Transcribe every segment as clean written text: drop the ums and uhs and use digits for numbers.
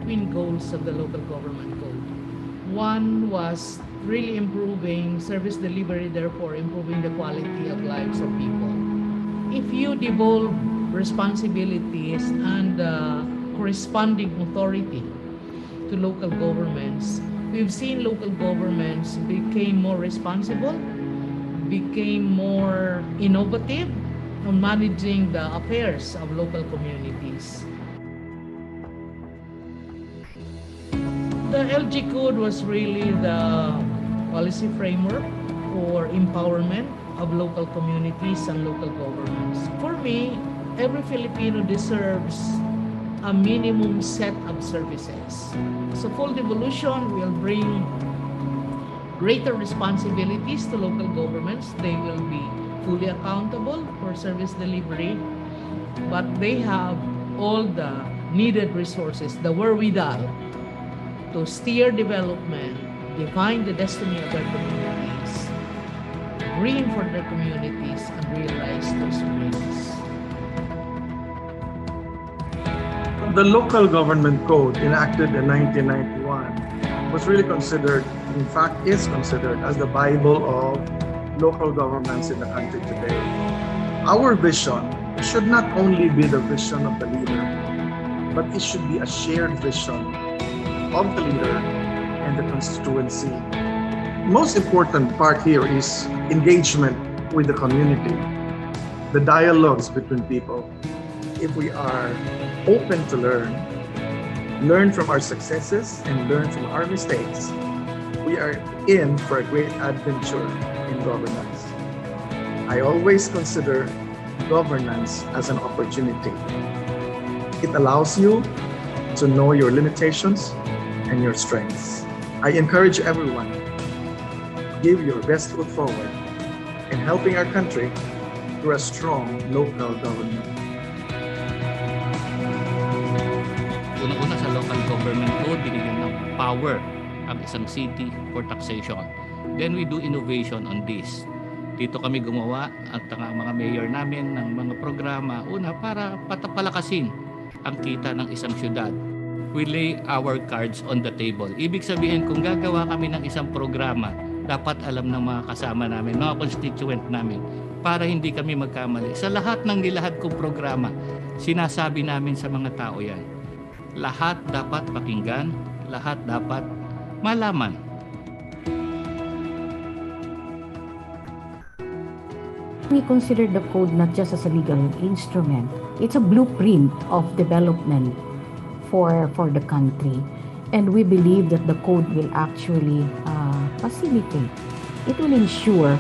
twin goals of the local government code. One was really improving service delivery, therefore improving the quality of lives of people. If you devolve responsibilities and corresponding authority to local governments, we've seen local governments became more responsible, became more innovative on managing the affairs of local communities. The LG Code was really the policy framework for empowerment of local communities and local governments. For me, every Filipino deserves a minimum set of services. So full devolution will bring greater responsibilities to local governments. They will be fully accountable for service delivery, but they have all the needed resources, the wherewithal to steer development, define the destiny of their communities, green for their communities, and realize those dreams. The local government code enacted in 1991 was really considered, in fact, is considered as the Bible of local governments in the country today. Our vision should not only be the vision of the leader, but it should be a shared vision of the leader and the constituency. Most important part here is engagement with the community, the dialogues between people. If we are open to learn from our successes and learn from our mistakes, we are in for a great adventure in governance. I always consider governance as an opportunity. It allows you to know your limitations and your strengths. I encourage everyone, give your best foot forward in helping our country through a strong local government. Una-una sa local government code, binigyan ng power ang isang city for taxation. Then we do innovation on this. Dito kami gumawa at ang mga mayor namin ng mga programa, una para patapalakasin ang kita ng isang syudad. We lay our cards on the table. Ibig sabihin, kung gagawa kami ng isang programa, dapat alam ng mga kasama namin, mga constituent namin, para hindi kami magkamali. Sa lahat ng nilahad kong programa, sinasabi namin sa mga tao yan. Lahat dapat pakinggan, lahat dapat malaman. We consider the code not just as a legal instrument. It's a blueprint of development for the country. And we believe that the code will actually facilitate. It will ensure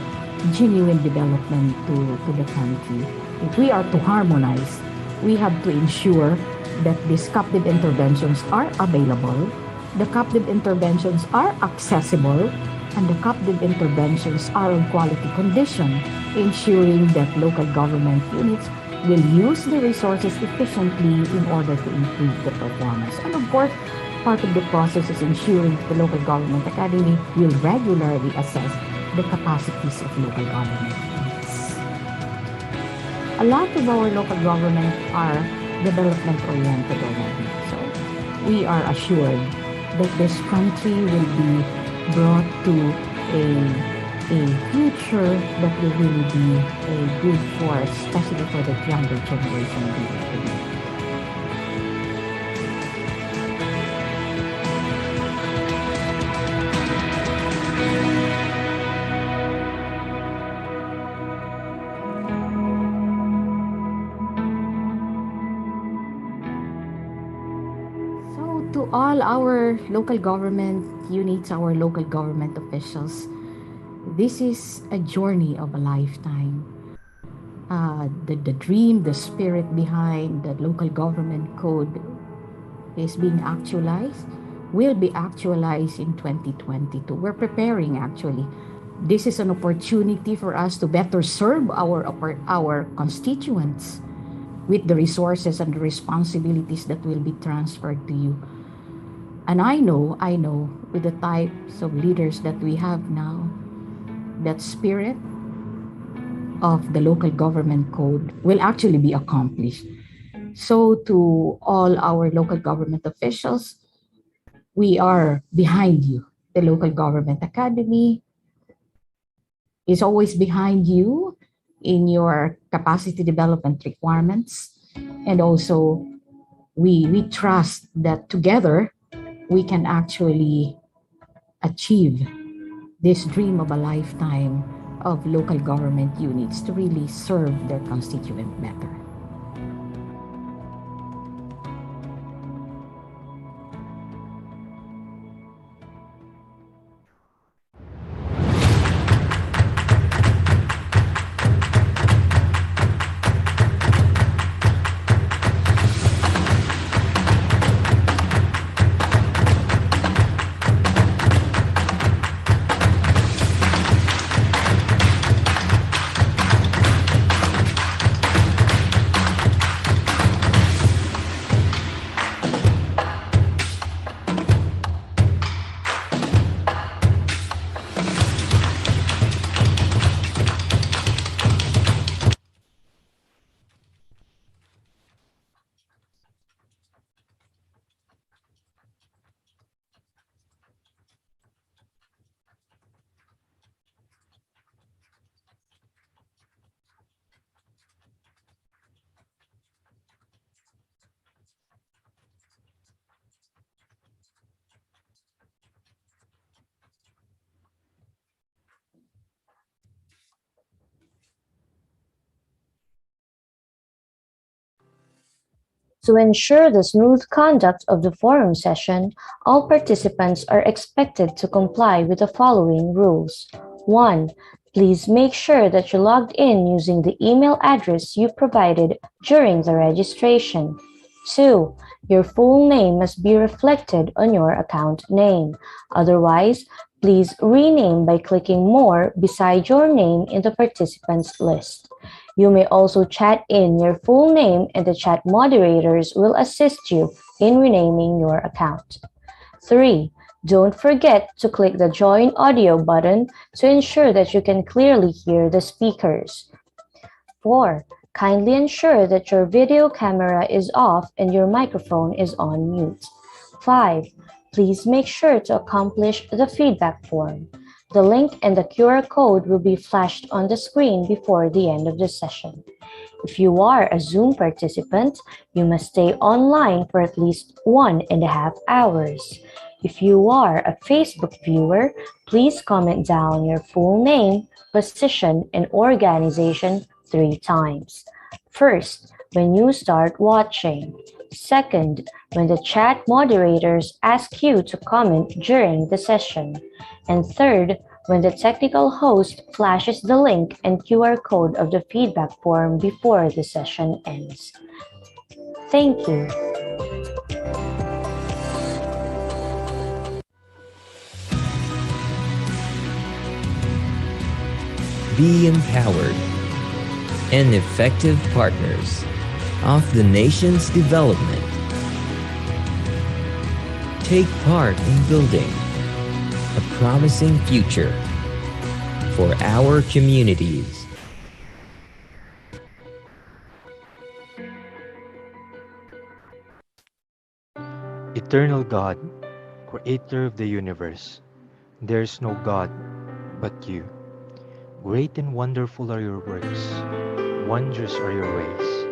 genuine development to the country. If we are to harmonize, we have to ensure that these captive interventions are available, the captive interventions are accessible, and the captive interventions are in quality condition, ensuring that local government units will use the resources efficiently in order to improve the performance. And of course, part of the process is ensuring the local government academy will regularly assess the capacities of local government units. A lot of our local government are development-oriented already. So we are assured that this country will be brought to a future that will really be good for, especially for the younger generation. So to all our local government units, our local government officials, this is a journey of a lifetime. The dream, the spirit behind the local government code is being actualized, will be actualized in 2022. We're preparing actually. This is an opportunity for us to better serve our constituents with the resources and the responsibilities that will be transferred to you. And I know with the types of leaders that we have now, that spirit of the local government code will actually be accomplished. So to all our local government officials, we are behind you. The Local Government Academy is always behind you in your capacity development requirements. And also, we trust that together we can actually achieve this dream of a lifetime of local government units to really serve their constituent better. To ensure the smooth conduct of the forum session, all participants are expected to comply with the following rules. 1. Please make sure that you logged in using the email address you provided during the registration. 2. Your full name must be reflected on your account name. Otherwise, please rename by clicking More beside your name in the participants list. You may also chat in your full name and the chat moderators will assist you in renaming your account. 3. Don't forget to click the Join Audio button to ensure that you can clearly hear the speakers. 4. Kindly ensure that your video camera is off and your microphone is on mute. 5. Please make sure to accomplish the feedback form. The link and the QR code will be flashed on the screen before the end of the session. If you are a Zoom participant, you must stay online for at least 1.5 hours. If you are a Facebook viewer, please comment down your full name, position, and organization 3 times. First, when you start watching. Second, when the chat moderators ask you to comment during the session. And third, when the technical host flashes the link and QR code of the feedback form before the session ends. Thank you. Be empowered and effective partners of the nation's development. Take part in building a promising future for our communities. Eternal God, creator of the universe, there is no God but you. Great and wonderful are your works, wondrous are your ways.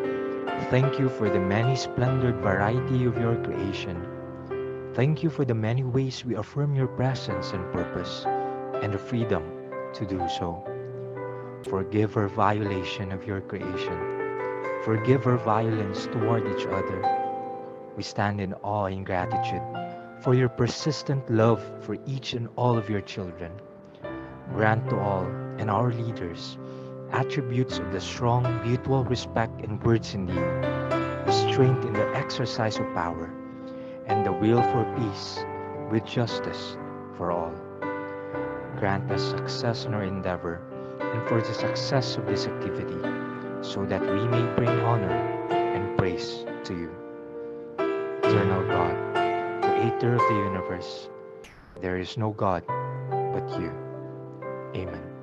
Thank you for the many splendored variety of your creation. Thank you for the many ways we affirm your presence and purpose, and the freedom to do so. Forgive our violation of your creation. Forgive our violence toward each other. We stand in awe and gratitude for your persistent love for each and all of your children. Grant to all and our leaders attributes of the strong, mutual respect in words and deed, the strength in the exercise of power, and the will for peace with justice for all. Grant us success in our endeavor and for the success of this activity, so that we may bring honor and praise to you. Eternal God, creator of the universe, there is no God but you. Amen.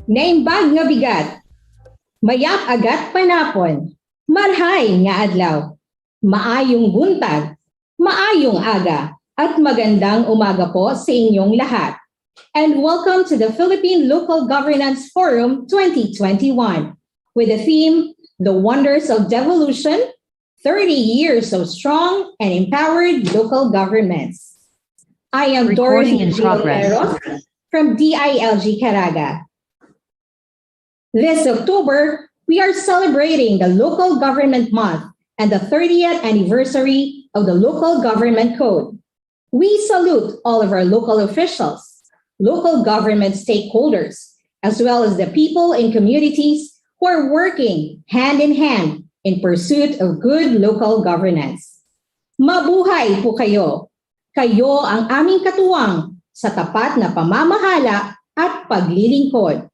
Naimbag nga bigat, mayap agat panapon, marhay nga adlaw, maayong buntag, maayong aga, at magandang umaga po sa inyong lahat. And welcome to the Philippine Local Governance Forum 2021 with the theme, The Wonders of Devolution, 30 Years of Strong and Empowered Local Governments. I am Recording Dorothy in progress. from DILG Caraga. This October, we are celebrating the Local Government Month and the 30th anniversary of the Local Government Code. We salute all of our local officials, local government stakeholders, as well as the people in communities who are working hand in pursuit of good local governance. Mabuhay po kayo! Kayo ang aming katuwang sa tapat na pamamahala at paglilingkod.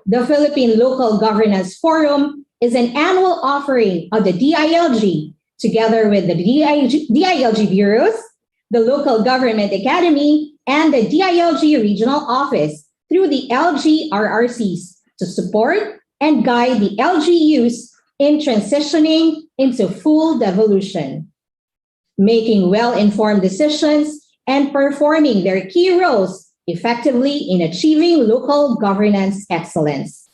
The Philippine Local Governance Forum is an annual offering of the DILG, together with the DILG bureaus, the Local Government Academy, and the DILG Regional Office through the LGRRCs to support and guide the LGUs in transitioning into full devolution, making well-informed decisions and performing their key roles effectively in achieving local governance excellence.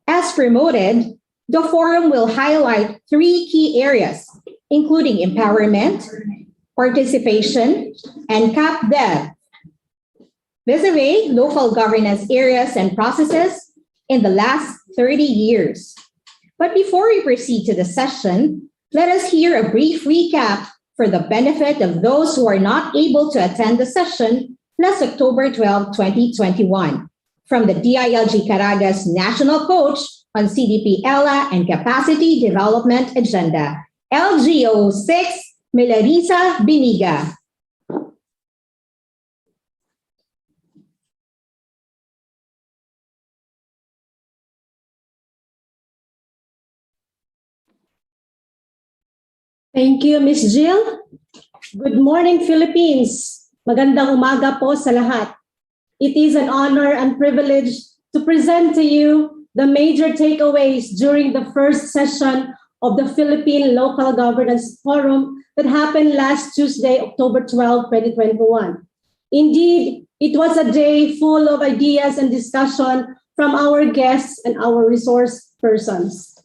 As promoted, the forum will highlight 3 key areas, including empowerment, participation, and CapDev. Survey local governance areas and processes in the last 30 years. But before we proceed to the session, let us hear a brief recap for the benefit of those who are not able to attend the session last October 12, 2021, from the DILG Caraga's National Coach on CDP-ELA and Capacity Development Agenda, LGO 6, Milarisa Biniga. Thank you, Ms. Jill. Good morning, Philippines. Magandang umaga po sa lahat. It is an honor and privilege to present to you the major takeaways during the first session of the Philippine Local Governance Forum that happened last Tuesday, October 12, 2021. Indeed, it was a day full of ideas and discussion from our guests and our resource persons.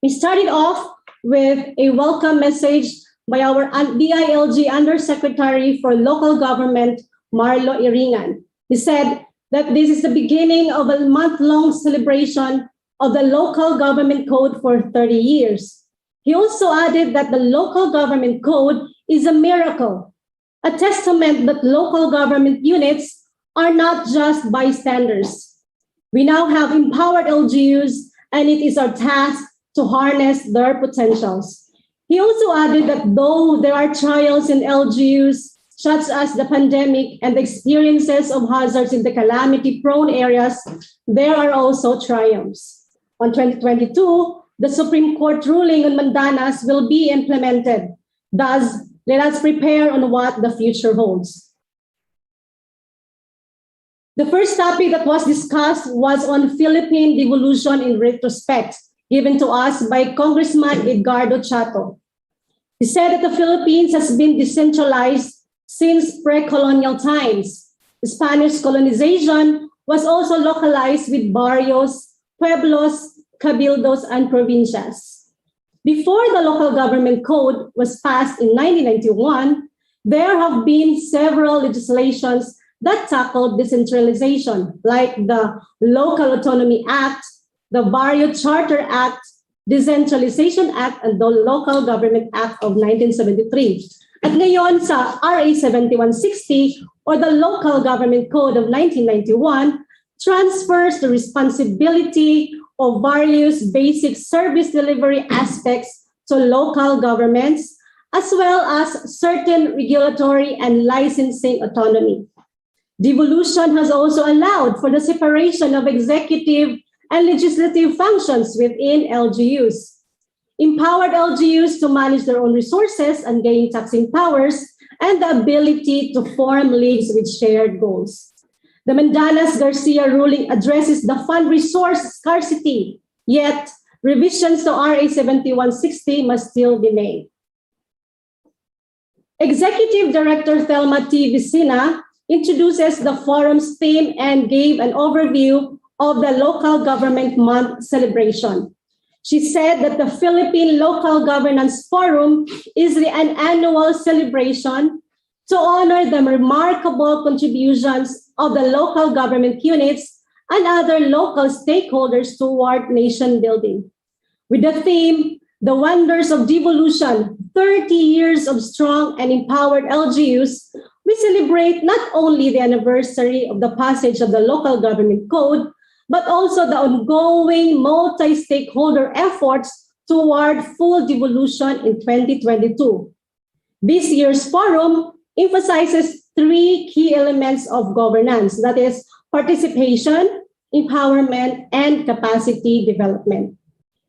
We started off with a welcome message by our DILG Undersecretary for Local Government, Marlo Iringan. He said that this is the beginning of a month-long celebration of the Local Government Code for 30 years. He also added that the Local Government Code is a miracle, a testament that local government units are not just bystanders. We now have empowered LGUs, and it is our task to harness their potentials. He also added that though there are trials in LGUs, such as the pandemic and the experiences of hazards in the calamity-prone areas, there are also triumphs. On 2022, the Supreme Court ruling on Mandanas will be implemented. Thus, let us prepare on what the future holds. The first topic that was discussed was on Philippine devolution in retrospect, given to us by Congressman Edgardo Chato. He said that the Philippines has been decentralized since pre-colonial times. The Spanish colonization was also localized with barrios, pueblos, cabildos, and provincias. Before the Local Government Code was passed in 1991, there have been several legislations that tackled decentralization, like the Local Autonomy Act, the Barrio Charter Act, Decentralization Act, and the Local Government Act of 1973. At ngayon sa RA 7160 or the Local Government Code of 1991 transfers the responsibility of various basic service delivery aspects to local governments, as well as certain regulatory and licensing autonomy. Devolution has also allowed for the separation of executive and legislative functions within LGUs, empowered LGUs to manage their own resources and gain taxing powers, and the ability to form leagues with shared goals. The Mandalas-Garcia ruling addresses the fund resource scarcity, yet revisions to RA 7160 must still be made. Executive Director Thelma T. Vicina introduces the forum's theme and gave an overview of the Local Government Month celebration. She said that the Philippine Local Governance Forum is an annual celebration to honor the remarkable contributions of the local government units and other local stakeholders toward nation building. With the theme, The Wonders of Devolution, 30 years of strong and empowered LGUs, we celebrate not only the anniversary of the passage of the Local Government Code, but also the ongoing multi-stakeholder efforts toward full devolution in 2022. This year's forum emphasizes three key elements of governance, that is, participation, empowerment, and capacity development.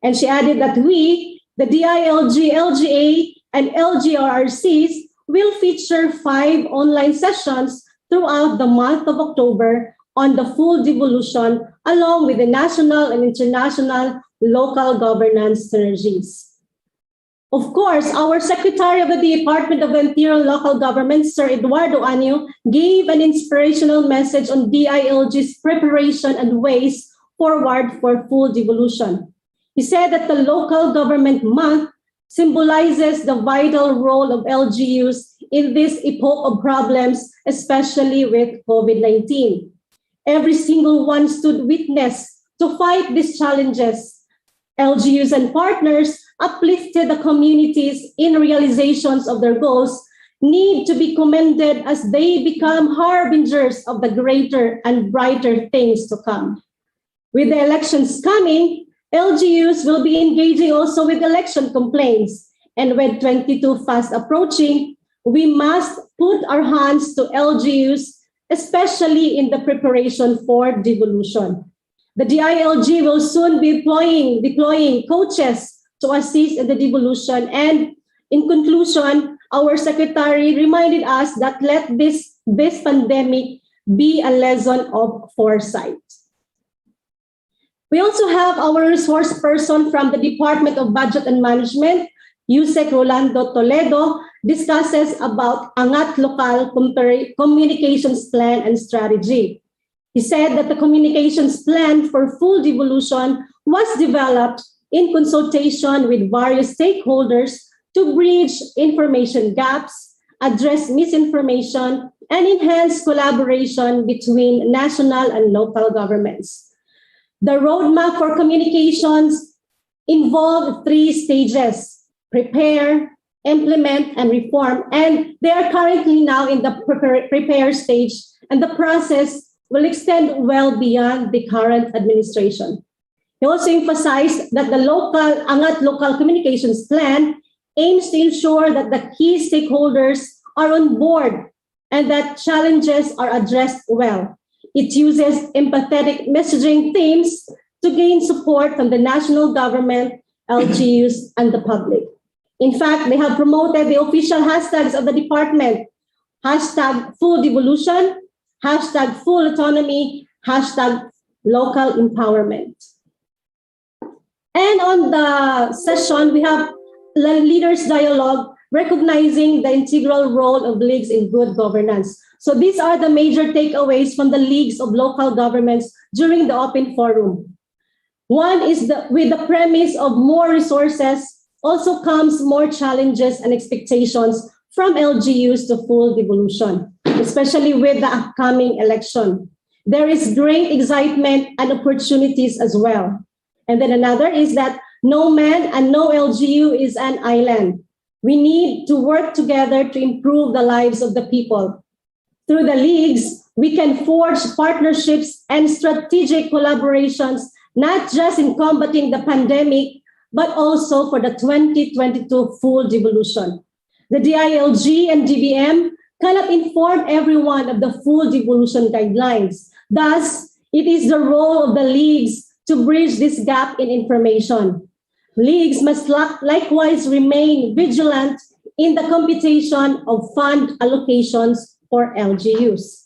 And she added that we, the DILG, LGA, and LGRRCs, will feature 5 online sessions throughout the month of October on the full devolution, along with the national and international local governance synergies. Of course, our Secretary of the Department of Interior and Local Government, Sir Eduardo Anyo, gave an inspirational message on DILG's preparation and ways forward for full devolution. He said that the Local Government Month symbolizes the vital role of LGUs in this epoch of problems, especially with COVID-19. Every single one stood witness to fight these challenges. LGUs and partners uplifted the communities in realizations of their goals need to be commended as they become harbingers of the greater and brighter things to come. With the elections coming, LGUs will be engaging also with election complaints. And with 22 fast approaching, we must put our hands to LGUs, especially in the preparation for devolution. The DILG will soon be deploying coaches to assist in the devolution. And in conclusion, our secretary reminded us that let this pandemic be a lesson of foresight. We also have our resource person from the Department of Budget and Management, Yusek Rolando Toledo, discusses about Angat Local Communications Plan and Strategy. He said that the communications plan for full devolution was developed in consultation with various stakeholders to bridge information gaps, address misinformation, and enhance collaboration between national and local governments. The roadmap for communications involved 3 stages: prepare, implement, and reform. And they are currently now in the prepare stage, and the process will extend well beyond the current administration. He also emphasized that the Angat Local Communications Plan aims to ensure that the key stakeholders are on board and that challenges are addressed well. It uses empathetic messaging themes to gain support from the national government, LGUs, and the public. In fact, they have promoted the official hashtags of the department: hashtag full devolution, hashtag full autonomy, hashtag local empowerment. And on the session, we have the Leaders Dialogue, recognizing the integral role of leagues in good governance. So these are the major takeaways from the leagues of local governments during the open forum. One is with the premise of more resources also comes more challenges and expectations from LGUs to full devolution, especially with the upcoming election. There is great excitement and opportunities as well. And then another is that no man and no LGU is an island. We need to work together to improve the lives of the people. Through the leagues, we can forge partnerships and strategic collaborations, not just in combating the pandemic, but also for the 2022 full devolution. The DILG and DBM cannot inform everyone of the full devolution guidelines. Thus, it is the role of the leagues to bridge this gap in information. Leagues must likewise remain vigilant in the computation of fund allocations for LGUs.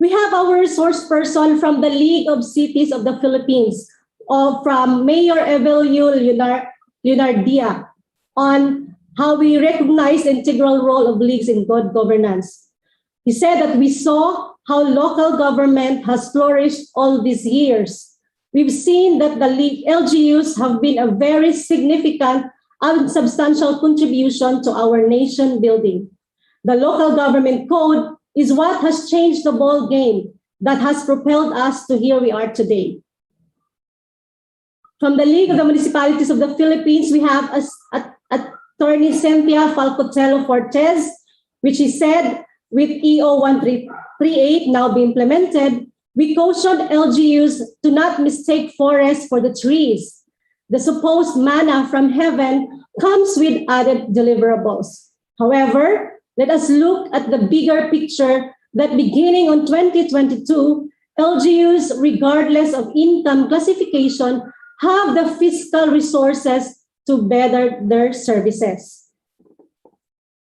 We have our resource person from the League of Cities of the Philippines, from Mayor Evelio Leonardia, on how we recognize the integral role of leagues in good governance. He said that we saw how local government has flourished all these years. We've seen that the LGUs have been a very significant and substantial contribution to our nation building. The local government code is what has changed the ball game that has propelled us to here we are today. From the League of the Municipalities of the Philippines, we have Attorney Cynthia Falcotelo Fortes, which he said, with EO 1338 now be implemented, we cautioned LGUs to not mistake forests for the trees. The supposed manna from heaven comes with added deliverables. However, let us look at the bigger picture that beginning on 2022, LGUs, regardless of income classification, have the fiscal resources to better their services.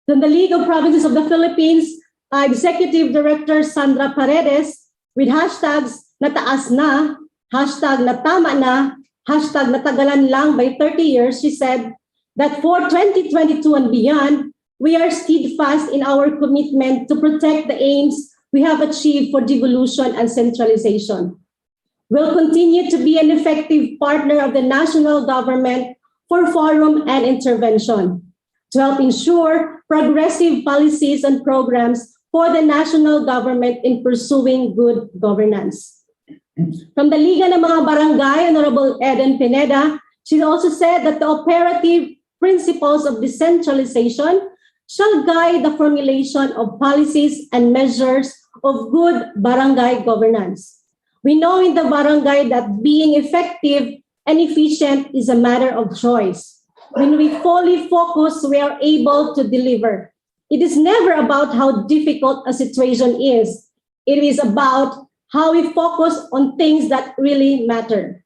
Then the League of Provinces of the Philippines, Executive Director Sandra Paredes, with hashtags nataas na, hashtag natama na, hashtag natagalan lang by 30 years, she said that for 2022 and beyond, we are steadfast in our commitment to protect the aims we have achieved for devolution and centralization. We'll continue to be an effective partner of the national government for forum and intervention to help ensure progressive policies and programs for the national government in pursuing good governance. From the Liga ng mga Barangay, Honorable Eden Pineda, she also said that the operative principles of decentralization shall guide the formulation of policies and measures of good barangay governance. We know in the barangay that being effective and efficient is a matter of choice. When we fully focus, we are able to deliver. It is never about how difficult a situation is. It is about how we focus on things that really matter.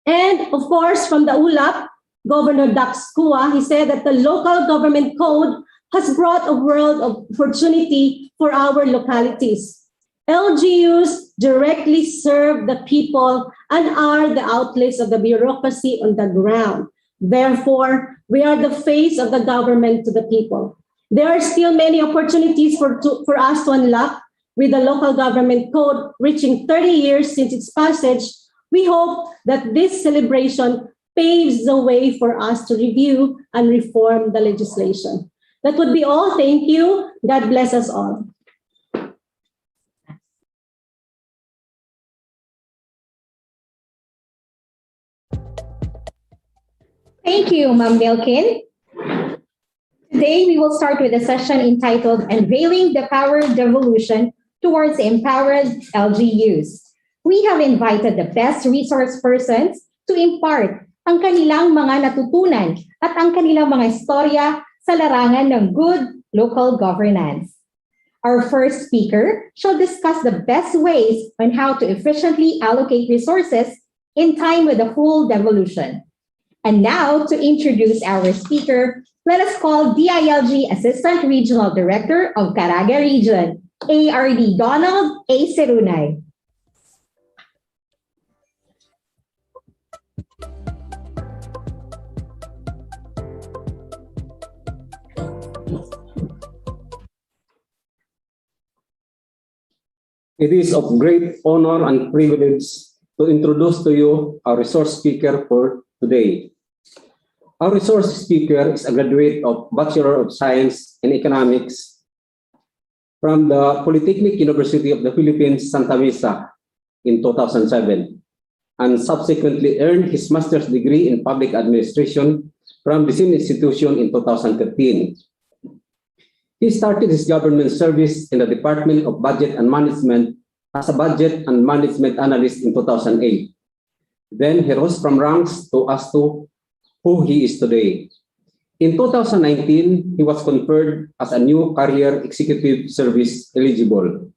And of course, from the ULAP, Governor Dax Kua, he said that the local government code has brought a world of opportunity for our localities. LGUs directly serve the people and are the outlets of the bureaucracy on the ground. Therefore, we are the face of the government to the people. There are still many opportunities for us to unlock with the local government code reaching 30 years since its passage. We hope that this celebration paves the way for us to review and reform the legislation. That would be all. Thank you. God bless us all. Thank you, Ma'am Milkin. Today, we will start with a session entitled Unveiling the Power Devolution Towards Empowered LGUs. We have invited the best resource persons to impart ang kanilang mga natutunan at ang kanilang mga istorya sa larangan ng good local governance. Our first speaker shall discuss the best ways on how to efficiently allocate resources in time with the full devolution. And now, to introduce our speaker, let us call DILG Assistant Regional Director of Caraga Region, ARD Donald A. Serunay. It is of great honor and privilege to introduce to you our resource speaker for today. Our resource speaker is a graduate of Bachelor of Science in Economics from the Polytechnic University of the Philippines, Santa Mesa in 2007, and subsequently earned his master's degree in public administration from the same institution in 2013. He started his government service in the Department of Budget and Management as a budget and management analyst in 2008. Then he rose from ranks as to who he is today. In 2019, he was conferred as a new career executive service eligible.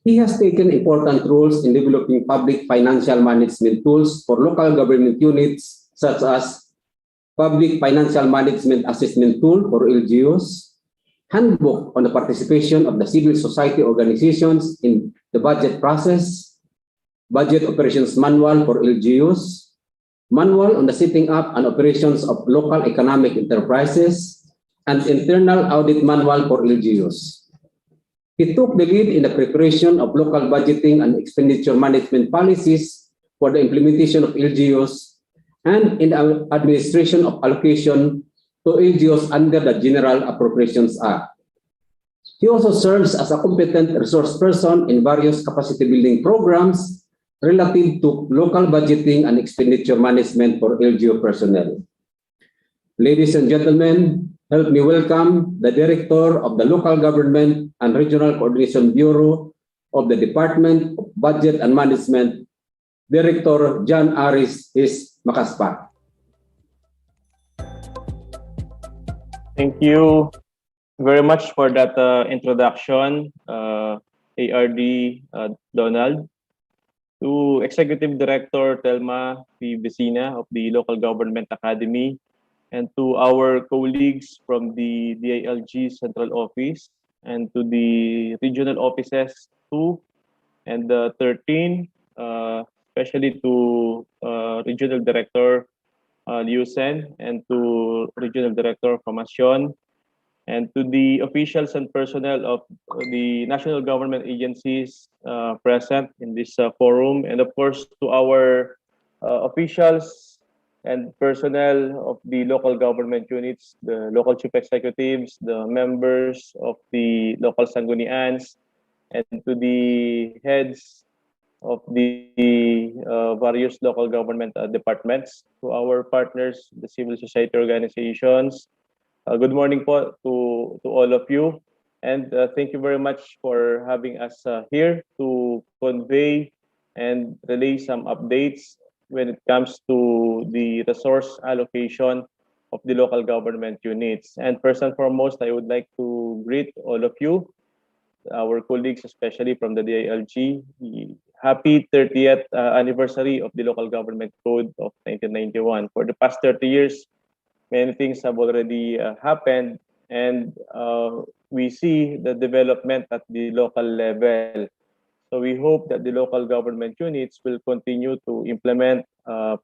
He has taken important roles in developing public financial management tools for local government units, such as Public Financial Management Assessment Tool for LGUs, Handbook on the participation of the civil society organizations in the budget process, Budget Operations Manual for LGUs, Manual on the setting up and operations of local economic enterprises, and Internal Audit Manual for LGUs. He took the lead in the preparation of local budgeting and expenditure management policies for the implementation of LGUs and in the administration of allocation to LGUs under the General Appropriations Act. He also serves as a competent resource person in various capacity building programs relative to local budgeting and expenditure management for LGU personnel. Ladies and gentlemen, help me welcome the Director of the Local Government and Regional Coordination Bureau of the Department of Budget and Management, Director John Aris is Makaspa. Thank you very much for that introduction, ARD Donald. To Executive Director Telma P. Vecina of the Local Government Academy, and to our colleagues from the DILG Central Office, and to the regional offices 2 and 13, especially to Regional Director Liusen, and to Regional Director Formacion, and to the officials and personnel of the national government agencies present in this forum, and of course to our officials and personnel of the local government units, the local chief executives, the members of the local sanggunians, and to the heads of the various local government departments, to our partners, the civil society organizations. Good morning po to all of you, and thank you very much for having us here to convey and relay some updates when it comes to the resource allocation of the local government units. And first and foremost, I would like to greet all of you, our colleagues, especially from the DILG. Happy 30th anniversary of the Local Government Code of 1991. For the past 30 years, many things have already happened, and we see the development at the local level. So we hope that the local government units will continue to implement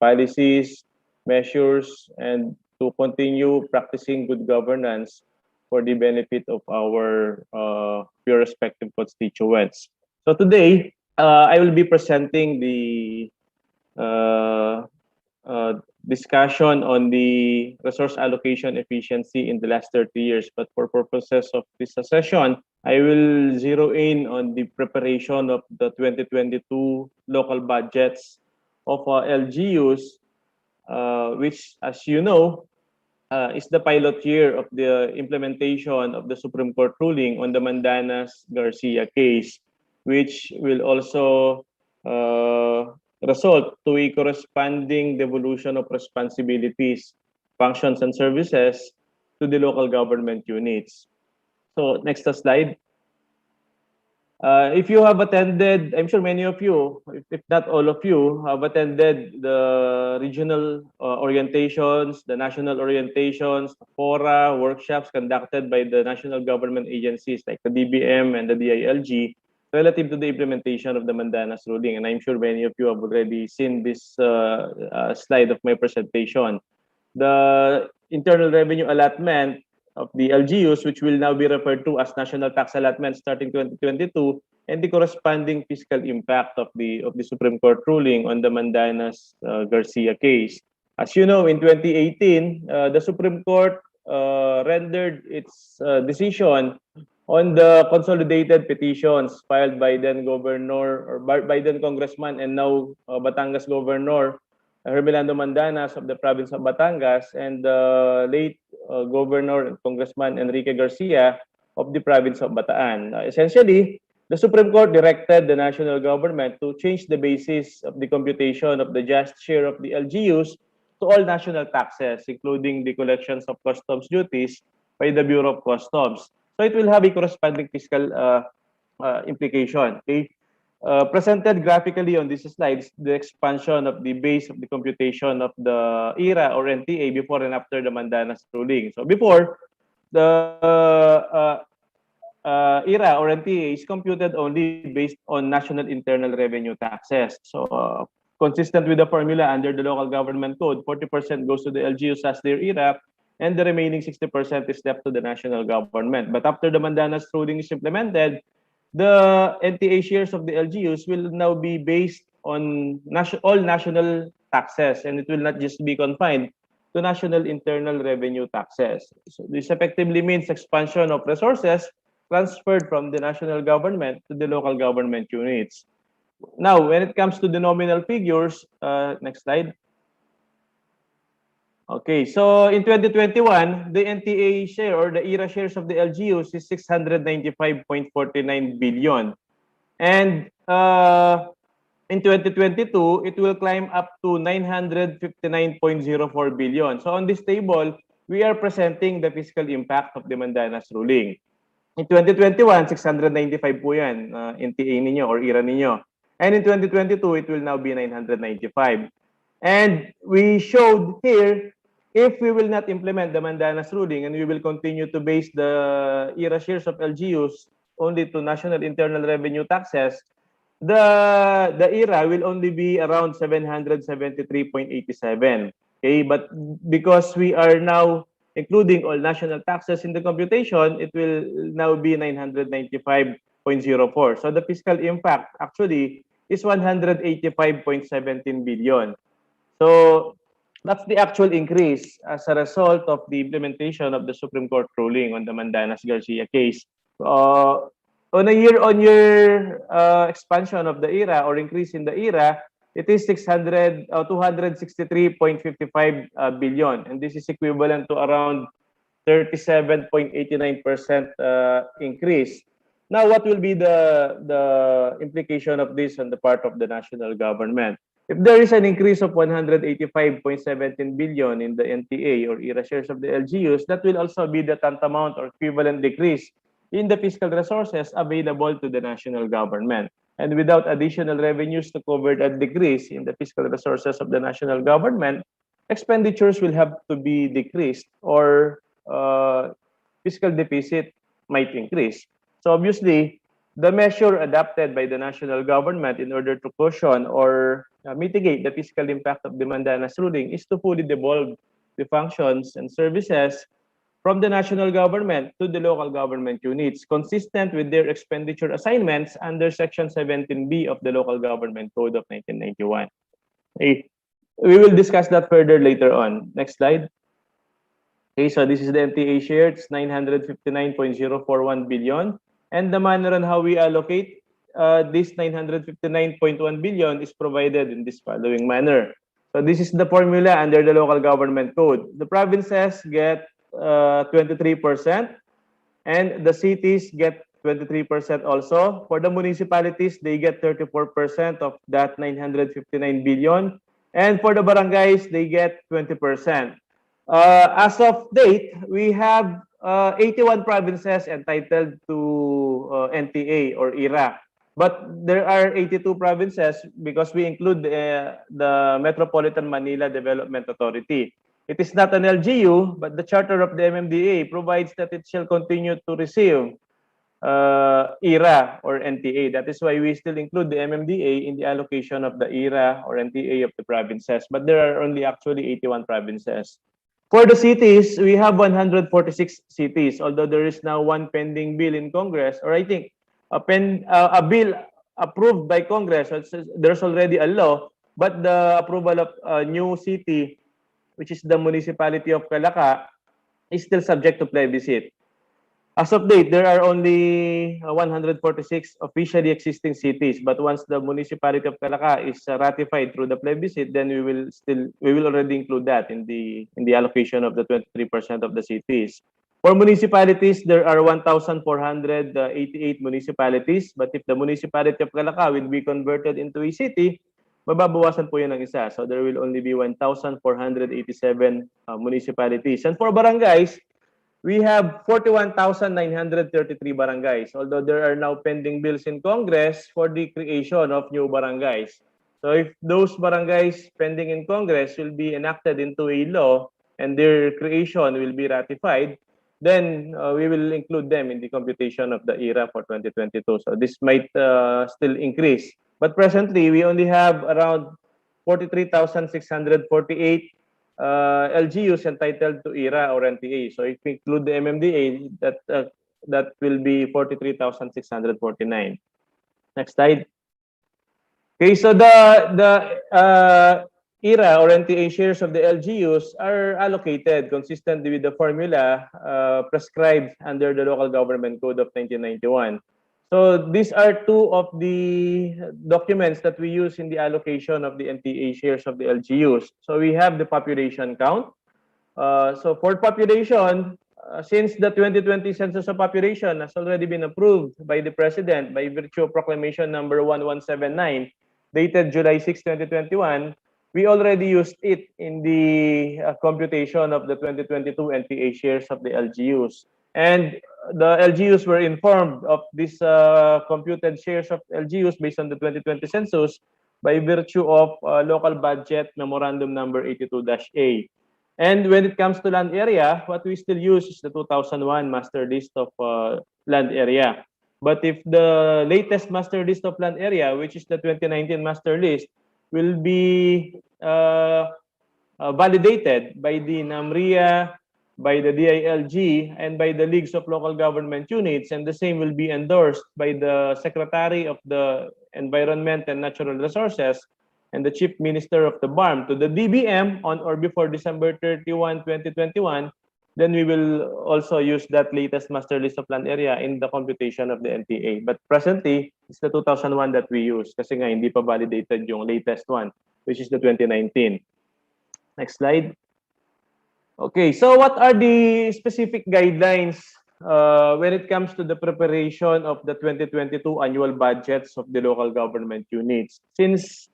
policies, measures, and to continue practicing good governance for the benefit of our respective constituents. So today, I will be presenting the discussion on the resource allocation efficiency in the last 30 years. But for purposes of this session, I will zero in on the preparation of the 2022 local budgets of LGUs, which, as you know, is the pilot year of the implementation of the Supreme Court ruling on the Mandanas-Garcia case, which will also result to a corresponding devolution of responsibilities, functions, and services to the local government units. So next slide. If you have attended, I'm sure many of you, if not all of you, have attended the regional orientations, the national orientations, fora, workshops conducted by the national government agencies like the DBM and the DILG relative to the implementation of the Mandanas ruling. And I'm sure many of you have already seen this slide of my presentation. The internal revenue allotment of the LGUs, which will now be referred to as national tax allotment starting 2022, and the corresponding fiscal impact of the Supreme Court ruling on the Mandanas Garcia case. As you know, in 2018, the Supreme Court rendered its decision on the consolidated petitions filed by then Governor or by then Congressman and now Batangas Governor Hermelando Mandanas of the province of Batangas, and the late Governor and Congressman Enrique Garcia of the province of Bataan. Essentially, the Supreme Court directed the national government to change the basis of the computation of the just share of the LGUs to all national taxes, including the collections of customs duties by the Bureau of Customs. So it will have a corresponding fiscal implication. Okay? Presented graphically on these slides, the expansion of the base of the computation of the ERA or NTA before and after the Mandanas ruling. So before, the ERA or NTA is computed only based on national internal revenue taxes. So consistent with the formula under the local government code, 40% goes to the LGUs as their ERA, and the remaining 60% is left to the national government. But after the Mandanas ruling is implemented, the NTA shares of the LGUs will now be based on all national taxes, and it will not just be confined to national internal revenue taxes. So this effectively means expansion of resources transferred from the national government to the local government units. Now, when it comes to the nominal figures, next slide. Okay, so in 2021, the NTA share or the ERA shares of the LGUs is 695.49 billion. And in 2022, it will climb up to 959.04 billion. So on this table, we are presenting the fiscal impact of the Mandanas ruling. In 2021, 695 po yan, NTA ninyo or ERA ninyo. And in 2022, it will now be 995. And we showed here, if we will not implement the Mandanas ruling and we will continue to base the ERA shares of LGUs only to national internal revenue taxes, the ERA will only be around 773.87. Okay, but because we are now including all national taxes in the computation, it will now be 995.04. So the fiscal impact actually is 185.17 billion. So that's the actual increase as a result of the implementation of the Supreme Court ruling on the Mandanas Garcia case. On a year-on-year expansion of the ERA or increase in the ERA, it is 263.55 billion, and this is equivalent to around 37.89% increase. Now, what will be the implication of this on the part of the national government? If there is an increase of 185.17 billion in the NTA or ERA shares of the LGUs, that will also be the tantamount or equivalent decrease in the fiscal resources available to the national government. And without additional revenues to cover that decrease in the fiscal resources of the national government, expenditures will have to be decreased or fiscal deficit might increase. So obviously, the measure adopted by the national government in order to cushion or mitigate the fiscal impact of the Mandanas ruling is to fully devolve the functions and services from the national government to the local government units, consistent with their expenditure assignments under Section 17B of the Local Government Code of 1991. Okay. We will discuss that further later on. Next slide. Okay, so this is the NTA share. It's 959.041 billion. And the manner on how we allocate this 959.1 billion is provided in this following manner. So this is the formula under the Local Government Code. The provinces get 23%, and the cities get 23% also. For the municipalities, they get 34% of that 959 billion. And for the barangays, they get 20%. As of date, we have 81 provinces entitled to NTA or ERA. But there are 82 provinces because we include the Metropolitan Manila Development Authority. It is not an LGU, but the charter of the MMDA provides that it shall continue to receive ERA or NTA. That is why we still include the MMDA in the allocation of the ERA or NTA of the provinces. But there are only actually 81 provinces. For the cities, we have 146 cities, although there is now one pending bill in Congress, or I think a bill approved by Congress. So there's already a law, but the approval of a new city, which is the municipality of Calaca, is still subject to plebiscite. As of date, there are only 146 officially existing cities, but once the municipality of Calaca is ratified through the plebiscite, then we will already include that in the allocation of the 23% of the cities. For municipalities, there are 1,488 municipalities, but if the municipality of Calaca will be converted into a city, mababawasan po yun ng isa. So there will only be 1,487 municipalities. And for barangays, we have 41,933 barangays, although there are now pending bills in Congress for the creation of new barangays. So if those barangays pending in Congress will be enacted into a law and their creation will be ratified, then we will include them in the computation of the ERA for 2022. So this might still increase. But presently, we only have around 43,648 LGUs entitled to ERA or NTA. So if we include the MMDA, that will be 43,649. Next slide. Okay, so the ERA or NTA shares of the LGUs are allocated consistently with the formula prescribed under the Local Government Code of 1991. So these are two of the documents that we use in the allocation of the NTA shares of the LGUs. So we have the population count. So for population, since the 2020 Census of Population has already been approved by the President by virtue of Proclamation number 1179, dated July 6, 2021, we already used it in the computation of the 2022 NTA shares of the LGUs. And the LGUs were informed of this computed shares of LGUs based on the 2020 census by virtue of local budget memorandum number 82-A. And when it comes to land area, what we still use is the 2001 master list of land area. But if the latest master list of land area, which is the 2019 master list, will be validated by the NAMRIA, by the DILG, and by the Leagues of Local Government Units, and the same will be endorsed by the Secretary of the Environment and Natural Resources and the Chief Minister of the BARM to the DBM on or before December 31, 2021, then we will also use that latest master list of land area in the computation of the NTA. But presently, it's the 2001 that we use kasi nga hindi pa validated yung latest one, which is the 2019. Next slide. Okay, so what are the specific guidelines when it comes to the preparation of the 2022 annual budgets of the local government units? Since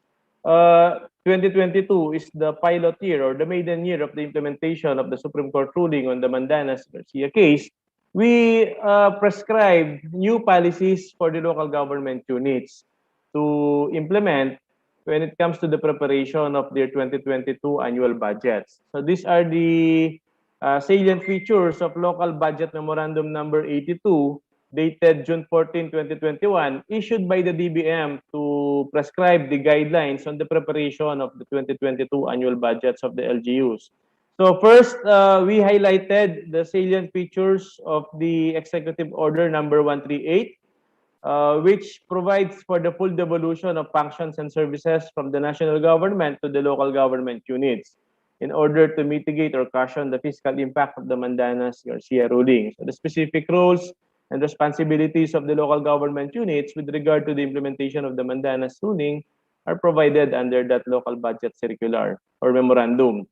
2022 is the pilot year or the maiden year of the implementation of the Supreme Court ruling on the Mandanas Garcia case, we prescribed new policies for the local government units to implement when it comes to the preparation of their 2022 annual budgets. So these are the salient features of Local Budget Memorandum number 82, dated June 14, 2021, issued by the DBM to prescribe the guidelines on the preparation of the 2022 annual budgets of the LGUs. So first, we highlighted the salient features of the Executive Order number 138, which provides for the full devolution of functions and services from the national government to the local government units in order to mitigate or cushion the fiscal impact of the Mandanas Garcia ruling. So the specific roles and responsibilities of the local government units with regard to the implementation of the Mandanas ruling are provided under that local budget circular or memorandum.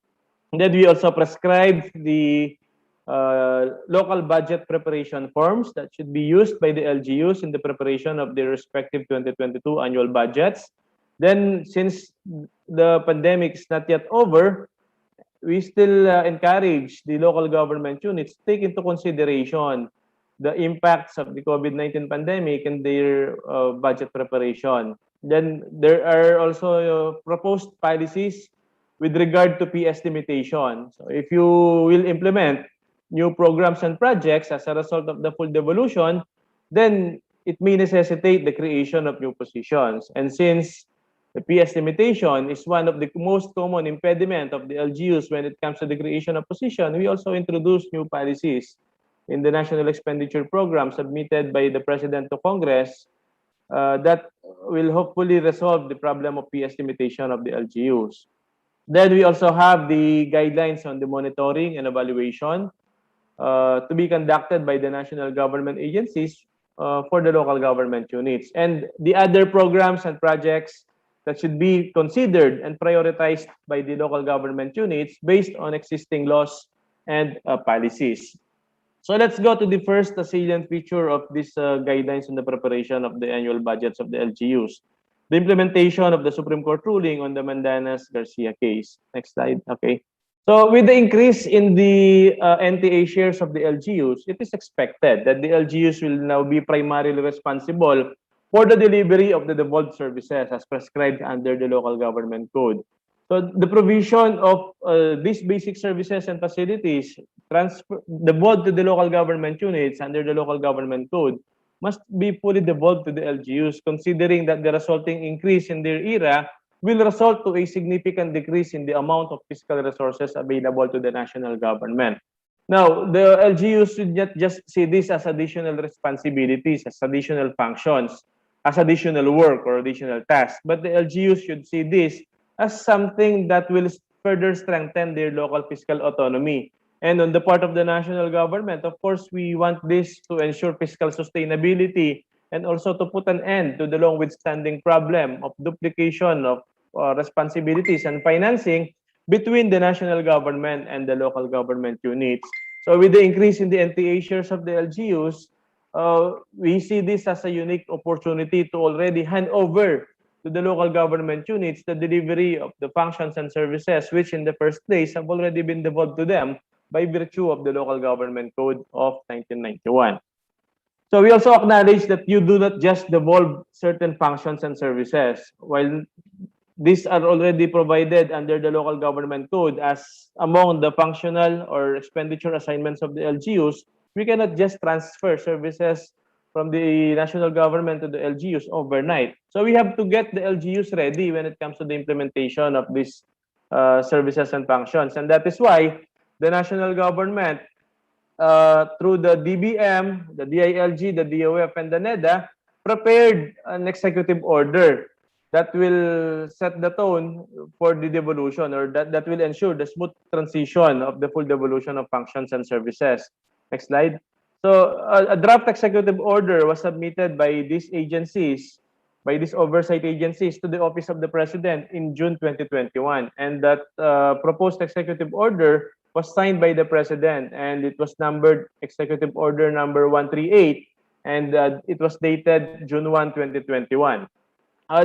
And then we also prescribed the local budget preparation forms that should be used by the LGUs in the preparation of their respective 2022 annual budgets. Then, since the pandemic is not yet over, we still encourage the local government units to take into consideration the impacts of the COVID-19 pandemic in their budget preparation. Then there are also proposed policies with regard to PS limitation. So if you will implement new programs and projects as a result of the full devolution, then it may necessitate the creation of new positions. And since the PS limitation is one of the most common impediment of the LGUs when it comes to the creation of position, we also introduced new policies in the National Expenditure Program submitted by the President to Congress that will hopefully resolve the problem of PS limitation of the LGUs. Then we also have the guidelines on the monitoring and evaluation to be conducted by the national government agencies for the local government units. And the other programs and projects that should be considered and prioritized by the local government units based on existing laws and policies. So let's go to the first salient feature of this guidelines on the preparation of the annual budgets of the LGUs. The implementation of the Supreme Court ruling on the Mandanas Garcia case. Next slide. Okay. So with the increase in the NTA shares of the LGUs, it is expected that the LGUs will now be primarily responsible for the delivery of the devolved services as prescribed under the local government code. So the provision of these basic services and facilities devolved to the local government units under the local government code must be fully devolved to the LGUs, considering that the resulting increase in their era will result to a significant decrease in the amount of fiscal resources available to the national government. Now, the LGUs should not just see this as additional responsibilities, as additional functions, as additional work or additional tasks, but the LGUs should see this as something that will further strengthen their local fiscal autonomy. And on the part of the national government, of course, we want this to ensure fiscal sustainability and also to put an end to the long withstanding problem of duplication of responsibilities and financing between the national government and the local government units. So with the increase in the NTA shares of the LGUs, we see this as a unique opportunity to already hand over to the local government units the delivery of the functions and services which in the first place have already been devolved to them by virtue of the Local Government Code of 1991. So we also acknowledge that you do not just devolve certain functions and services. While these are already provided under the Local Government Code as among the functional or expenditure assignments of the LGUs, we cannot just transfer services from the national government to the LGUs overnight. So we have to get the LGUs ready when it comes to the implementation of these services and functions. And that is why the national government, through the DBM, the DILG, the DOF, and the NEDA, prepared an executive order that will set the tone for the devolution, or that will ensure the smooth transition of the full devolution of functions and services. Next slide. So a draft executive order was submitted by these agencies, by these oversight agencies, to the Office of the President in June 2021. And that proposed executive order was signed by the President, and it was numbered Executive Order number 138, and it was dated June 1, 2021.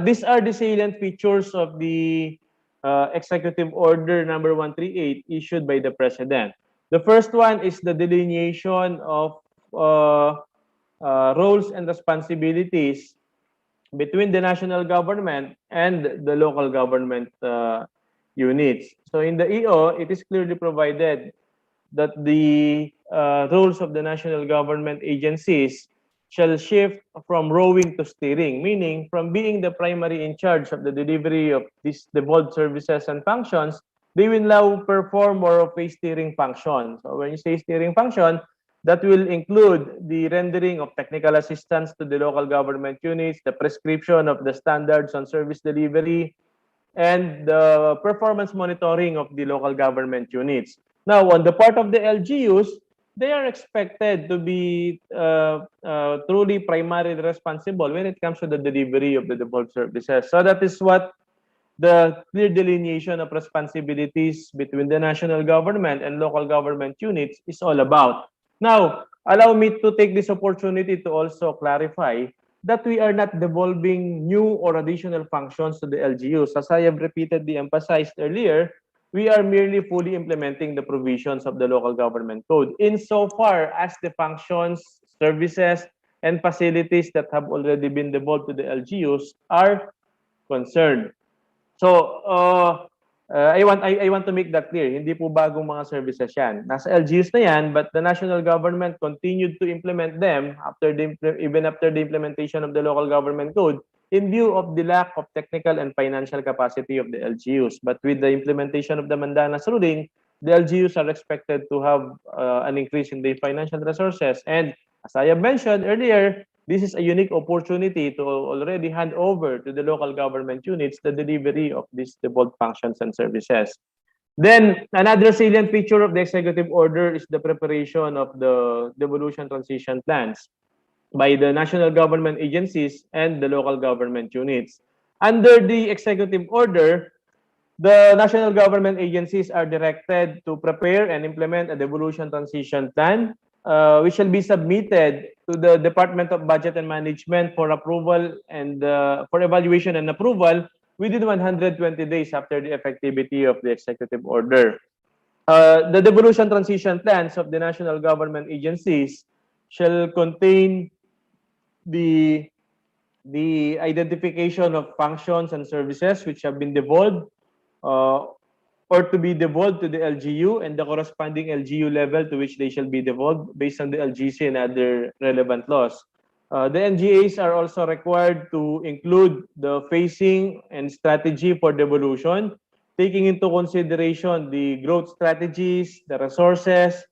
These are the salient features of the Executive Order number 138 issued by the President. The first one is the delineation of roles and responsibilities between the national government and the local government units. So in the EO, it is clearly provided that the roles of the national government agencies shall shift from rowing to steering, meaning from being the primary in charge of the delivery of these devolved services and functions, they will now perform more of a steering function. So when you say steering function, that will include the rendering of technical assistance to the local government units, the prescription of the standards on service delivery, and the performance monitoring of the local government units. Now, on the part of the LGUs, they are expected to be truly primarily responsible when it comes to the delivery of the devolved services. So that is what the clear delineation of responsibilities between the national government and local government units is all about. Now, allow me to take this opportunity to also clarify that we are not devolving new or additional functions to the LGUs. As I have repeatedly emphasized earlier, we are merely fully implementing the provisions of the Local Government Code insofar as the functions, services, and facilities that have already been devolved to the LGUs are concerned. So, I want to make that clear. Hindi po bagong mga services yan. Nasa LGUs na yan, but the national government continued to implement them even after the implementation of the Local Government Code in view of the lack of technical and financial capacity of the LGUs. But with the implementation of the Mandanas ruling, the LGUs are expected to have an increase in their financial resources. And as I have mentioned earlier, this is a unique opportunity to already hand over to the local government units the delivery of these devolved functions and services. Then, another salient feature of the executive order is the preparation of the devolution transition plans by the national government agencies and the local government units. Under the executive order, the national government agencies are directed to prepare and implement a devolution transition plan, which shall be submitted to the Department of Budget and Management for approval and for evaluation and approval within 120 days after the effectivity of the executive order. The devolution transition plans of the national government agencies shall contain the identification of functions and services which have been devolved, or to be devolved to the LGU and the corresponding LGU level to which they shall be devolved based on the LGC and other relevant laws. The NGAs are also required to include the phasing and strategy for devolution, taking into consideration the growth strategies, the resources,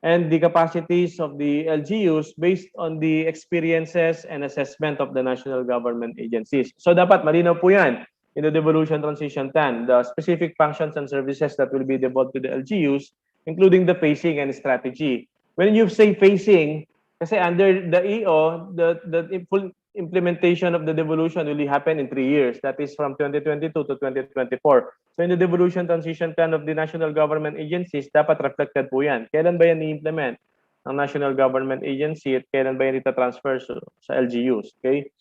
and the capacities of the LGUs based on the experiences and assessment of the national government agencies. So dapat malinaw po yan in the devolution transition plan, the specific functions and services that will be devolved to the LGUs, including the phasing and strategy. When you say phasing, kasi under the EO, the full implementation of the devolution will happen in 3 years. That is from 2022 to 2024. So in the devolution transition plan of the national government agencies, dapat reflected po yan. Kailan ba yan i-implement ng national government agency at kailan ba yan ita-transfer sa LGUs? Okay?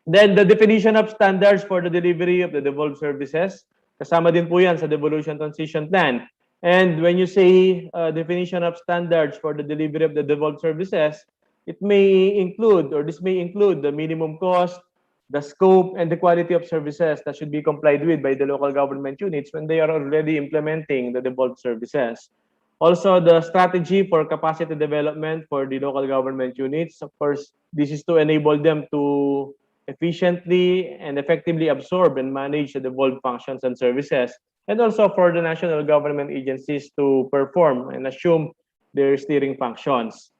Then the definition of standards for the delivery of the devolved services, kasama din po yan sa devolution transition plan. And when you say definition of standards for the delivery of the devolved services, it may include, or this may include, the minimum cost, the scope, and the quality of services that should be complied with by the local government units when they are already implementing the devolved services. Also, the strategy for capacity development for the local government units. Of course, this is to enable them to efficiently and effectively absorb and manage the devolved functions and services, and also for the national government agencies to perform and assume their steering functions.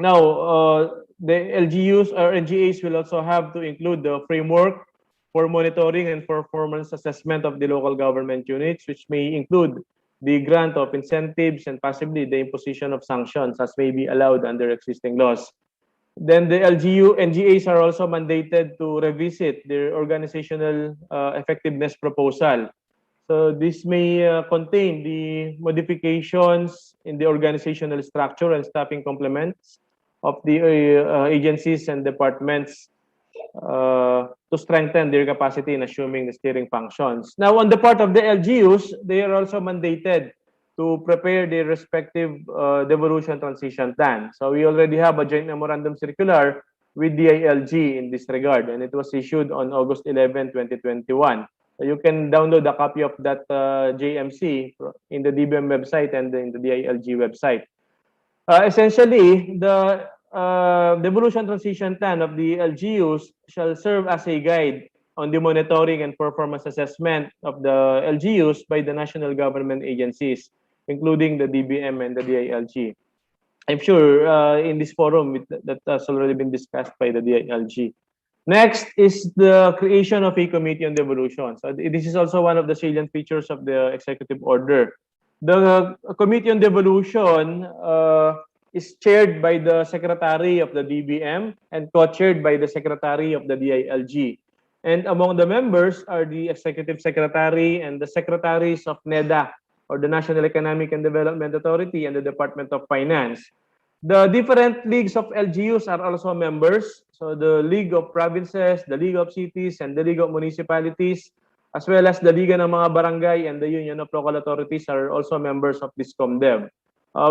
Now, the LGUs or NGAs will also have to include the framework for monitoring and performance assessment of the local government units, which may include the grant of incentives and possibly the imposition of sanctions as may be allowed under existing laws. Then the NGAs are also mandated to revisit their organizational effectiveness proposal. So this may contain the modifications in the organizational structure and staffing complements of the agencies and departments to strengthen their capacity in assuming the steering functions. Now, on the part of the LGUs, they are also mandated to prepare their respective devolution transition plan. So we already have a joint memorandum circular with DILG in this regard, and it was issued on August 11, 2021. So you can download a copy of that JMC in the DBM website and in the DILG website. Essentially, the devolution transition plan of the LGUs shall serve as a guide on the monitoring and performance assessment of the LGUs by the national government agencies, including the DBM and the DILG. I'm sure in this forum that has already been discussed by the DILG. Next is the creation of a committee on devolution. So this is also one of the salient features of the executive order. The committee on devolution is chaired by the secretary of the DBM and co-chaired by the secretary of the DILG. And among the members are the executive secretary and the secretaries of NEDA, or the National Economic and Development Authority, and the Department of Finance. The different leagues of LGUs are also members. So the League of Provinces, the League of Cities, and the League of Municipalities, as well as the Liga ng mga Barangay and the Union of Local Authorities are also members of this COMDEV.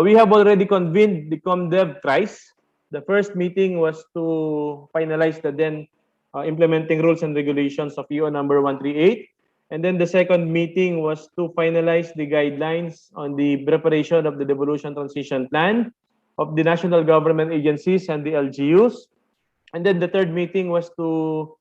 We have already convened the COMDEV thrice. The first meeting was to finalize the then implementing rules and regulations of EO number 138. And then the second meeting was to finalize the guidelines on the preparation of the devolution transition plan of the national government agencies and the LGUs. And then the third meeting was to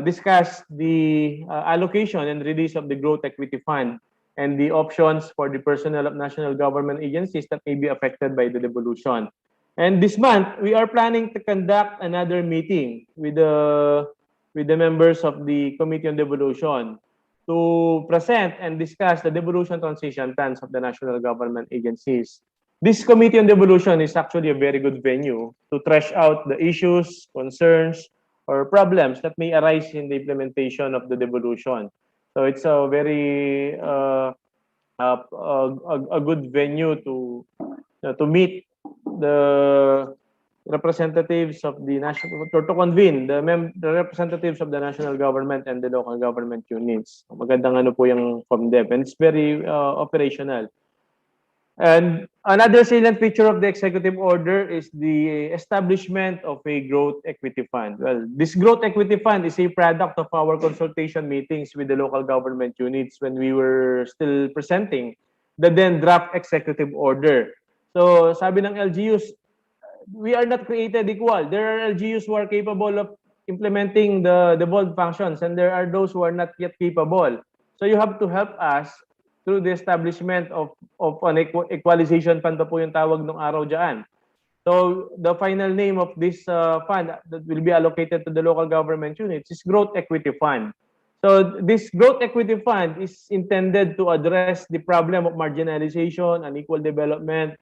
discuss the allocation and release of the growth equity fund and the options for the personnel of national government agencies that may be affected by the devolution. And this month, we are planning to conduct another meeting with the members of the Committee on Devolution to present and discuss the devolution transition plans of the national government agencies. This Committee on Devolution is actually a very good venue to thresh out the issues, concerns, or problems that may arise in the implementation of the devolution. So it's a very a good venue to meet the representatives of the national, to convene the representatives of the national government and the local government units. Magandang ano po yung COMDEV, and it's very operational. And another salient feature of the executive order is the establishment of a growth equity fund. Well, this growth equity fund is a product of our consultation meetings with the local government units when we were still presenting the then draft executive order. So sabi ng LGUs, we are not created equal. There are LGUs who are capable of implementing the devolved functions, and there are those who are not yet capable. So you have to help us through the establishment of an equalization fund pa po yung tawag nung araw dyan. So the final name of this fund that will be allocated to the local government units is Growth Equity Fund. So this Growth Equity Fund is intended to address the problem of marginalization, unequal development,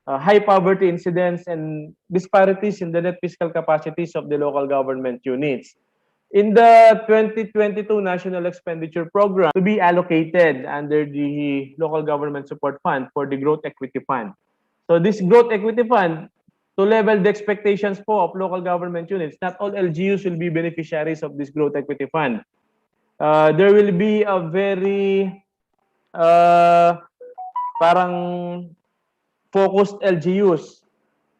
high poverty incidence, and disparities in the net fiscal capacities of the local government units. In the 2022 National Expenditure Program to be allocated under the Local Government Support Fund for the Growth Equity Fund. So this Growth Equity Fund, to level the expectations po of local government units, not all LGUs will be beneficiaries of this Growth Equity Fund. There will be a very parang focused LGUs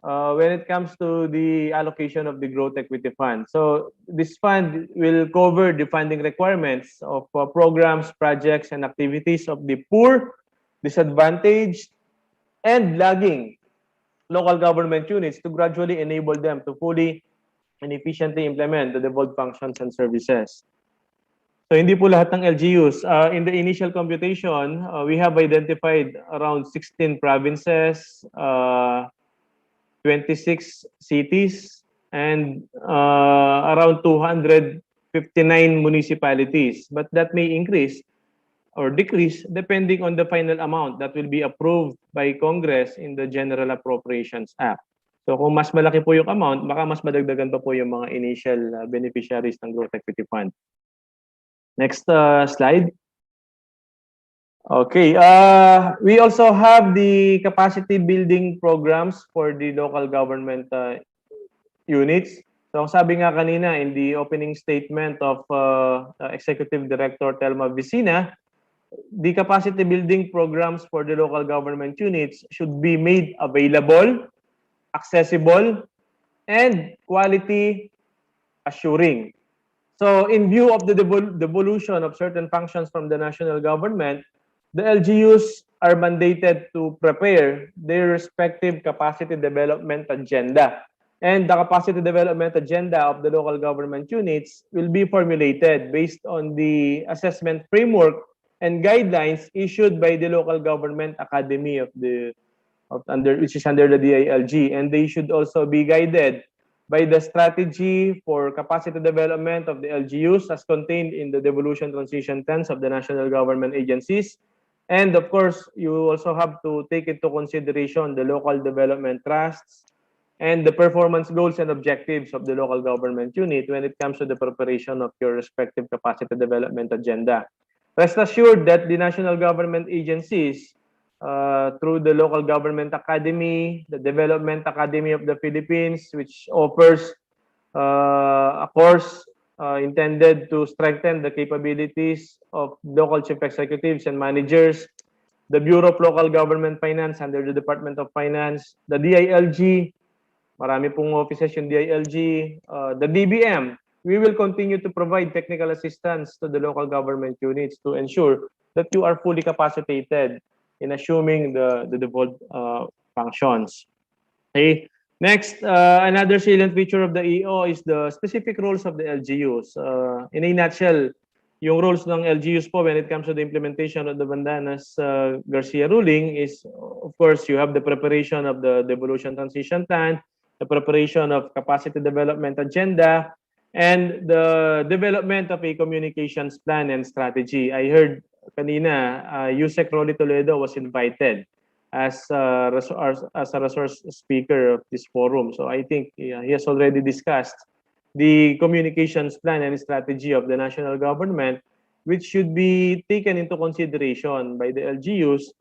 when it comes to the allocation of the Growth Equity Fund. So this fund will cover the funding requirements of programs, projects, and activities of the poor, disadvantaged, and lagging local government units to gradually enable them to fully and efficiently implement the devolved functions and services. So hindi po lahat ng LGUs. In the initial computation, we have identified around 16 provinces, 26 cities, and around 259 municipalities. But that may increase or decrease depending on the final amount that will be approved by Congress in the General Appropriations Act. So kung mas malaki po yung amount, baka mas madagdagan pa po yung mga initial beneficiaries ng Growth Equity Fund. Next slide. Okay, we also have the capacity building programs for the local government units. So sabi nga kanina in the opening statement of Executive Director Telma Vicina, the capacity building programs for the local government units should be made available, accessible, and quality assuring. So in view of the devolution of certain functions from the national government, the LGUs are mandated to prepare their respective capacity development agenda. And the capacity development agenda of the local government units will be formulated based on the assessment framework and guidelines issued by the local government academy which is under the DILG. And they should also be guided by the strategy for capacity development of the LGUs as contained in the devolution transition plans of the national government agencies. And of course, you also have to take into consideration the local development trusts and the performance goals and objectives of the local government unit when it comes to the preparation of your respective capacity development agenda. Rest assured that the national government agencies, through the Local Government Academy, the Development Academy of the Philippines, which offers a course intended to strengthen the capabilities of local chief executives and managers, the Bureau of Local Government Finance under the Department of Finance, the DILG, marami pong offices yung DILG, the DBM. We will continue to provide technical assistance to the local government units to ensure that you are fully capacitated in assuming the devolved functions. Okay. Next, another salient feature of the EO is the specific roles of the LGUs. In a nutshell, yung roles ng LGUs po when it comes to the implementation of the Bandanas Garcia ruling is, of course, you have the preparation of the devolution transition plan, the preparation of capacity development agenda, and the development of a communications plan and strategy. I heard kanina, Yusek Rolly Toledo was invited as a resource speaker of this forum. So I think he has already discussed the communications plan and strategy of the national government, which should be taken into consideration by the LGUs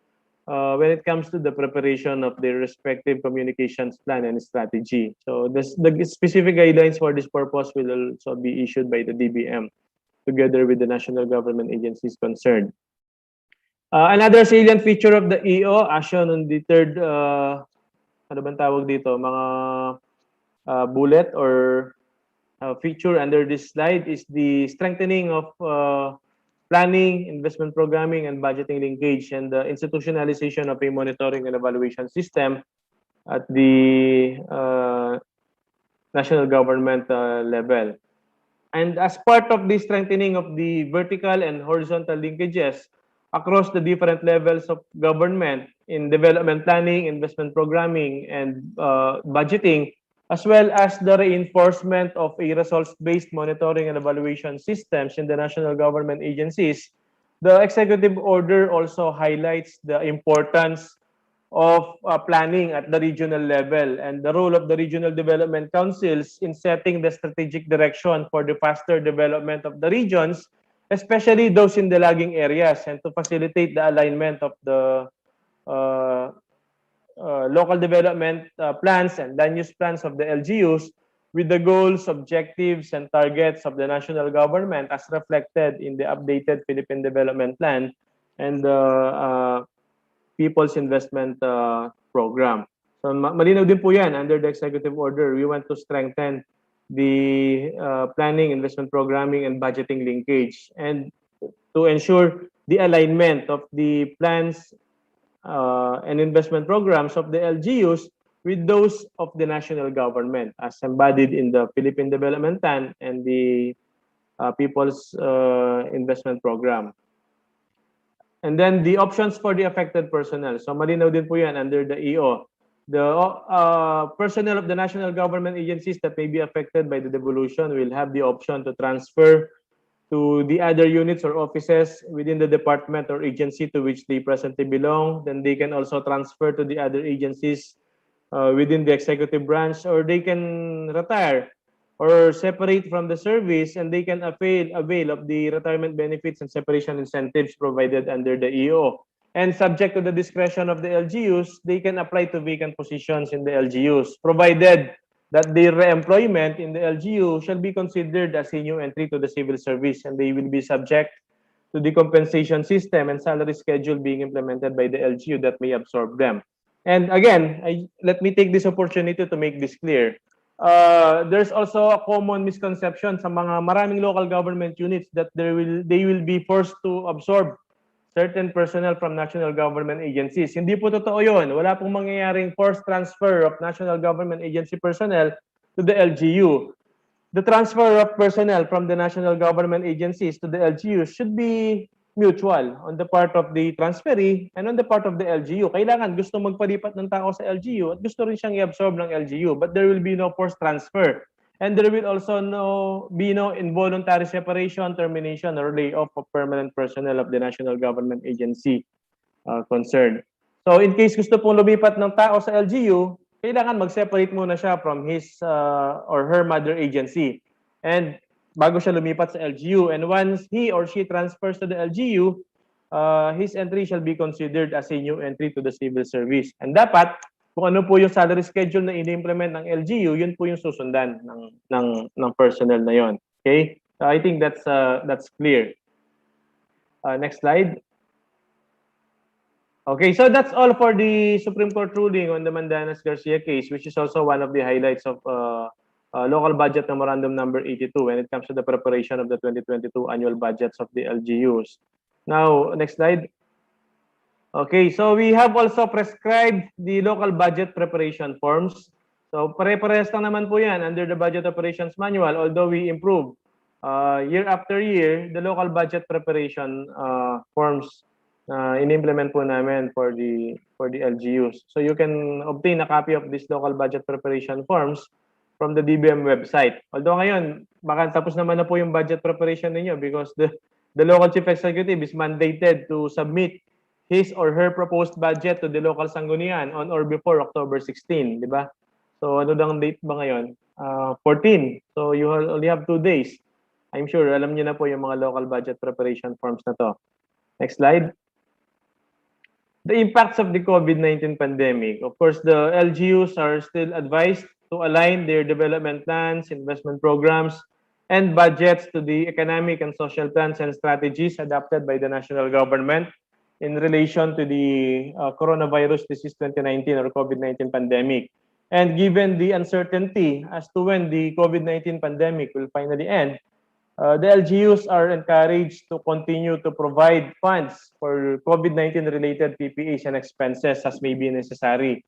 when it comes to the preparation of their respective communications plan and strategy. So the specific guidelines for this purpose will also be issued by the DBM together with the national government agencies concerned. Another salient feature of the EO, as shown on the third, ano bang tawag dito, mga bullet or feature under this slide is the strengthening of planning, investment programming, and budgeting linkage, and the institutionalization of a monitoring and evaluation system at the national government level. And as part of the strengthening of the vertical and horizontal linkages across the different levels of government in development planning, investment programming, and budgeting, as well as the reinforcement of a results-based monitoring and evaluation systems in the national government agencies, the executive order also highlights the importance of planning at the regional level and the role of the regional development councils in setting the strategic direction for the faster development of the regions, especially those in the lagging areas, and to facilitate the alignment of the local development plans and land use plans of the LGUs with the goals, objectives, and targets of the national government as reflected in the updated Philippine Development Plan and the People's Investment Program. So malinaw din po yan under the executive order. We want to strengthen the planning, investment programming, and budgeting linkage, and to ensure the alignment of the plans and investment programs of the LGUs with those of the national government as embodied in the Philippine Development Plan and the People's Investment Program. And then the options for the affected personnel. So malinaw din po yan under the EO. The personnel of the national government agencies that may be affected by the devolution will have the option to transfer to the other units or offices within the department or agency to which they presently belong. Then they can also transfer to the other agencies within the executive branch, or they can retire or separate from the service, and they can avail of the retirement benefits and separation incentives provided under the EO. And subject to the discretion of the LGUs, they can apply to vacant positions in the LGUs, provided that their reemployment in the LGU shall be considered as a new entry to the civil service, and they will be subject to the compensation system and salary schedule being implemented by the LGU that may absorb them. And again, let me take this opportunity to make this clear. There's also a common misconception sa mga maraming local government units that they will be forced to absorb certain personnel from national government agencies. Hindi po totoo yun. Wala pong mangyayaring forced transfer of national government agency personnel to the LGU. The transfer of personnel from the national government agencies to the LGU should be mutual on the part of the transferee and on the part of the LGU. Kailangan gusto magpalipat ng tao sa LGU at gusto rin siyang i-absorb ng LGU, but there will be no forced transfer. And there will also be no involuntary separation, termination, or layoff of permanent personnel of the national government agency concerned. So in case gusto pong lumipat ng tao sa LGU, kailangan mag-separate muna siya from his or her mother agency. And bago siya lumipat sa LGU. And once he or she transfers to the LGU, his entry shall be considered as a new entry to the civil service. And dapat, kung ano po yung salary schedule na ini-implement ng LGU, yun po yung susundan ng personnel na yon. Okay? So I think that's clear. Next slide. Okay, so that's all for the Supreme Court ruling on the Mandanas Garcia case, which is also one of the highlights of Local Budget Memorandum number 82 when it comes to the preparation of the 2022 annual budgets of the LGUs. Now, next slide. Okay, so we have also prescribed the local budget preparation forms. So pare-parehas lang naman po yan under the Budget Operations Manual, although we improve year after year the local budget preparation forms in-implement po namin for the LGUs. So you can obtain a copy of these local budget preparation forms from the DBM website. Although ngayon, baka tapos naman na po yung budget preparation ninyo because the local chief executive is mandated to submit his or her proposed budget to the local sanggunian on or before October 16, di ba? So ano dang date ba ngayon? 14. So you only have 2 days. I'm sure alam niyo na po yung mga local budget preparation forms na to. Next slide. The impacts of the COVID-19 pandemic. Of course, the LGUs are still advised to align their development plans, investment programs, and budgets to the economic and social plans and strategies adopted by the national government in relation to the coronavirus disease 2019 or COVID-19 pandemic. And given the uncertainty as to when the COVID-19 pandemic will finally end, the LGUs are encouraged to continue to provide funds for COVID-19 related PPEs and expenses as may be necessary.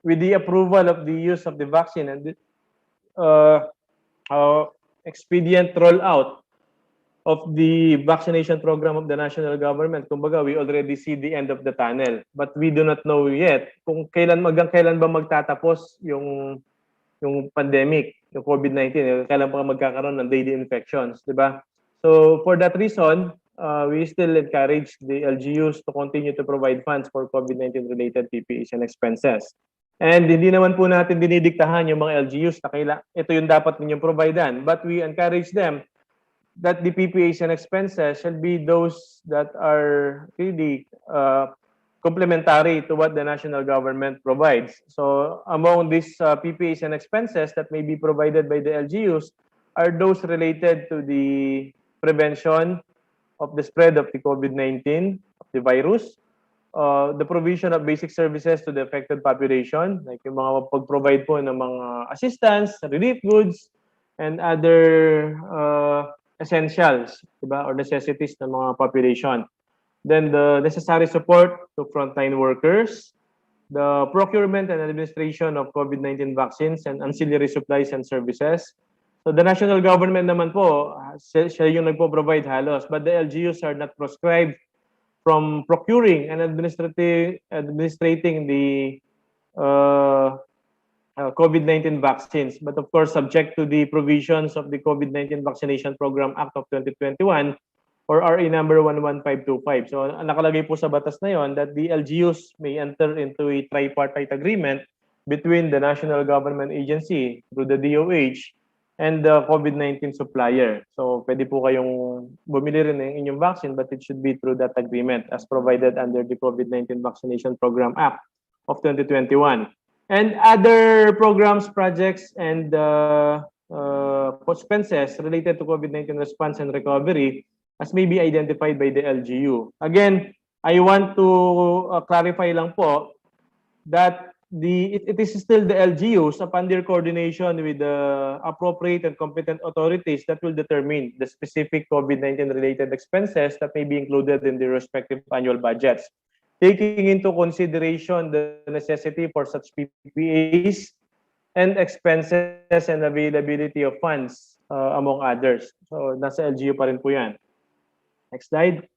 With the approval of the use of the vaccine and the expedient rollout of the vaccination program of the national government, kumbaga, we already see the end of the tunnel. But we do not know yet kung kailan ba magtatapos yung pandemic, yung COVID-19, kailan pa magkakaroon ng daily infections, di ba? So for that reason, we still encourage the LGUs to continue to provide funds for COVID-19 related PPEs and expenses. And hindi naman po natin dinidiktahan yung mga LGUs na ito yung dapat ninyong providean. But we encourage them that the PPEs and expenses shall be those that are really complementary to what the national government provides. So among these PPEs and expenses that may be provided by the LGUs are those related to the prevention of the spread of the COVID-19, of the virus, the provision of basic services to the affected population, like yung mga pag-provide po ng mga assistance, relief goods, and other essentials, diba, or necessities ng mga population. Then the necessary support to frontline workers, the procurement and administration of COVID-19 vaccines and ancillary supplies and services. So the national government naman po, siya yung nagpo-provide halos, but the LGUs are not prescribed from procuring and administrating the COVID-19 vaccines, but of course subject to the provisions of the COVID-19 Vaccination Program Act of 2021 or RA number 11525. So nakalagay po sa batas na yon that the LGUs may enter into a tripartite agreement between the national government agency through the DOH and the COVID-19 supplier. So pwede po kayong bumili rin ng inyong vaccine, but it should be through that agreement as provided under the COVID-19 Vaccination Program Act of 2021. And other programs, projects, and expenses related to COVID-19 response and recovery as may be identified by the LGU. Again, I want to clarify lang po that it is still the LGUs upon their coordination with the appropriate and competent authorities that will determine the specific COVID-19 related expenses that may be included in their respective annual budgets, taking into consideration the necessity for such PPAs and expenses and availability of funds, among others. So, nasa LGU pa rin po yan. Next slide.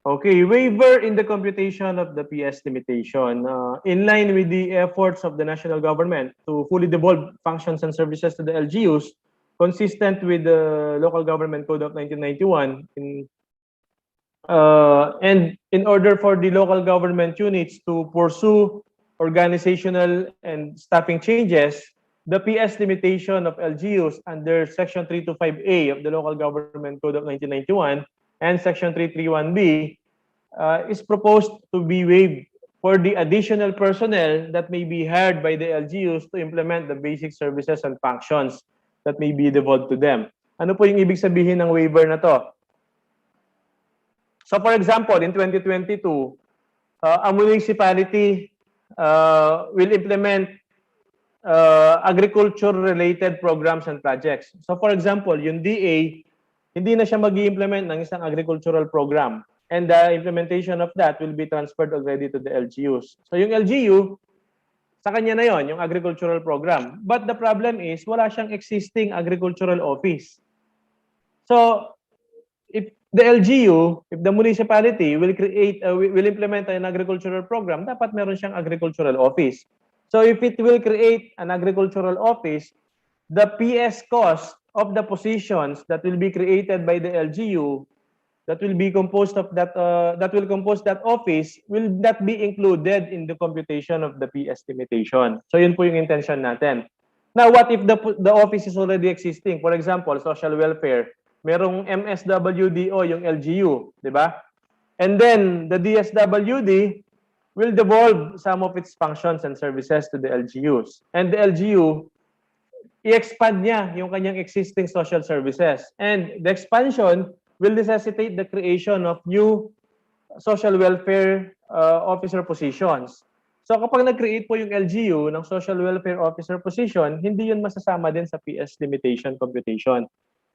Okay, waiver in the computation of the PS limitation. In line with the efforts of the national government to fully devolve functions and services to the LGUs, consistent with the Local Government Code of 1991, and in order for the local government units to pursue organizational and staffing changes, the PS limitation of LGUs under Section 325A of the Local Government Code of 1991 and Section 331B is proposed to be waived for the additional personnel that may be hired by the LGUs to implement the basic services and functions that may be devolved to them. Ano po yung ibig sabihin ng waiver na to? So for example, in 2022, a municipality will implement agriculture-related programs and projects. So for example, yung DA, hindi na siya mag-i-implement ng isang agricultural program. And the implementation of that will be transferred already to the LGUs. So yung LGU, sa kanya na yon, yung agricultural program. But the problem is, wala siyang existing agricultural office. So, if the LGU, if the municipality will implement an agricultural program, dapat meron siyang agricultural office. So if it will create an agricultural office, the PS cost of the positions that will be created by the LGU that will be composed of that compose that office will not be included in the computation of the PS limitation. So yun po yung intention natin. Now, what if the office is already existing? For example, social welfare. Merong MSWDO, yung LGU, di ba? And then, the DSWD will devolve some of its functions and services to the LGUs. And the LGU, i-expand niya yung kanyang existing social services. And the expansion will necessitate the creation of new social welfare officer positions. So kapag nag-create po yung LGU ng social welfare officer position, hindi yun masasama din sa PS limitation computation.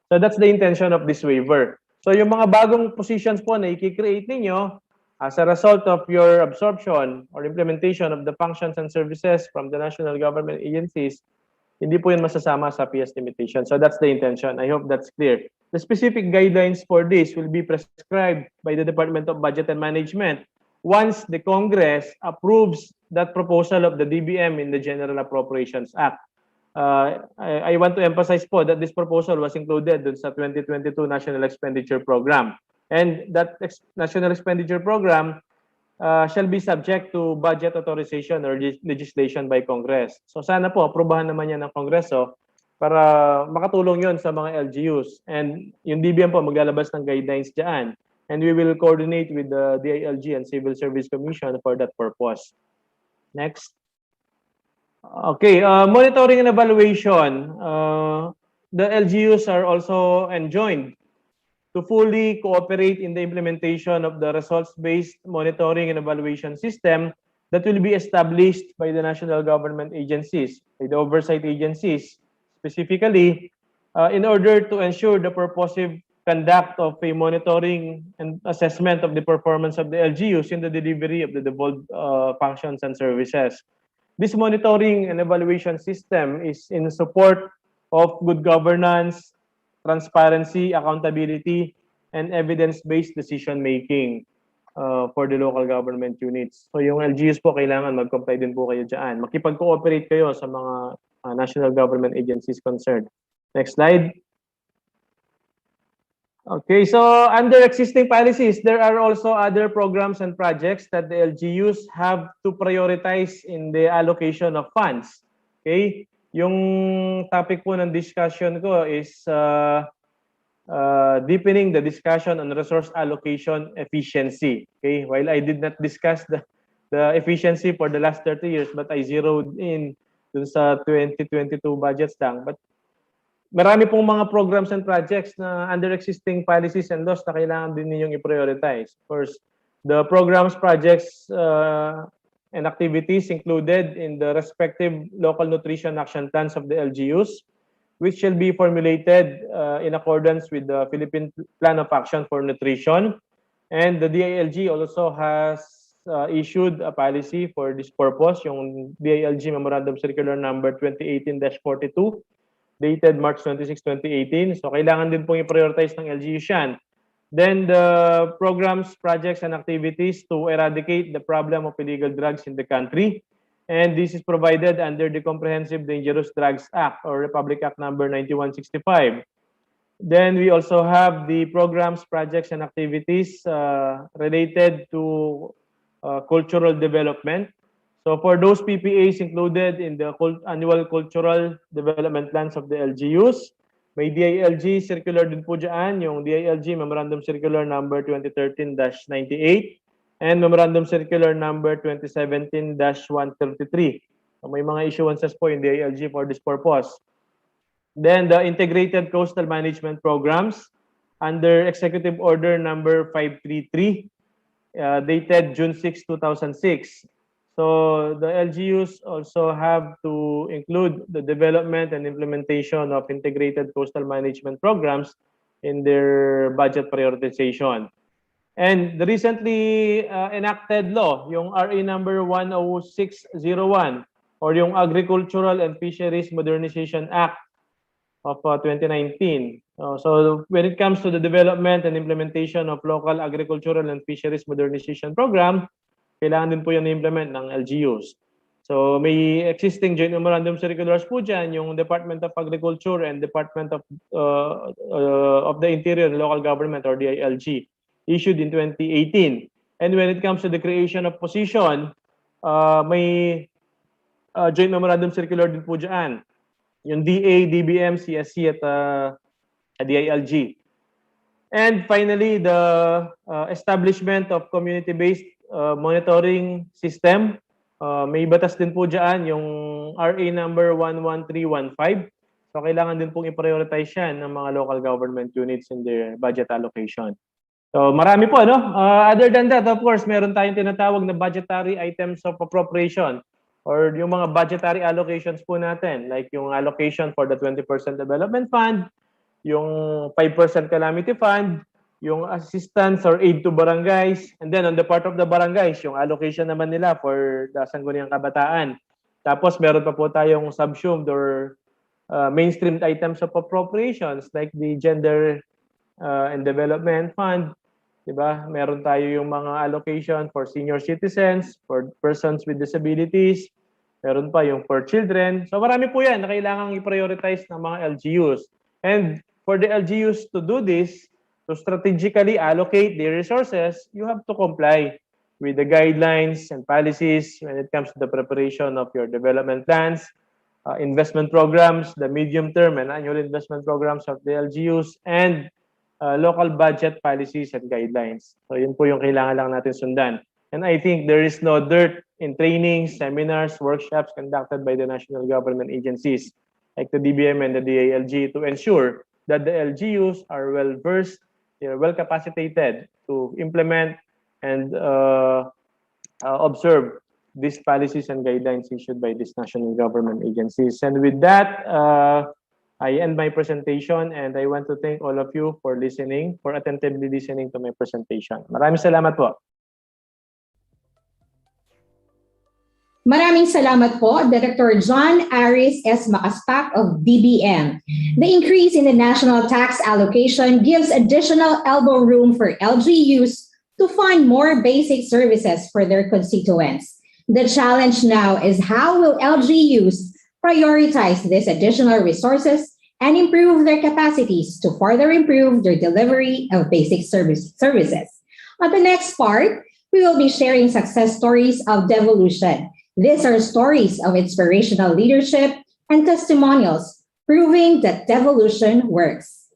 So that's the intention of this waiver. So yung mga bagong positions po na i-create ninyo as a result of your absorption or implementation of the functions and services from the national government agencies, hindi po yun masasama sa PS limitation. So that's the intention. I hope that's clear. The specific guidelines for this will be prescribed by the Department of Budget and Management once the Congress approves that proposal of the DBM in the General Appropriations Act. I want to emphasize po that this proposal was included dun sa 2022 National Expenditure Program. And that National Expenditure Program shall be subject to budget authorization or legislation by Congress. So sana po, aprobahan naman yan ng Kongreso para makatulong yon sa mga LGUs. And yung DBM po maglalabas ng guidelines dyan. And we will coordinate with the DILG and Civil Service Commission for that purpose. Next. Okay, monitoring and evaluation. The LGUs are also enjoined to fully cooperate in the implementation of the results-based monitoring and evaluation system that will be established by the national government agencies, by the oversight agencies, specifically in order to ensure the purposive conduct of a monitoring and assessment of the performance of the LGUs in the delivery of the devolved functions and services. This monitoring and evaluation system is in support of good governance, transparency, accountability, and evidence-based decision-making for the local government units. So yung LGUs po, kailangan mag-comply din po kayo dyan. Makipag-cooperate kayo sa mga national government agencies concerned. Next slide. Okay, so under existing policies, there are also other programs and projects that the LGUs have to prioritize in the allocation of funds. Okay, yung topic po ng discussion ko is deepening the discussion on resource allocation efficiency. Okay, while I did not discuss the efficiency for the last 30 years, but I zeroed in dun sa 2022 budgets lang. But marami pong mga programs and projects na under existing policies and laws na kailangan din ninyong i-prioritize. Of course, the programs, projects, and activities included in the respective local nutrition action plans of the LGUs, which shall be formulated in accordance with the Philippine Plan of Action for Nutrition. And the DILG also has issued a policy for this purpose, yung DILG Memorandum Circular Number 2018-42, dated March 26, 2018. So kailangan din pong i-prioritize ng LGUs yan. Then the programs, projects, and activities to eradicate the problem of illegal drugs in the country. And this is provided under the Comprehensive Dangerous Drugs Act or Republic Act number 9165. Then we also have the programs, projects, and activities related to cultural development. So for those PPAs included in the annual cultural development plans of the LGUs, may DILG circular din po dyan, yung DILG Memorandum Circular Number 2013-98 and Memorandum Circular Number 2017-133. So may mga issuances po yung DILG for this purpose. Then the Integrated Coastal Management Programs under Executive Order Number 533, dated June 6, 2006. So the LGUs also have to include the development and implementation of integrated coastal management programs in their budget prioritization. And the recently enacted law, yung RA number 10601 or yung Agricultural and Fisheries Modernization Act of 2019. So when it comes to the development and implementation of local agricultural and fisheries modernization program, kailangan din po yan na-implement ng LGUs. So may existing joint memorandum circulars po dyan, yung Department of Agriculture and Department of the Interior and Local Government or DILG, issued in 2018. And when it comes to the creation of position, may joint memorandum circular din po dyan, yung DA, DBM, CSC at DILG. And finally, the establishment of community-based monitoring system. May batas din po dyan, yung RA number 11315. So kailangan din pong i-prioritize yan ng mga local government units in their budget allocation. So marami po, no? Other than that, of course, meron tayong tinatawag na budgetary items of appropriation or yung mga budgetary allocations po natin, like yung allocation for the 20% development fund, yung 5% calamity fund, yung assistance or aid to barangays, and then on the part of the barangays, yung allocation naman nila for the Sangguniang Kabataan. Tapos meron pa po tayong subsumed or mainstreamed items of appropriations like the Gender and Development Fund, diba? Meron tayo yung mga allocation for senior citizens, for persons with disabilities, meron pa yung for children. So marami po yan na kailangang i-prioritize ng mga LGUs. And for the LGUs to do this, to strategically allocate their resources, you have to comply with the guidelines and policies when it comes to the preparation of your development plans, investment programs, the medium-term and annual investment programs of the LGUs, and local budget policies and guidelines. So yun po yung kailangan lang natin sundan. And I think there is no dirt in trainings, seminars, workshops conducted by the national government agencies like the DBM and the DILG to ensure that the LGUs are well-versed, they are well-capacitated to implement and observe these policies and guidelines issued by these national government agencies. And with that, I end my presentation and I want to thank all of you for listening, for attentively listening to my presentation. Maraming salamat po. Maraming salamat po, Director John Aris S. Macaspac of DBM. The increase in the national tax allocation gives additional elbow room for LGUs to fund more basic services for their constituents. The challenge now is how will LGUs prioritize these additional resources and improve their capacities to further improve their delivery of basic services. On the next part, we will be sharing success stories of Devolution. These are stories of inspirational leadership and testimonials proving that Devolution works.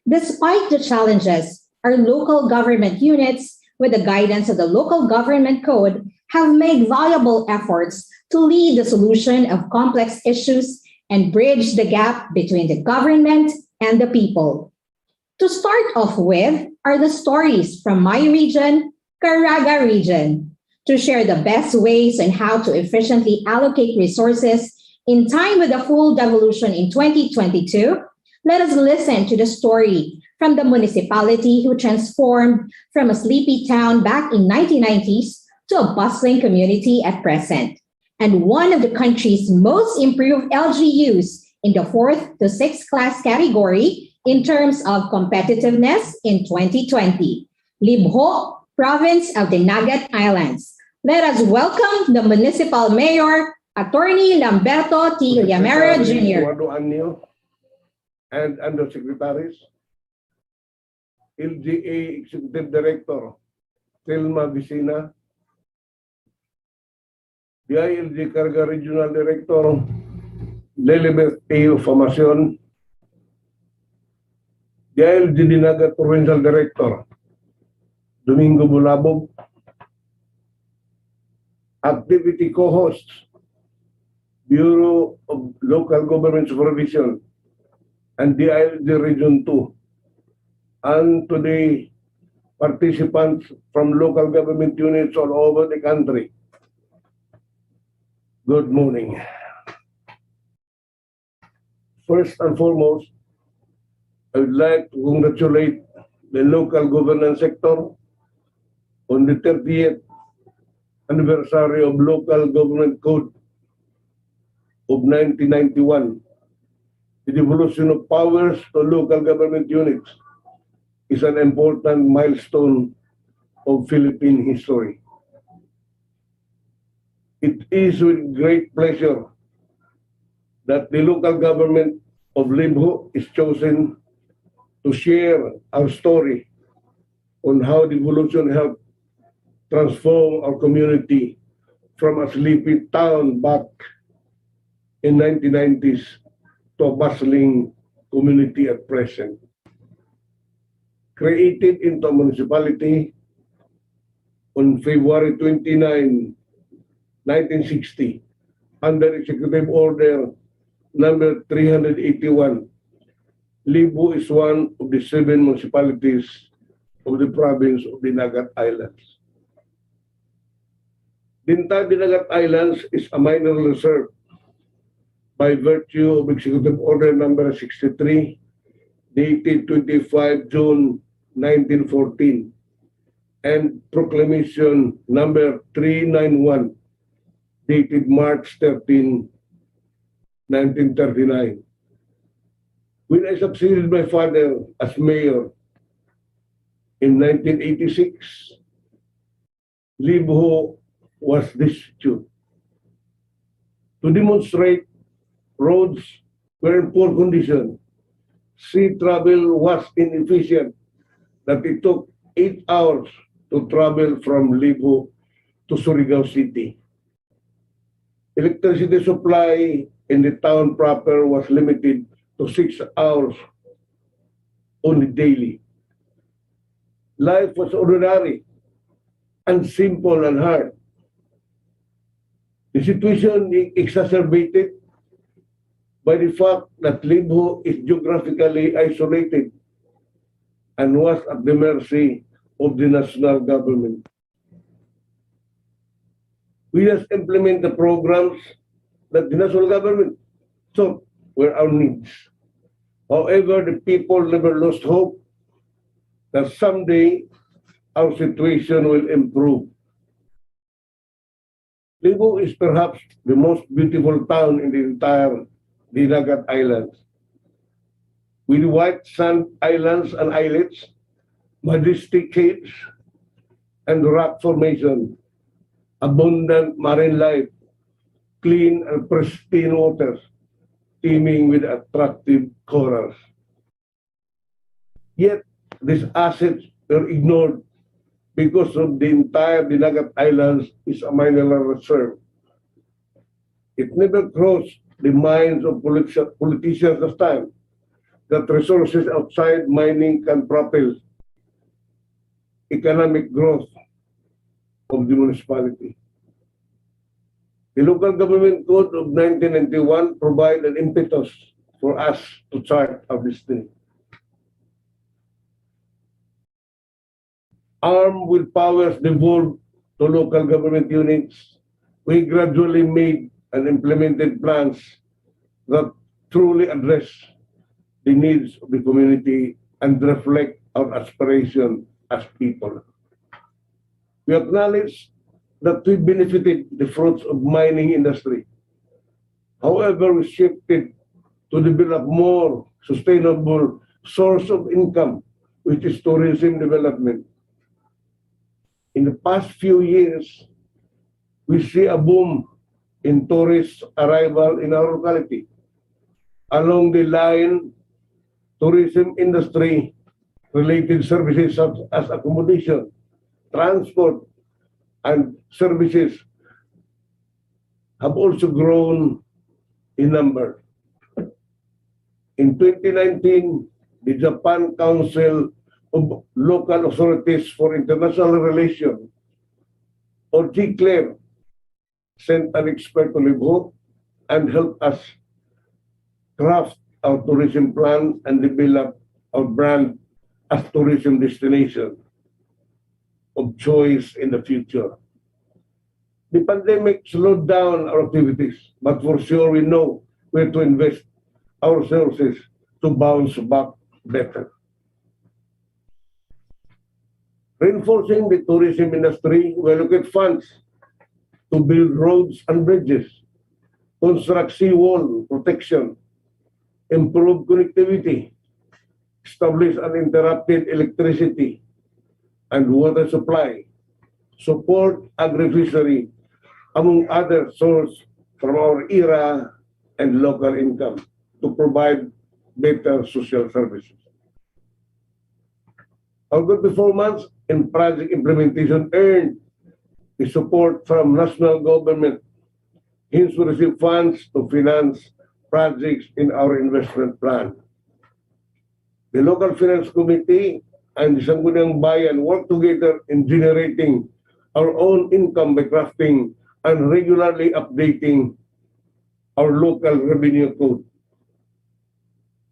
Despite the challenges, our local government units, with the guidance of the Local Government Code, have made valuable efforts to lead the solution of complex issues and bridge the gap between the government and the people. To start off with are the stories from my region, Caraga region, to share the best ways on how to efficiently allocate resources in time with the full devolution in 2022. Let us listen to the story from the municipality who transformed from a sleepy town back in 1990s to a bustling community at present, and one of the country's most improved LGUs in the 4th to 6th class category in terms of competitiveness in 2020, Libho, province of the Nagat Islands. Let us welcome the municipal mayor, Attorney Lamberto T. Llamera Jr. And undersecretaries, LGA Executive Director, Telma Vicina, the ILG Carga Regional Director, Lelibeth A. Formacion, the ILG Dinagat Provincial Director, Domingo Bulabog, activity co-hosts, Bureau of Local Government Supervision, and the ILG Region 2, and today participants from local government units all over the country. Good morning. First and foremost, I would like to congratulate the local governance sector on the 30th anniversary of Local Government Code of 1991. The devolution of powers to local government units is an important milestone of Philippine history. It is with great pleasure that the local government of Libho is chosen to share our story on how devolution helped transform our community from a sleepy town back in 1990s to a bustling community at present. Created into a municipality on February 29, 1960, under Executive Order number 381. Libo is one of the 7 municipalities of the province of Dinagat Islands. The entire Dinagat Islands is a minor reserve by virtue of Executive Order number 63, dated 25 June 1914, and Proclamation number 391, dated March 13, 1939. When I succeeded my father as mayor in 1986, Libo was destitute. To demonstrate, roads were in poor condition. Sea travel was inefficient, that it took 8 hours to travel from Libo to Surigao City. Electricity supply in the town proper was limited to 6 hours only daily. Life was ordinary and simple and hard. The situation is exacerbated by the fact that Libo is geographically isolated and was at the mercy of the national government. We must implement the programs that the national government thought were our needs. However, the people never lost hope that someday our situation will improve. Libo is perhaps the most beautiful town in the entire Dinagat Islands. With white sand islands and islets, majestic caves, and rock formation, abundant marine life, clean and pristine waters, teeming with attractive corals. Yet, these assets were ignored because of the entire Dinagat Islands is a mineral reserve. It never crossed the minds of politicians at the time that resources outside mining can propel economic growth of the municipality. The Local Government Code of 1991 provides an impetus for us to chart our destiny. Armed with powers devolved to local government units, we gradually made and implemented plans that truly address the needs of the community and reflect our aspiration as people. We acknowledge that we benefited the fruits of mining industry. However, we shifted to develop more sustainable source of income, which is tourism development. In the past few years, we see a boom in tourist arrival in our locality. Along the line, tourism industry related services such as accommodation, transport, and services have also grown in number. In 2019, the Japan Council of Local Authorities for International Relations, or GCLAIR, sent an expert to Libo and helped us craft our tourism plan and develop our brand as tourism destination of choice in the future. The pandemic slowed down our activities, but for sure we know where to invest our resources to bounce back better. Reinforcing the tourism industry, we allocate funds to build roads and bridges, construct seawall protection, improve connectivity, establish uninterrupted electricity and water supply, support agri-fishery, among other sources from our era and local income to provide better social services. Our good performance in project implementation earned the support from national government. Hence, we receive funds to finance projects in our investment plan. The local finance committee and the Sangguniang Bayan work together in generating our own income by crafting and regularly updating our local revenue code.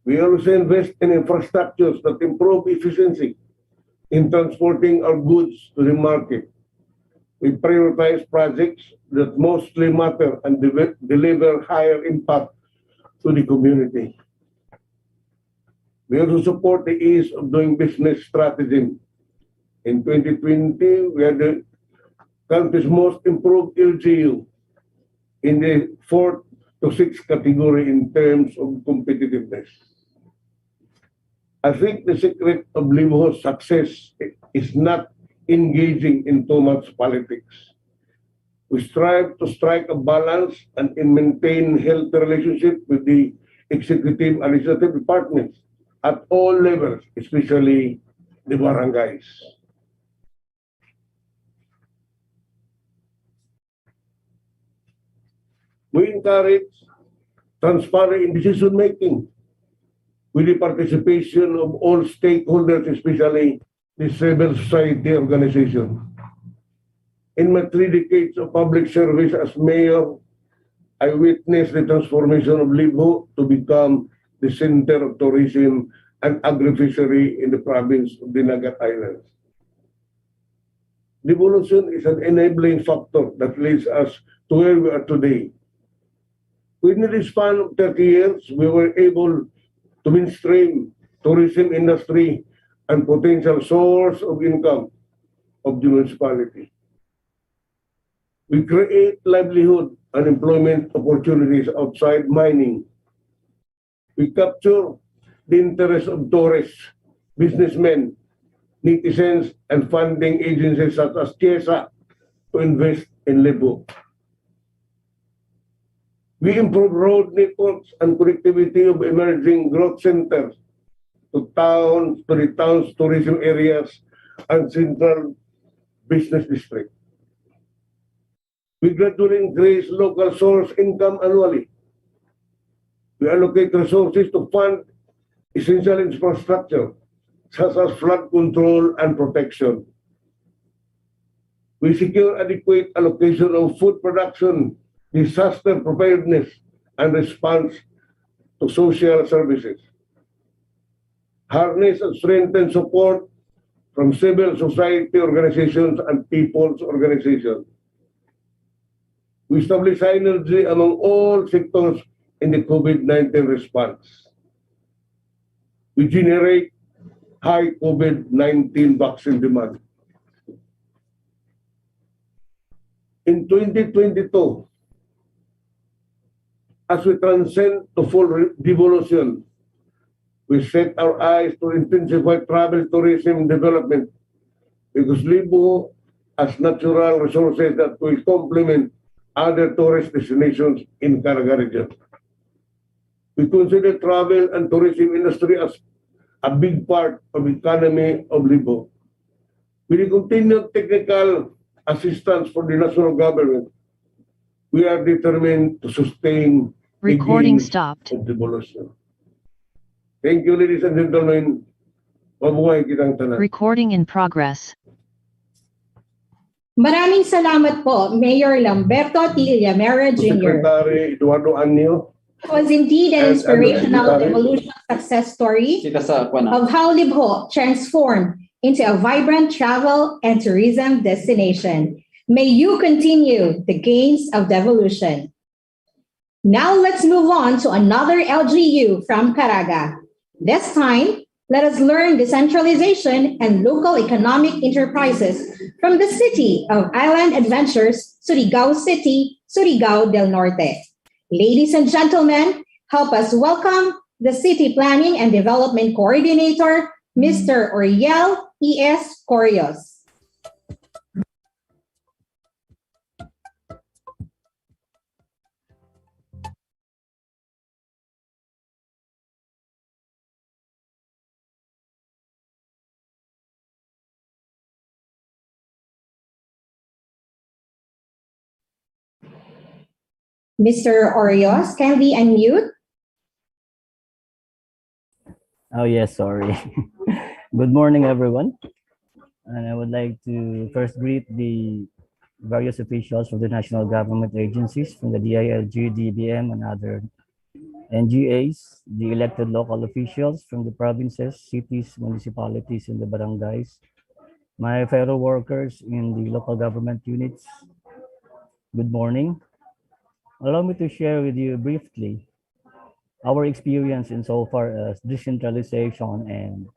We also invest in infrastructures that improve efficiency in transporting our goods to the market. We prioritize projects that mostly matter and deliver higher impact to the community. We also support the ease of doing business strategy. In 2020, we had the country's most improved LGU in the 4th to 6th category in terms of competitiveness. I think the secret of Libo's success is not engaging in too much politics. We strive to strike a balance and maintain healthy relationship with the executive and legislative departments at all levels, especially the barangays. We encourage transparent in decision making with the participation of all stakeholders, especially the civil society organization. In my 3 decades of public service as mayor, I witnessed the transformation of Libo to become the center of tourism and agri-fishery in the province of Dinagat Islands. Devolution is an enabling factor that leads us to where we are today. Within the span of 30 years, we were able to mainstream tourism industry and potential source of income of the municipality. We create livelihood and employment opportunities outside mining. We capture the interest of tourists, businessmen, netizens, and funding agencies such as TIESA to invest in Libo. We improve road networks and connectivity of emerging growth centers to the town's tourism areas and central business district. We gradually increase local source income annually. We allocate resources to fund essential infrastructure such as flood control and protection. We secure adequate allocation of food production, disaster preparedness, and response to social services. Harness and strengthen support from civil society organizations and people's organizations. We establish synergy among all sectors in the COVID-19 response. We generate high COVID-19 vaccine demand. In 2022, as we transcend to full devolution, we set our eyes to intensify travel tourism development because Libo has natural resources that will complement other tourist destinations in Caraga region. We consider travel and tourism industry as a big part of the economy of Libo. With the continued technical assistance from the national government, we are determined to sustain recording stopped of devolution. Thank you, ladies and gentlemen. Mabuhay kitang tanan. Recording in progress. Maraming salamat po, Mayor Lamberto T. Villamera Jr. Secretary Eduardo Anyo. It was indeed an inspirational devolution success story of how Libho transformed into a vibrant travel and tourism destination. May you continue the gains of devolution. Now let's move on to another LGU from Caraga. This time, let us learn decentralization and local economic enterprises from the city of Island Adventures, Surigao City, Surigao del Norte. Ladies and gentlemen, help us welcome the City Planning and Development Coordinator, Mr. Oriel E.S. Corios. Mr. Orios, kindly unmute. Oh, yes, sorry. Good morning, everyone. And I would like to first greet the various officials from the national government agencies, from the DILG, DBM, and other NGAs, the elected local officials from the provinces, cities, municipalities, and the barangays, my fellow workers in the local government units, good morning. Allow me to share with you briefly our experience in so far as decentralization and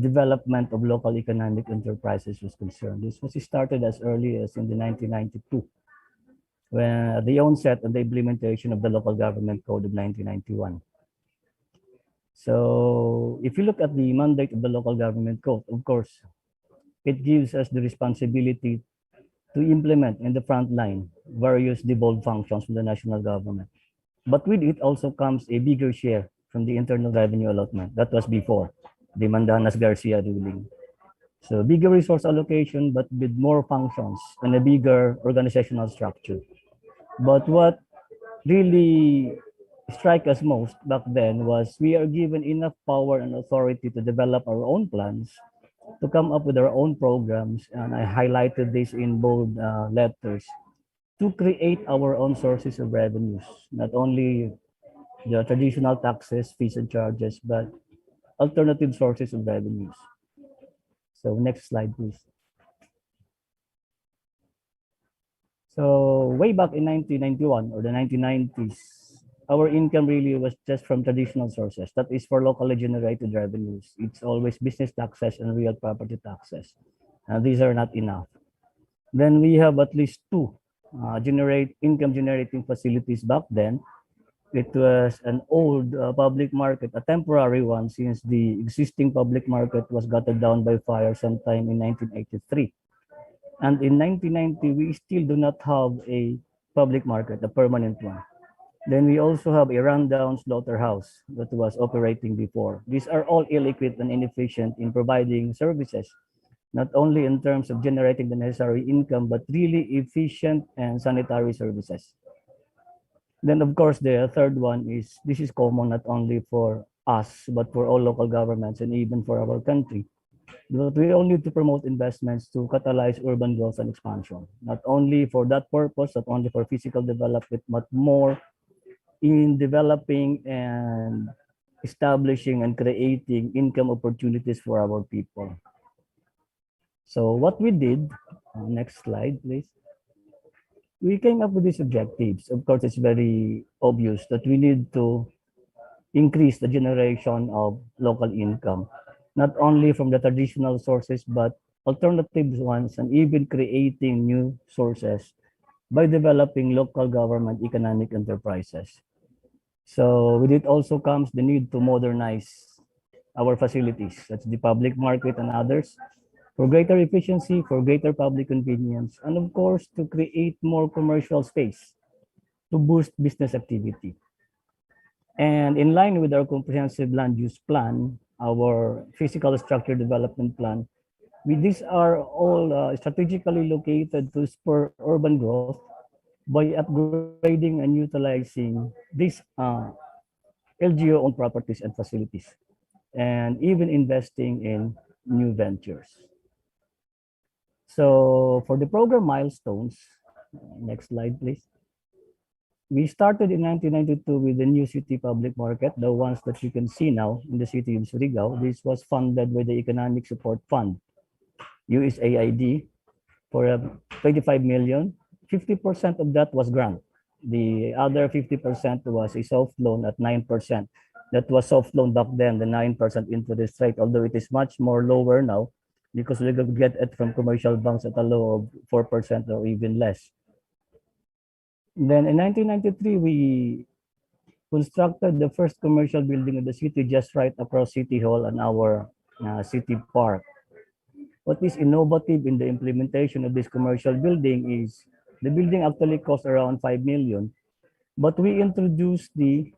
development of local economic enterprises was concerned. This was started as early as in the 1992, when the onset and the implementation of the local government code of 1991. So if you look at the mandate of the local government code, of course, it gives us the responsibility to implement in the front line various devolved functions from the national government. But with it also comes a bigger share from the internal revenue allotment. That was before the Mandanas-Garcia ruling. So bigger resource allocation, but with more functions and a bigger organizational structure. But what really struck us most back then was we are given enough power and authority to develop our own plans, to come up with our own programs, and I highlighted this in bold letters, to create our own sources of revenues, not only the traditional taxes, fees, and charges, but alternative sources of revenues. So next slide, please. So way back in 1991 or the 1990s, our income really was just from traditional sources. That is for locally generated revenues. It's always business taxes and real property taxes. And these are not enough. Then we have at least two income generating facilities back then. It was an old public market, a temporary one, since the existing public market was gutted down by fire sometime in 1983. And in 1990, we still do not have a public market, a permanent one. Then we also have a rundown slaughterhouse that was operating before. These are all ill-equipped and inefficient in providing services, not only in terms of generating the necessary income, but really efficient and sanitary services. Then, of course, the third one is, this is common not only for us, but for all local governments and even for our country. But we all need to promote investments to catalyze urban growth and expansion, not only for that purpose, not only for physical development, but more in developing and establishing and creating income opportunities for our people. So what we did, next slide, please. We came up with these objectives. Of course, it's very obvious that we need to increase the generation of local income, not only from the traditional sources, but alternative ones, and even creating new sources by developing local government economic enterprises. So with it also comes the need to modernize our facilities, that's the public market and others, for greater efficiency, for greater public convenience, and of course, to create more commercial space to boost business activity. And in line with our comprehensive land use plan, our physical structure development plan, these are all strategically located to spur urban growth by upgrading and utilizing these LGU-owned properties and facilities, and even investing in new ventures. So for the program milestones, next slide, please. We started in 1992 with the new city public market, the ones that you can see now in the city of Surigao. This was funded by the Economic Support Fund, USAID, for 25 million. 50% of that was grant. The other 50% was a soft loan at 9%. That was soft loan back then, the 9% interest rate, although it is much more lower now because we could get it from commercial banks at a low of 4% or even less. Then in 1993, we constructed the first commercial building in the city just right across City Hall and our city park. What is innovative in the implementation of this commercial building is the building actually cost around 5 million, but we introduced the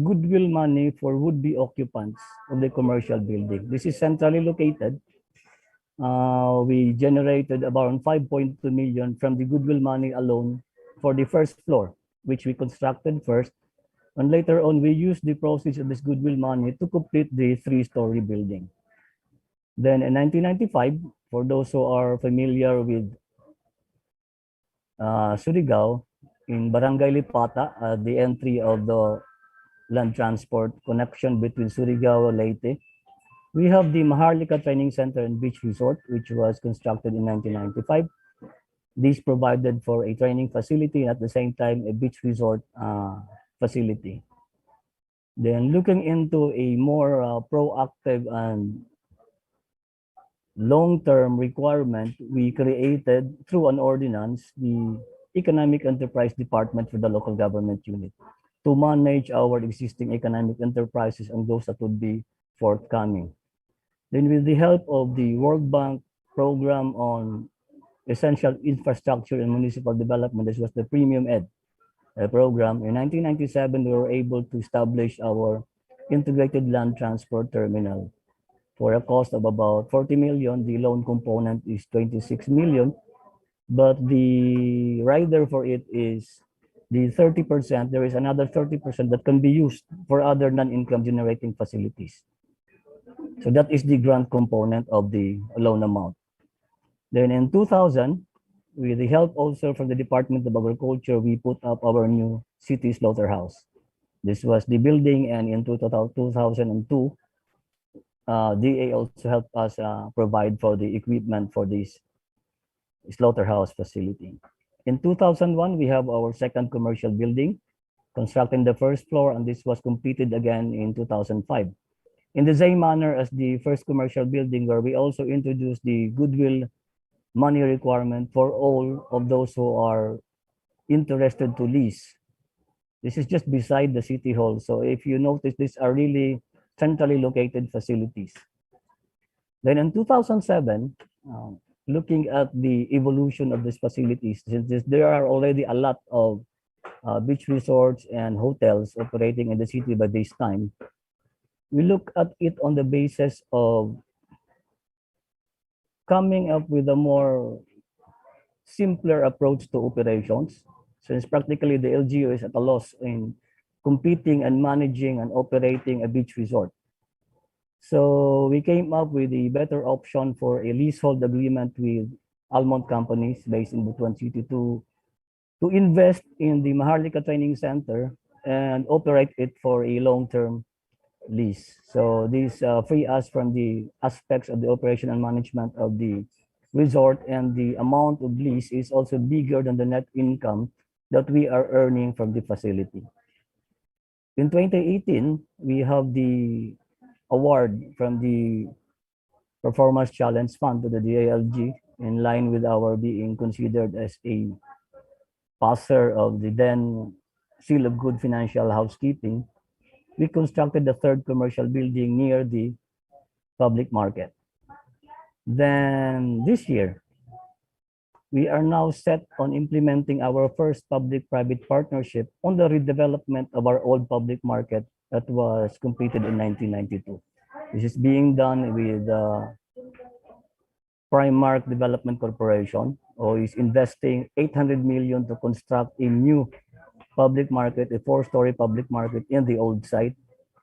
goodwill money for would-be occupants of the commercial building. This is centrally located. We generated about 5.2 million from the goodwill money alone for the first floor, which we constructed first. And later on, we used the proceeds of this goodwill money to complete the 3-story building. Then in 1995, for those who are familiar with Surigao, in Barangay Lipata, the entry of the land transport connection between Surigao and Leyte, we have the Maharlika Training Center and Beach Resort, which was constructed in 1995. This provided for a training facility and at the same time a beach resort facility. Then looking into a more proactive and long-term requirement, we created through an ordinance the Economic Enterprise Department for the local government unit to manage our existing economic enterprises and those that would be forthcoming. Then with the help of the World Bank program on essential infrastructure and municipal development, this was the Premium Ed program. In 1997, we were able to establish our integrated land transport terminal for a cost of about 40 million. The loan component is 26 million, but the rider for it is the 30%. There is another 30% that can be used for other non-income generating facilities. So that is the grant component of the loan amount. Then in 2000, with the help also from the Department of Agriculture, we put up our new city slaughterhouse. This was the building, and in 2002, DA also helped us provide for the equipment for this slaughterhouse facility. In 2001, we have our second commercial building, constructing the first floor, and this was completed again in 2005. In the same manner as the first commercial building, where we also introduced the goodwill money requirement for all of those who are interested to lease. This is just beside the city hall. So if you notice, these are really centrally located facilities. Then in 2007, looking at the evolution of these facilities, since there are already a lot of beach resorts and hotels operating in the city by this time, we look at it on the basis of coming up with a more simpler approach to operations, since practically the LGU is at a loss in competing and managing and operating a beach resort. So we came up with a better option for a leasehold agreement with Almond companies based in Butuan City to invest in the Maharlika Training Center and operate it for a long-term lease. So these free us from the aspects of the operation and management of the resort, and the amount of lease is also bigger than the net income that we are earning from the facility. In 2018, we have the award from the Performance Challenge Fund to the DILG, in line with our being considered as a passer of the then Seal of Good Financial Housekeeping. We constructed the third commercial building near the public market. Then this year, we are now set on implementing our first public-private partnership on the redevelopment of our old public market that was completed in 1992. This is being done with Primark Development Corporation, who is investing 800 million to construct a new public market, a 4-story public market in the old site.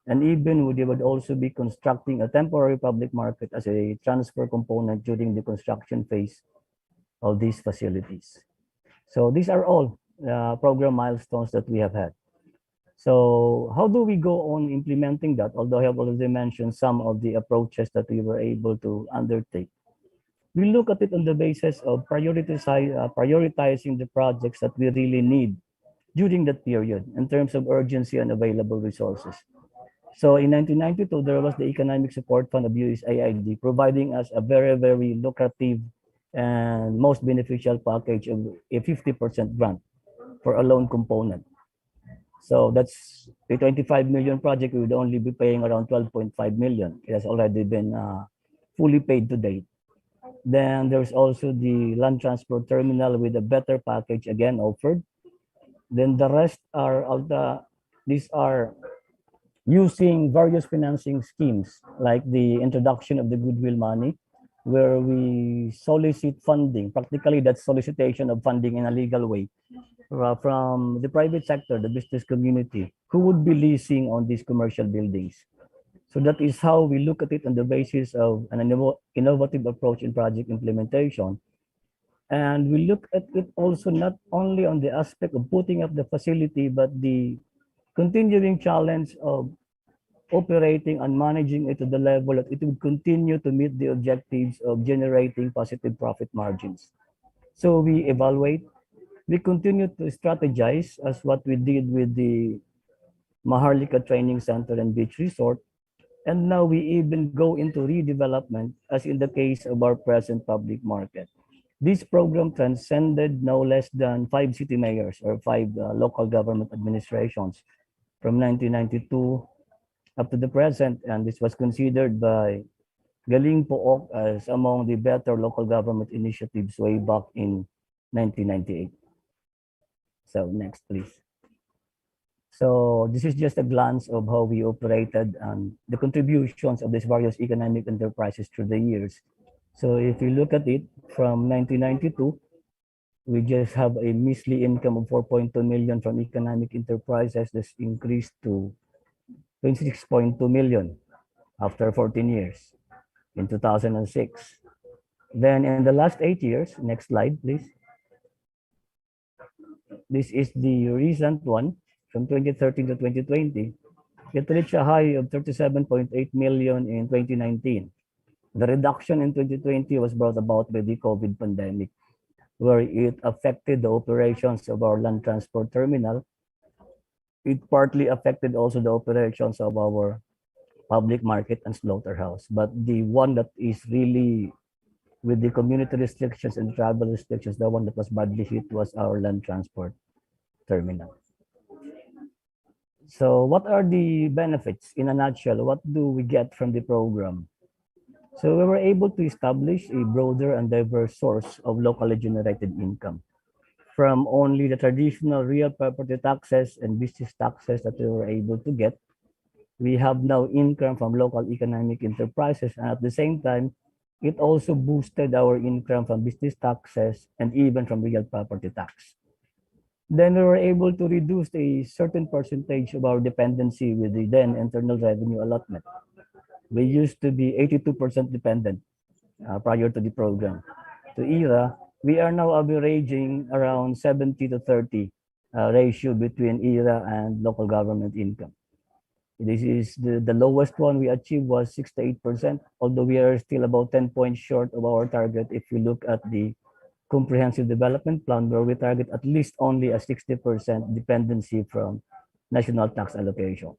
And even they would also be constructing a temporary public market as a transfer component during the construction phase of these facilities. So these are all program milestones that we have had. So how do we go on implementing that? Although I have already mentioned some of the approaches that we were able to undertake. We look at it on the basis of prioritizing the projects that we really need during that period in terms of urgency and available resources. So in 1992, there was the Economic Support Fund of USAID providing us a very, very lucrative and most beneficial package of a 50% grant for a loan component. So that's a 25 million project. We would only be paying around 12.5 million. It has already been fully paid to date. Then there's also the land transport terminal with a better package again offered. Then the rest are these are using various financing schemes like the introduction of the goodwill money, where we solicit funding. Practically, that's solicitation of funding in a legal way from the private sector, the business community, who would be leasing on these commercial buildings. So that is how we look at it on the basis of an innovative approach in project implementation. And we look at it also not only on the aspect of putting up the facility, but the continuing challenge of operating and managing it to the level that it will continue to meet the objectives of generating positive profit margins. So we evaluate, we continue to strategize as what we did with the Maharlika Training Center and Beach Resort. And now we even go into redevelopment as in the case of our present public market. This program transcended no less than 5 city mayors or 5 local government administrations from 1992 up to the present, and this was considered by Galing Pook as among the better local government initiatives way back in 1998. So next, please. So this is just a glance of how we operated and the contributions of these various economic enterprises through the years. So if you look at it from 1992, we just have a measly income of 4.2 million from economic enterprises. This increased to 26.2 million after 14 years in 2006. Then in the last 8 years, next slide, please. This is the recent one from 2013 to 2020. It reached a high of 37.8 million in 2019. The reduction in 2020 was brought about by the COVID pandemic, where it affected the operations of our land transport terminal. It partly affected also the operations of our public market and slaughterhouse. But the one that is really with the community restrictions and travel restrictions, the one that was badly hit was our land transport terminal. So what are the benefits in a nutshell? What do we get from the program? So we were able to establish a broader and diverse source of locally generated income from only the traditional real property taxes and business taxes that we were able to get. We have now income from local economic enterprises, and at the same time, it also boosted our income from business taxes and even from real property tax. Then we were able to reduce a certain percentage of our dependency with the then internal revenue allotment. We used to be 82% dependent prior to the program. To ERA, we are now averaging around 70 to 30 ratio between ERA and local government income. This is the lowest one we achieved was 68%, although we are still about 10 points short of our target if you look at the comprehensive development plan, where we target at least only a 60% dependency from national tax allocation.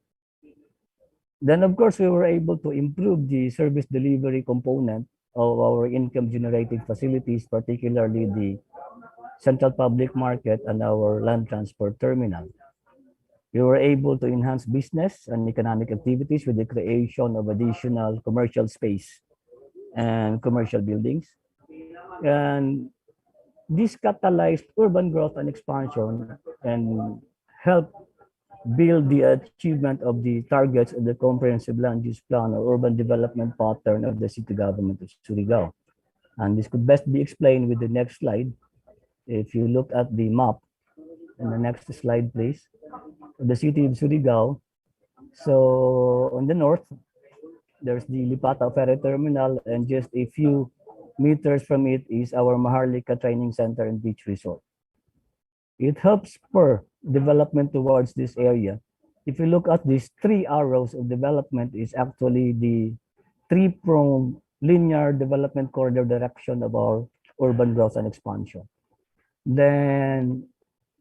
Then, of course, we were able to improve the service delivery component of our income generating facilities, particularly the central public market and our land transport terminal. We were able to enhance business and economic activities with the creation of additional commercial space and commercial buildings. And this catalyzed urban growth and expansion and helped build the achievement of the targets of the comprehensive land use plan or urban development pattern of the city government of Surigao. And this could best be explained with the next slide. If you look at the map, and the next slide, please, the city of Surigao. So on the north, there's the Lipata Ferry Terminal, and just a few meters from it is our Maharlika Training Center and Beach Resort. It helps spur development towards this area. If you look at these 3 arrows of development, is actually the 3-pronged linear development corridor direction of our urban growth and expansion. Then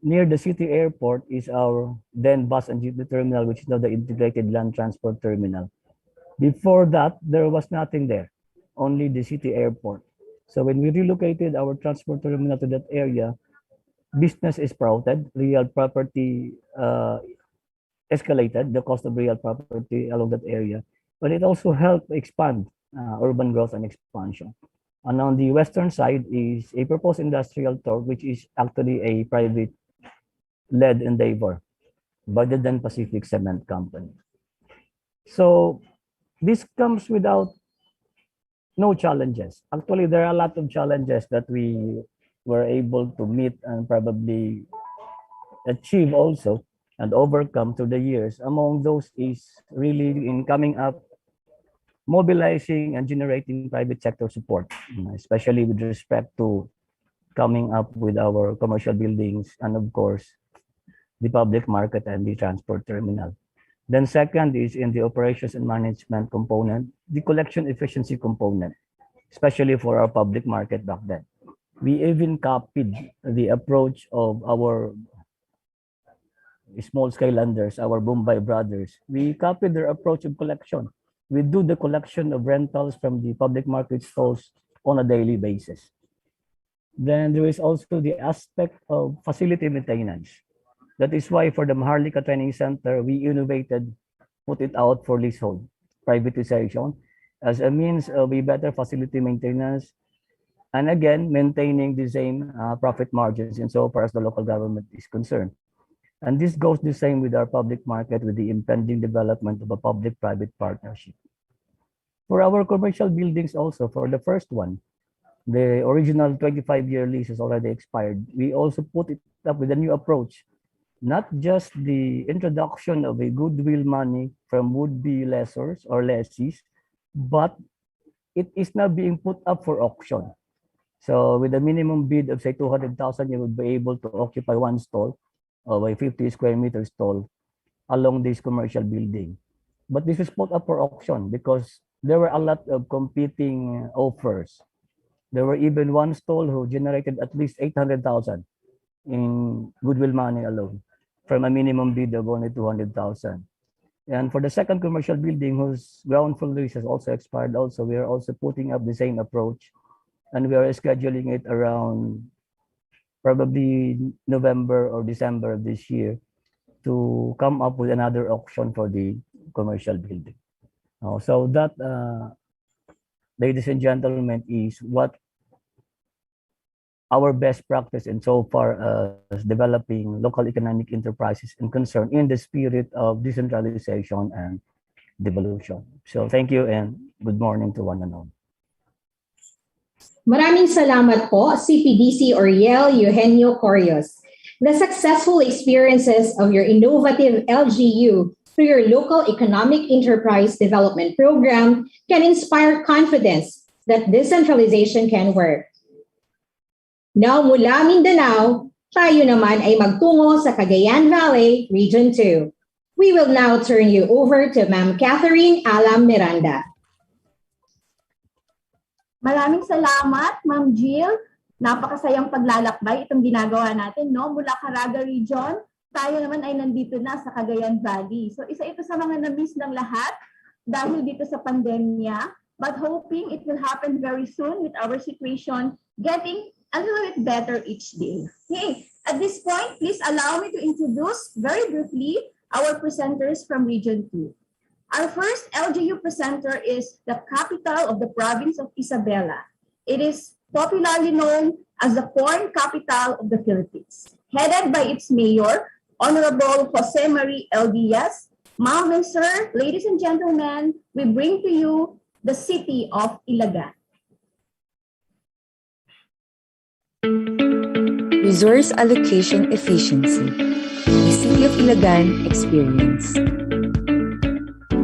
near the city airport is our then bus and jeepney terminal, which is now the integrated land transport terminal. Before that, there was nothing there, only the city airport. So when we relocated our transport terminal to that area, business is sprouted, real property escalated, the cost of real property along that area, but it also helped expand urban growth and expansion. And on the western side is a proposed industrial torque, which is actually a private-led endeavor by the then Pacific Cement Company. So this comes without no challenges. Actually, there are a lot of challenges that we were able to meet and probably achieve also and overcome through the years. Among those is really in coming up mobilizing and generating private sector support, especially with respect to coming up with our commercial buildings and of course, the public market and the transport terminal. Then second is in the operations and management component, the collection efficiency component, especially for our public market back then. We even copied the approach of our small-scale lenders, our Bombay brothers. We copied their approach of collection. We do the collection of rentals from the public market stalls on a daily basis. Then there is also the aspect of facility maintenance. That is why for the Maharlika Training Center, we innovated, put it out for leasehold privatization as a means of a better facility maintenance, and again, maintaining the same profit margins insofar as the local government is concerned. And this goes the same with our public market with the impending development of a public-private partnership. For our commercial buildings also, for the first one, the original 25-year lease has already expired. We also put it up with a new approach, not just the introduction of a goodwill money from would-be lessors or lessees, but it is now being put up for auction. So with a minimum bid of say 200,000, you would be able to occupy one stall of a 50 square meter stall along this commercial building. But this is put up for auction because there were a lot of competing offers. There were even one stall who generated at least 800,000 in goodwill money alone from a minimum bid of only 200,000. And for the second commercial building whose ground floor lease has also expired also, we are also putting up the same approach, and we are scheduling it around probably November or December of this year to come up with another auction for the commercial building. So that, ladies and gentlemen, is what our best practice in so far as developing local economic enterprises and concern in the spirit of decentralization and devolution. So thank you and good morning to one and all. Maraming salamat po, CPDC Oriel Eugenio Corios. The successful experiences of your innovative LGU through your local economic enterprise development program can inspire confidence that decentralization can work. Now mula Mindanao, tayo naman ay magtungo sa Cagayan Valley, Region 2. We will now turn you over to Ma'am Catherine Alam Miranda. Maraming salamat, Ma'am Jill. Napakasayang paglalakbay itong ginagawa natin, no? Mula Caraga Region, tayo naman ay nandito na sa Cagayan Valley. So isa ito sa mga na-miss ng lahat dahil dito sa pandemya, but hoping it will happen very soon with our situation getting a little bit better each day. Okay, at this point, please allow me to introduce very briefly our presenters from Region 2. Our first LGU presenter is the capital of the province of Isabela. It is popularly known as the corn capital of the Philippines. Headed by its mayor, Honorable Jose Marie L. Diaz. Ma'am and sir, ladies and gentlemen, we bring to you the city of Ilagan. Resource allocation efficiency. The city of Ilagan experience.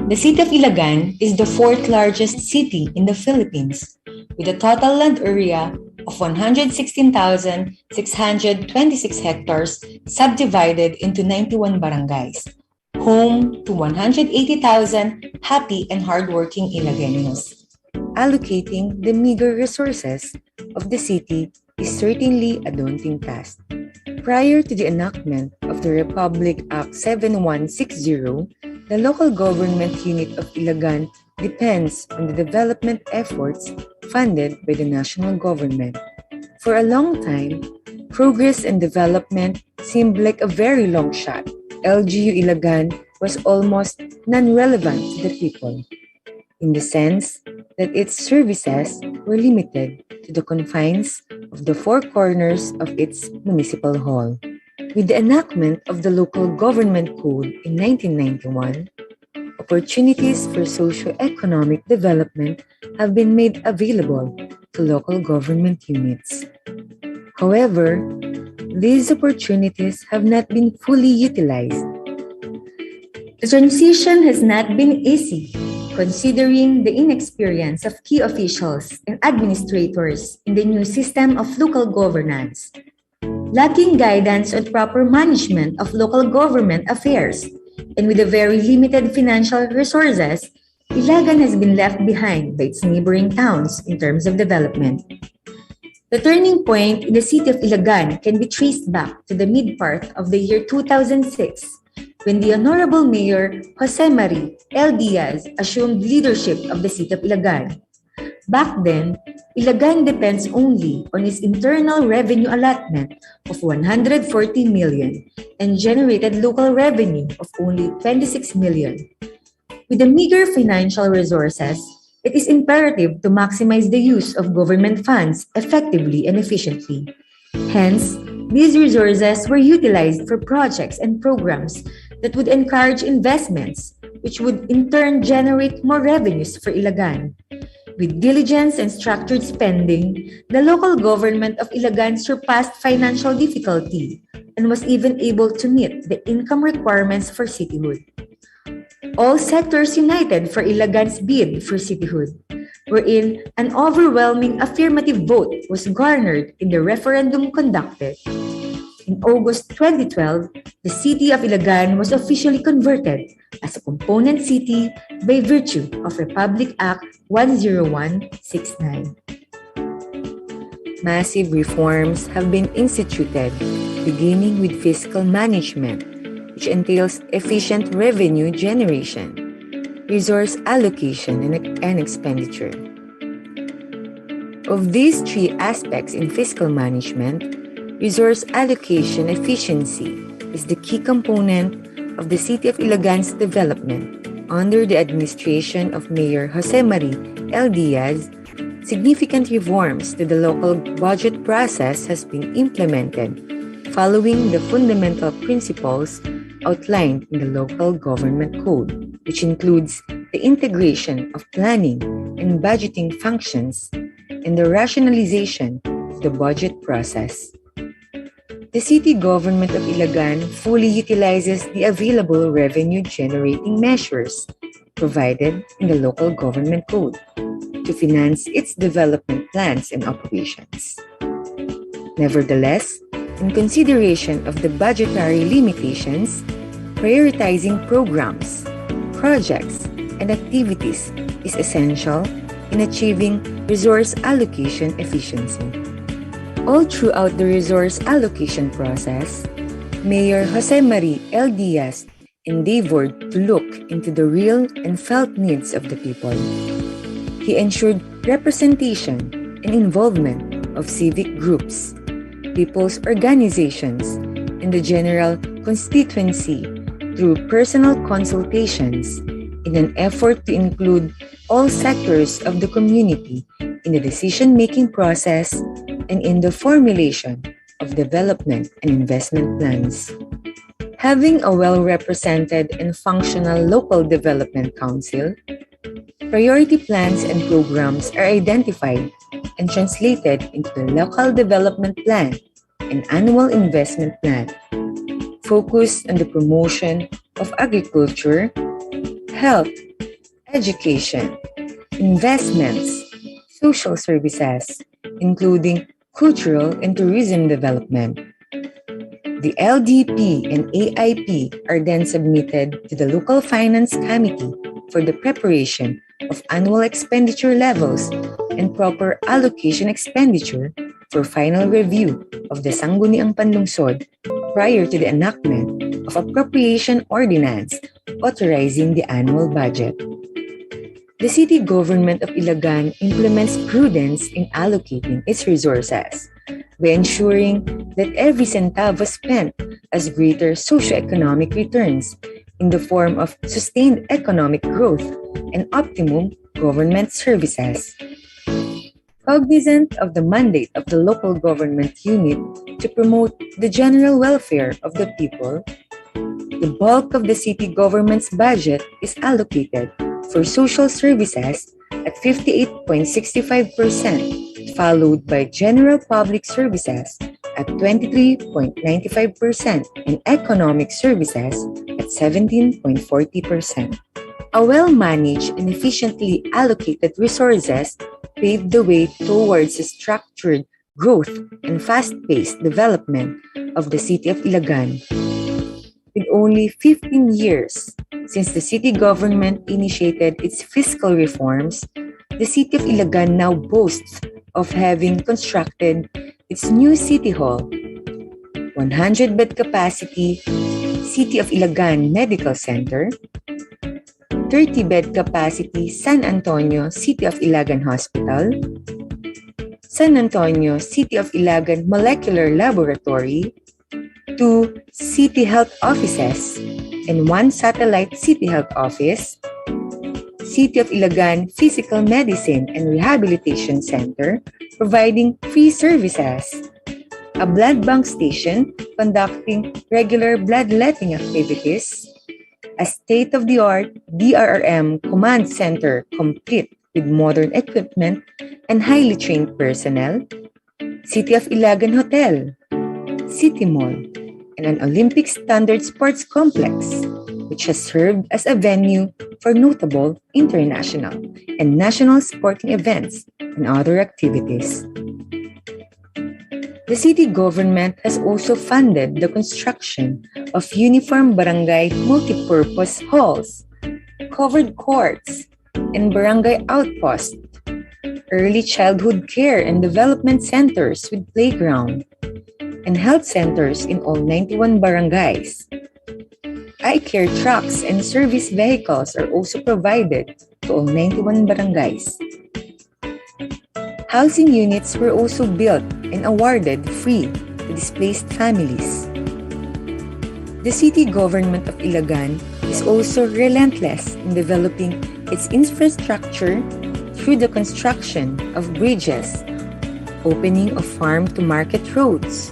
The city of Ilagan is the fourth largest city in the Philippines, with a total land area of 116,626 hectares subdivided into 91 barangays, home to 180,000 happy and hardworking Ilaganios. Allocating the meager resources of the city is certainly a daunting task. Prior to the enactment of the Republic Act 7160, the local government unit of Ilagan depends on the development efforts funded by the national government. For a long time, progress and development seemed like a very long shot. LGU Ilagan was almost non-relevant to the people, in the sense that its services were limited to the confines of the four corners of its municipal hall. With the enactment of the Local Government Code in 1991, opportunities for socio-economic development have been made available to local government units. However, these opportunities have not been fully utilized. The transition has not been easy, considering the inexperience of key officials and administrators in the new system of local governance, lacking guidance on proper management of local government affairs, and with a very limited financial resources, Ilagan has been left behind by its neighboring towns in terms of development. The turning point in the city of Ilagan can be traced back to the mid-part of the year 2006, when the Honorable Mayor Jose Marie L. Diaz assumed leadership of the city of Ilagan. Back then, Ilagan depends only on its internal revenue allotment of 140 million and generated local revenue of only 26 million. With the meager financial resources, it is imperative to maximize the use of government funds effectively and efficiently. Hence, these resources were utilized for projects and programs that would encourage investments, which would in turn generate more revenues for Ilagan. With diligence and structured spending, the local government of Ilagan surpassed financial difficulty and was even able to meet the income requirements for cityhood. All sectors united for Ilagan's bid for cityhood, wherein an overwhelming affirmative vote was garnered in the referendum conducted. In August 2012, the city of Ilagan was officially converted as a component city by virtue of Republic Act 10169. Massive reforms have been instituted, beginning with fiscal management, which entails efficient revenue generation, resource allocation, and expenditure. Of these three aspects in fiscal management, resource allocation efficiency is the key component of the City of Ilagan's development. Under the administration of Mayor Jose Marie L. Diaz, significant reforms to the local budget process has been implemented following the fundamental principles outlined in the Local Government Code, which includes the integration of planning and budgeting functions and the rationalization of the budget process. The city government of Ilagan fully utilizes the available revenue-generating measures provided in the Local Government Code to finance its development plans and operations. Nevertheless, in consideration of the budgetary limitations, prioritizing programs, projects, and activities is essential in achieving resource allocation efficiency. All throughout the resource allocation process, Mayor Jose Marie L. Diaz endeavored to look into the real and felt needs of the people. He ensured representation and involvement of civic groups, people's organizations, and the general constituency through personal consultations in an effort to include all sectors of the community in the decision-making process and in the formulation of development and investment plans. Having a well-represented and functional local development council, priority plans and programs are identified and translated into the local development plan and annual investment plan, focused on the promotion of agriculture, health, education, investments, social services, including cultural and tourism development. The LDP and AIP are then submitted to the Local Finance Committee for the preparation of annual expenditure levels and proper allocation expenditure for final review of the Sangguniang Panlungsod prior to the enactment of Appropriation Ordinance authorizing the annual budget. The city government of Ilagan implements prudence in allocating its resources by ensuring that every centavo spent has greater socioeconomic returns in the form of sustained economic growth and optimum government services. Cognizant of the mandate of the local government unit to promote the general welfare of the people, the bulk of the city government's budget is allocated for social services at 58.65%, followed by general public services at 23.95% and economic services at 17.40%. A well-managed and efficiently allocated resources paved the way towards a structured growth and fast-paced development of the city of Ilagan. With only 15 years since the city government initiated its fiscal reforms, the city of Ilagan now boasts of having constructed its new city hall, 100-bed capacity City of Ilagan Medical Center, 30-bed capacity San Antonio City of Ilagan Hospital, San Antonio City of Ilagan Molecular Laboratory, 2 city health offices, and 1 satellite city health office, City of Ilagan Physical Medicine and Rehabilitation Center, providing free services, a blood bank station conducting regular bloodletting activities, a state-of-the-art DRRM command center complete with modern equipment and highly trained personnel, City of Ilagan Hotel, City Mall, and an Olympic standard sports complex, which has served as a venue for notable international and national sporting events and other activities. The city government has also funded the construction of uniform barangay multipurpose halls, covered courts, and barangay outposts, early childhood care and development centers with playground, and health centers in all 91 barangays. Eye care trucks and service vehicles are also provided to all 91 barangays. Housing units were also built and awarded free to displaced families. The city government of Ilagan is also relentless in developing its infrastructure through the construction of bridges, opening of farm-to-market roads,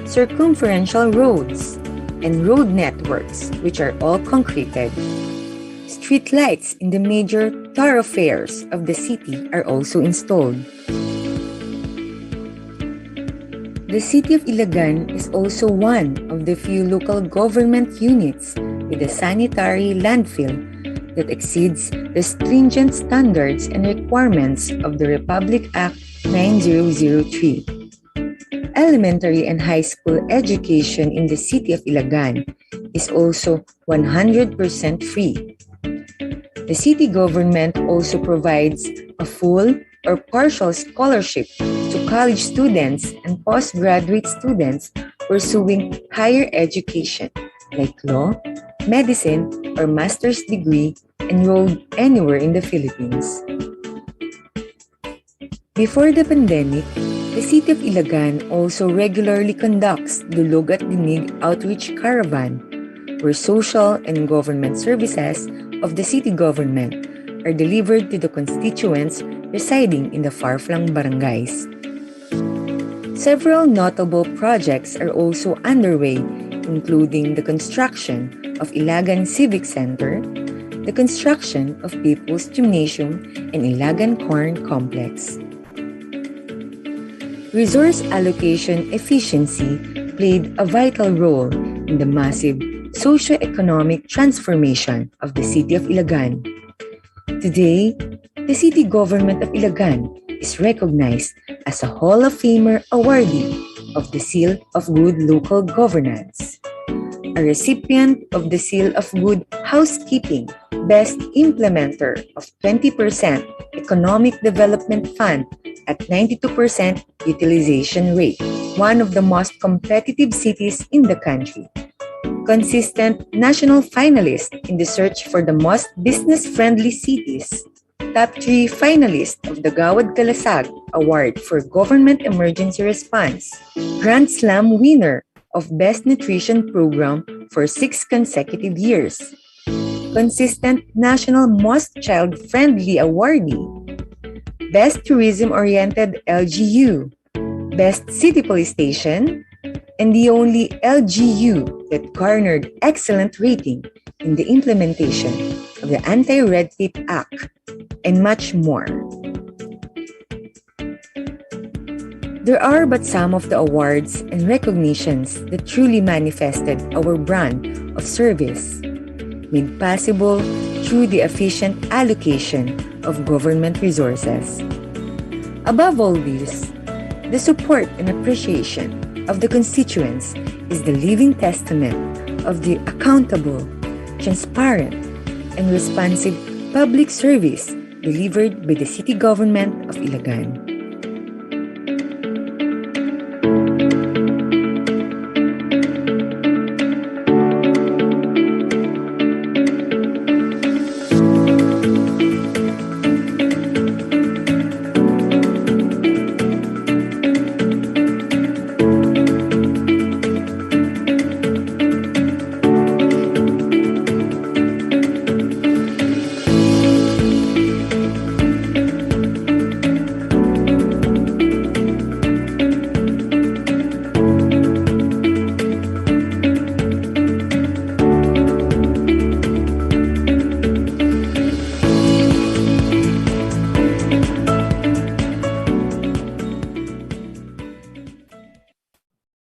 circumferential roads, and road networks which are all concreted. Street lights in the major thoroughfares of the city are also installed. The city of Ilagan is also one of the few local government units with a sanitary landfill that exceeds the stringent standards and requirements of the Republic Act 9003. Elementary and high school education in the city of Ilagan is also 100% free. The city government also provides a full or partial scholarship to college students and postgraduate students pursuing higher education like law, medicine, or master's degree enrolled anywhere in the Philippines. Before the pandemic, the city of Ilagan also regularly conducts the Dulog at Dinig Outreach Caravan, where social and government services of the city government are delivered to the constituents residing in the far-flung barangays. Several notable projects are also underway, including the construction of Ilagan Civic Center, the construction of People's Gymnasium, and Ilagan Corn Complex. Resource allocation efficiency played a vital role in the massive socio-economic transformation of the city of Ilagan. Today, the city government of Ilagan is recognized as a Hall of Famer awardee of the Seal of Good Local Governance, a recipient of the Seal of Good Housekeeping, Best Implementer of 20% Economic Development Fund at 92% utilization rate, one of the most competitive cities in the country. Consistent national finalist in the search for the most business-friendly cities. Top 3 finalist of the Gawad Kalasag Award for Government Emergency Response. Grand Slam winner of Best Nutrition Program for 6 consecutive years. Consistent National Most Child-Friendly Awardee. Best Tourism-Oriented LGU, Best City Police Station, and the only LGU that garnered excellent rating in the implementation of the Anti-Red Tape Act, and much more. There are but some of the awards and recognitions that truly manifested our brand of service, made possible through the efficient allocation of government resources. Above all this, the support and appreciation of the constituents is the living testament of the accountable, transparent, and responsive public service delivered by the city government of Ilagan.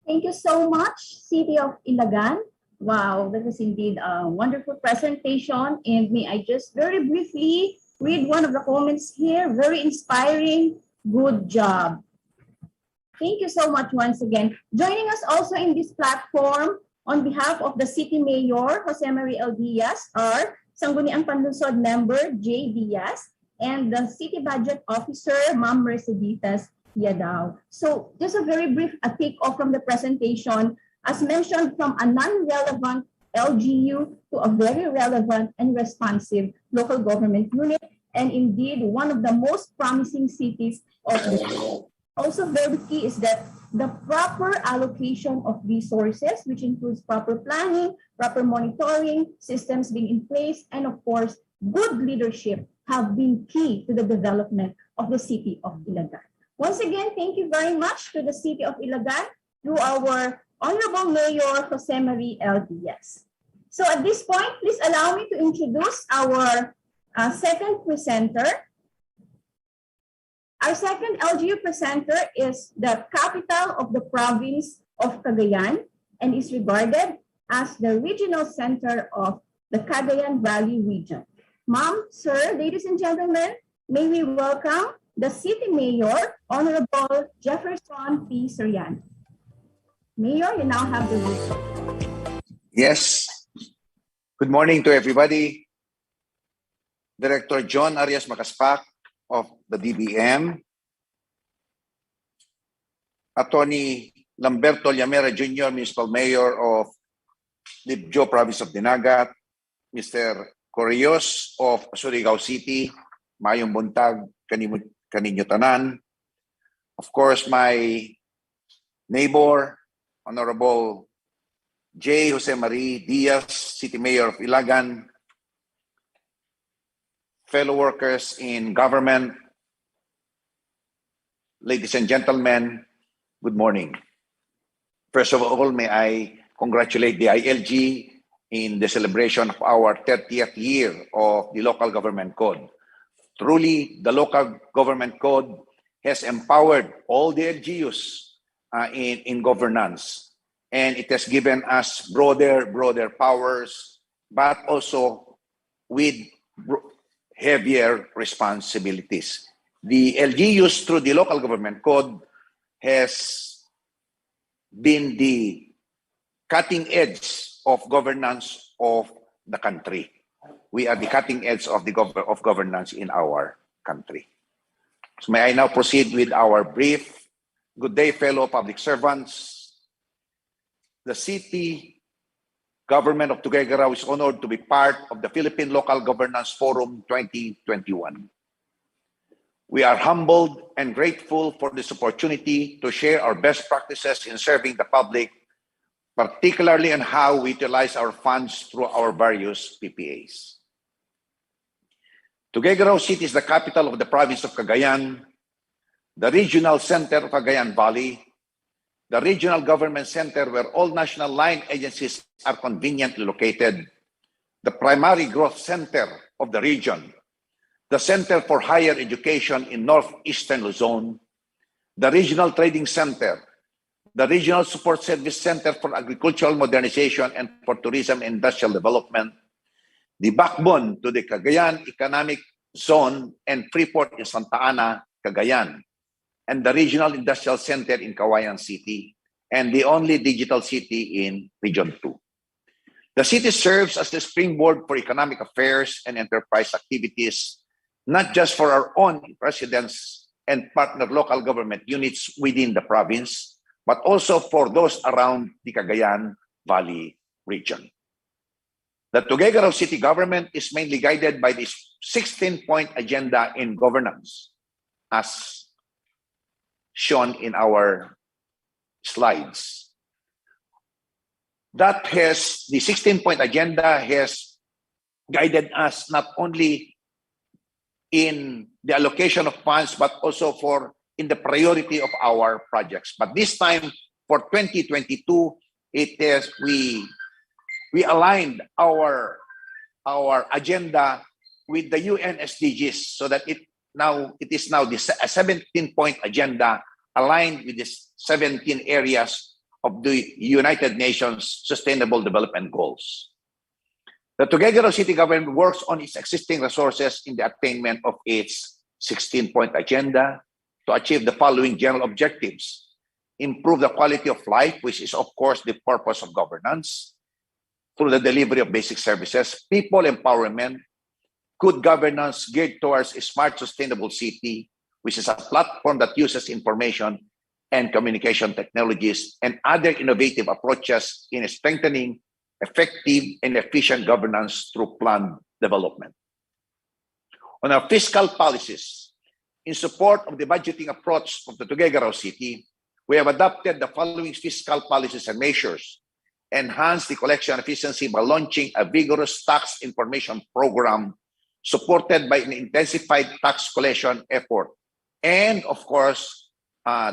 Thank you so much, City of Ilagan. Wow, that was indeed a wonderful presentation. And may I just very briefly read one of the comments here. Very inspiring. Good job. Thank you so much once again. Joining us also in this platform on behalf of the City Mayor, Jose Marie L. Diaz, are Sangguniang Panlungsod Member, J. Diaz, and the City Budget Officer, Ma'am Mercedes Yadao. So just a very brief take-off from the presentation. As mentioned, from a non-relevant LGU to a very relevant and responsive local government unit, and indeed one of the most promising cities of the world. Also very key is that the proper allocation of resources, which includes proper planning, proper monitoring, systems being in place, and of course, good leadership have been key to the development of the city of Ilagan. Once again, thank you very much to the City of Ilagan through our Honorable Mayor Jose Marie L. Diaz. So at this point, please allow me to introduce our second presenter. Our second LGU presenter is the capital of the province of Cagayan and is regarded as the regional center of the Cagayan Valley region. Ma'am, sir, ladies and gentlemen, may we welcome the City Mayor, Honorable Jefferson P. Soriano. Mayor, you now have the word. Yes. Good morning to everybody. Director John Arias Macaspac of the DBM, Attorney Lamberto Llamera Jr., Municipal Mayor of Libjo, Province of Dinagat, Mr. Correos of Surigao City, Mayong Buntag, Kaninyo Tanan. Of course, my neighbor, Honorable J. Jose Marie Diaz, City Mayor of Ilagan, fellow workers in government, ladies and gentlemen, good morning. First of all, may I congratulate the ILG in the celebration of our 30th year of the Local Government Code. Truly, the Local Government Code has empowered all the LGUs in governance, and it has given us broader powers, but also with heavier responsibilities. The LGUs through the Local Government Code has been the cutting edge of governance of the country. We are the cutting edge of governance in our country. So may I now proceed with our brief. Good day, fellow public servants. The city government of Tuguegarao is honored to be part of the Philippine Local Governance Forum 2021. We are humbled and grateful for this opportunity to share our best practices in serving the public, particularly on how we utilize our funds through our various PPAs. Tuguegarao City is the capital of the province of Cagayan, the regional center of Cagayan Valley, the regional government center where all national line agencies are conveniently located, the primary growth center of the region, the Center for Higher Education in Northeastern Luzon, the Regional Trading Center, the Regional Support Service Center for Agricultural Modernization and for Tourism and Industrial Development, the backbone to the Cagayan Economic Zone and Freeport in Santa Ana, Cagayan, and the Regional Industrial Center in Cauayan City, and the only digital city in Region 2. The city serves as the springboard for economic affairs and enterprise activities, not just for our own residents and partner local government units within the province, but also for those around the Cagayan Valley region. The Tuguegarao City government is mainly guided by this 16-point agenda in governance, as shown in our slides. That has, the 16-point agenda has guided us not only in the allocation of funds, but also in the priority of our projects. But this time, for 2022, we aligned our agenda with the UN SDGs, so that it is now the 17-point agenda aligned with the 17 areas of the United Nations Sustainable Development Goals. The Tuguegarao City government works on its existing resources in the attainment of its 16-point agenda to achieve the following general objectives: improve the quality of life, which is of course the purpose of governance, through the delivery of basic services, people empowerment, good governance geared towards a smart, sustainable city, which is a platform that uses information and communication technologies and other innovative approaches in strengthening effective and efficient governance through planned development. On our fiscal policies, in support of the budgeting approach of the Tuguegarao City, we have adopted the following fiscal policies and measures: enhance the collection efficiency by launching a vigorous tax information program supported by an intensified tax collection effort, and of course,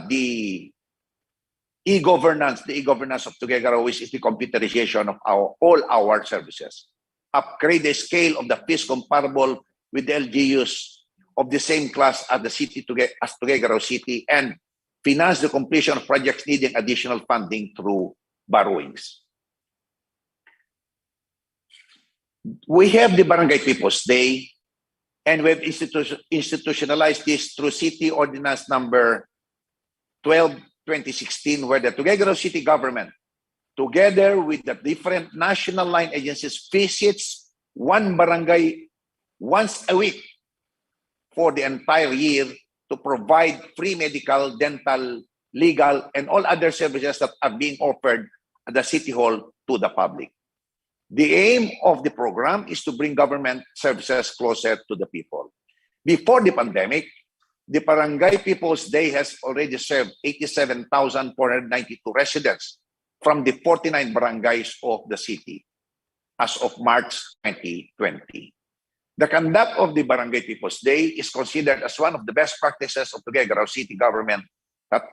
the e-governance of Tuguegarao, which is the computerization of all our services. Upgrade the scale of the fees comparable with the LGUs of the same class as the city as Tuguegarao City, and finance the completion of projects needing additional funding through borrowings. We have the Barangay People's Day, and we've institutionalized this through City Ordinance number 12/2016, where the Tuguegarao City government, together with the different national line agencies, visits one barangay once a week for the entire year to provide free medical, dental, legal, and all other services that are being offered at the City Hall to the public. The aim of the program is to bring government services closer to the people. Before the pandemic, the Barangay People's Day has already served 87,492 residents from the 49 barangays of the city as of March 2020. The conduct of the Barangay People's Day is considered as one of the best practices of Tuguegarao City government that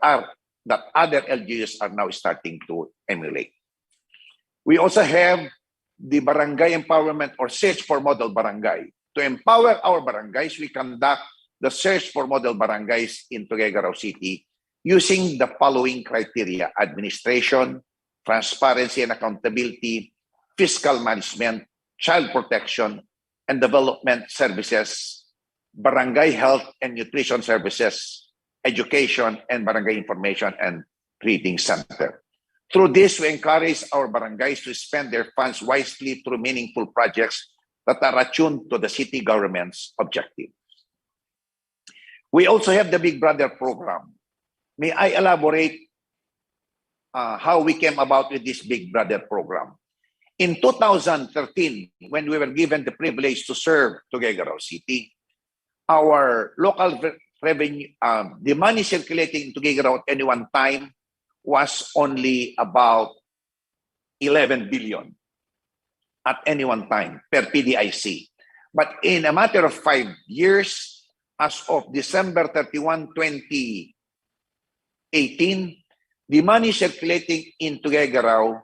other LGUs are now starting to emulate. We also have the Barangay Empowerment or Search for Model Barangay. To empower our barangays, we conduct the Search for Model Barangays in Tuguegarao City using the following criteria: administration, transparency and accountability, fiscal management, child protection and development services, barangay health and nutrition services, education, and barangay information and reading center. Through this, we encourage our barangays to spend their funds wisely through meaningful projects that are attuned to the city government's objectives. We also have the Big Brother program. May I elaborate how we came about with this Big Brother program? In 2013, when we were given the privilege to serve Tuguegarao City, our local revenue, the money circulating in Tuguegarao at any one time was only about 11 billion at any one time per PDIC. But in a matter of 5 years, as of December 31, 2018, the money circulating in Tuguegarao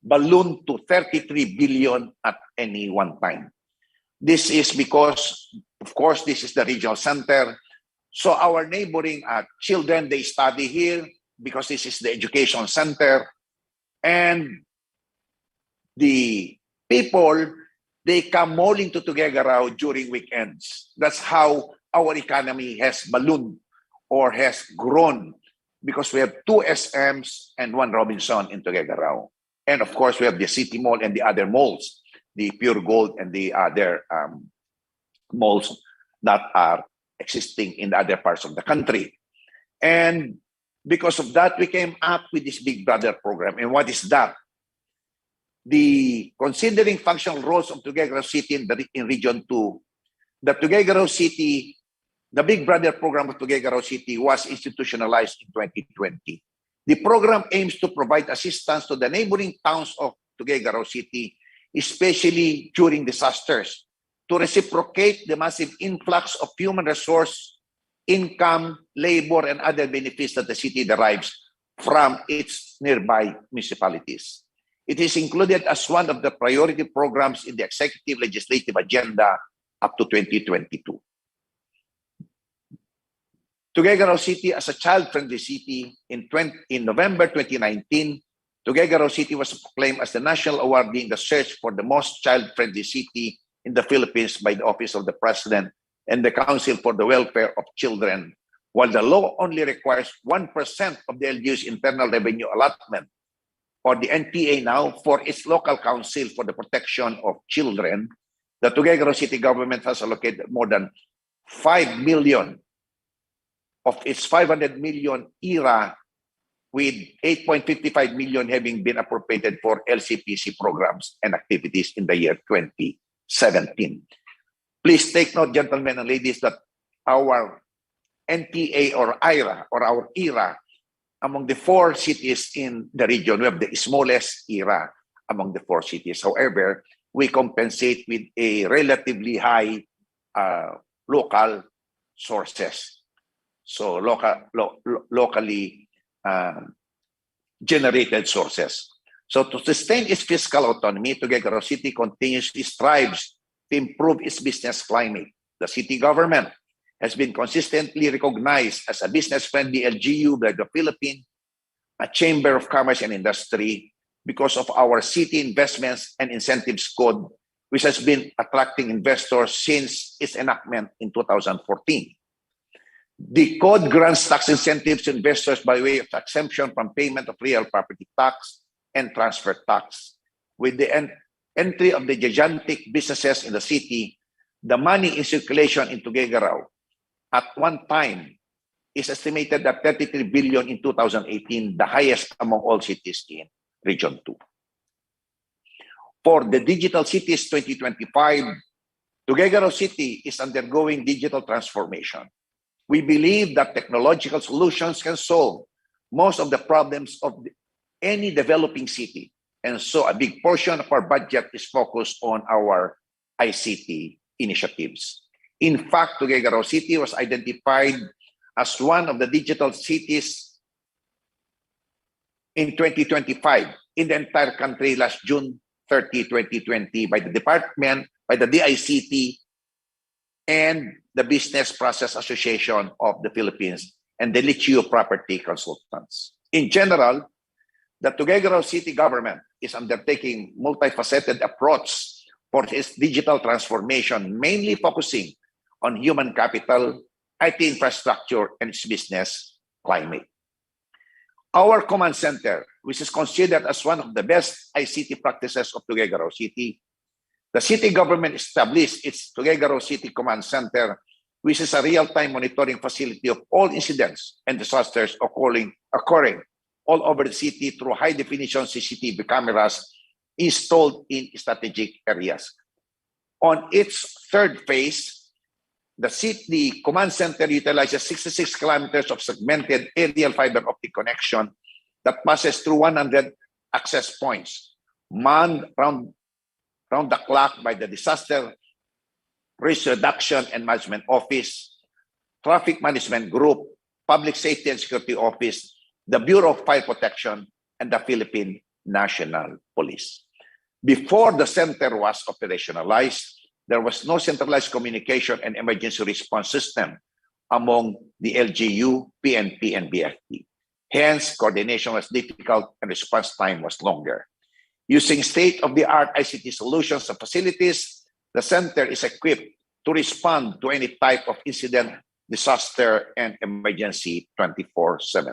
ballooned to 33 billion at any one time. This is because, of course, this is the regional center. So our neighboring children, they study here because this is the education center. And the people They come mauling to Tuguegarao during weekends. That's how our economy has ballooned or has grown, because we have 2 SMs and 1 Robinson in Tuguegarao. And of course, we have the City Mall and the other malls, the Pure Gold and the other malls that are existing in the other parts of the country. And because of that, we came up with this Big Brother program. And what is that? The considering functional roles of Tuguegarao City in Region 2, the Tuguegarao City, the Big Brother program of Tuguegarao City was institutionalized in 2020. The program aims to provide assistance to the neighboring towns of Tuguegarao City, especially during disasters, to reciprocate the massive influx of human resource, income, labor, and other benefits that the city derives from its nearby municipalities. It is included as one of the priority programs in the executive legislative agenda up to 2022. Tuguegarao City as a child-friendly city, in November 2019, Tuguegarao City was proclaimed as the national awardee in the search for the most child-friendly city in the Philippines by the Office of the President and the Council for the Welfare of Children, while the law only requires 1% of the LGU's internal revenue allotment, or the NPA now, for its local council for the protection of children. The Tuguegarao City government has allocated more than 5 million of its 500 million ERA, with 8.55 million having been appropriated for LCPC programs and activities in the year 2017. Please take note, gentlemen and ladies, that our NPA or IRA, or our ERA, among the 4 cities in the region, we have the smallest ERA among the 4 cities. However, we compensate with a relatively high local sources. So locally generated sources. So to sustain its fiscal autonomy, Tuguegarao City continuously strives to improve its business climate. The city government has been consistently recognized as a business-friendly LGU by the Philippine Chamber of Commerce and Industry because of our city investments and incentives code, which has been attracting investors since its enactment in 2014. The code grants tax incentives to investors by way of exemption from payment of real property tax and transfer tax. With the entry of the gigantic businesses in the city, the money in circulation in Tuguegarao at one time is estimated at 33 billion in 2018, the highest among all cities in Region 2. For the Digital Cities 2025, Tuguegarao City is undergoing digital transformation. We believe that technological solutions can solve most of the problems of any developing city. And so a big portion of our budget is focused on our ICT initiatives. In fact, Tuguegarao City was identified as one of the digital cities in 2025 in the entire country last June 30, 2020 by the department, by the DICT and the Business Process Association of the Philippines and the LGU Property Consultants. In general, the Tuguegarao City government is undertaking multifaceted approach for its digital transformation, mainly focusing on human capital, IT infrastructure, and its business climate. Our command center, which is considered as one of the best ICT practices of Tuguegarao City, the city government established its Tuguegarao City Command Center, which is a real-time monitoring facility of all incidents and disasters occurring all over the city through high-definition CCTV cameras installed in strategic areas. On its third phase, the command center utilizes 66 kilometers of segmented aerial fiber optic connection that passes through 100 access points, manned round the clock by the Disaster Risk Reduction and Management Office, Traffic Management Group, Public Safety and Security Office, the Bureau of Fire Protection, and the Philippine National Police. Before the center was operationalized, there was no centralized communication and emergency response system among the LGU, PNP, and BFP. Hence, coordination was difficult and response time was longer. Using state-of-the-art ICT solutions and facilities, the center is equipped to respond to any type of incident, disaster, and emergency 24/7.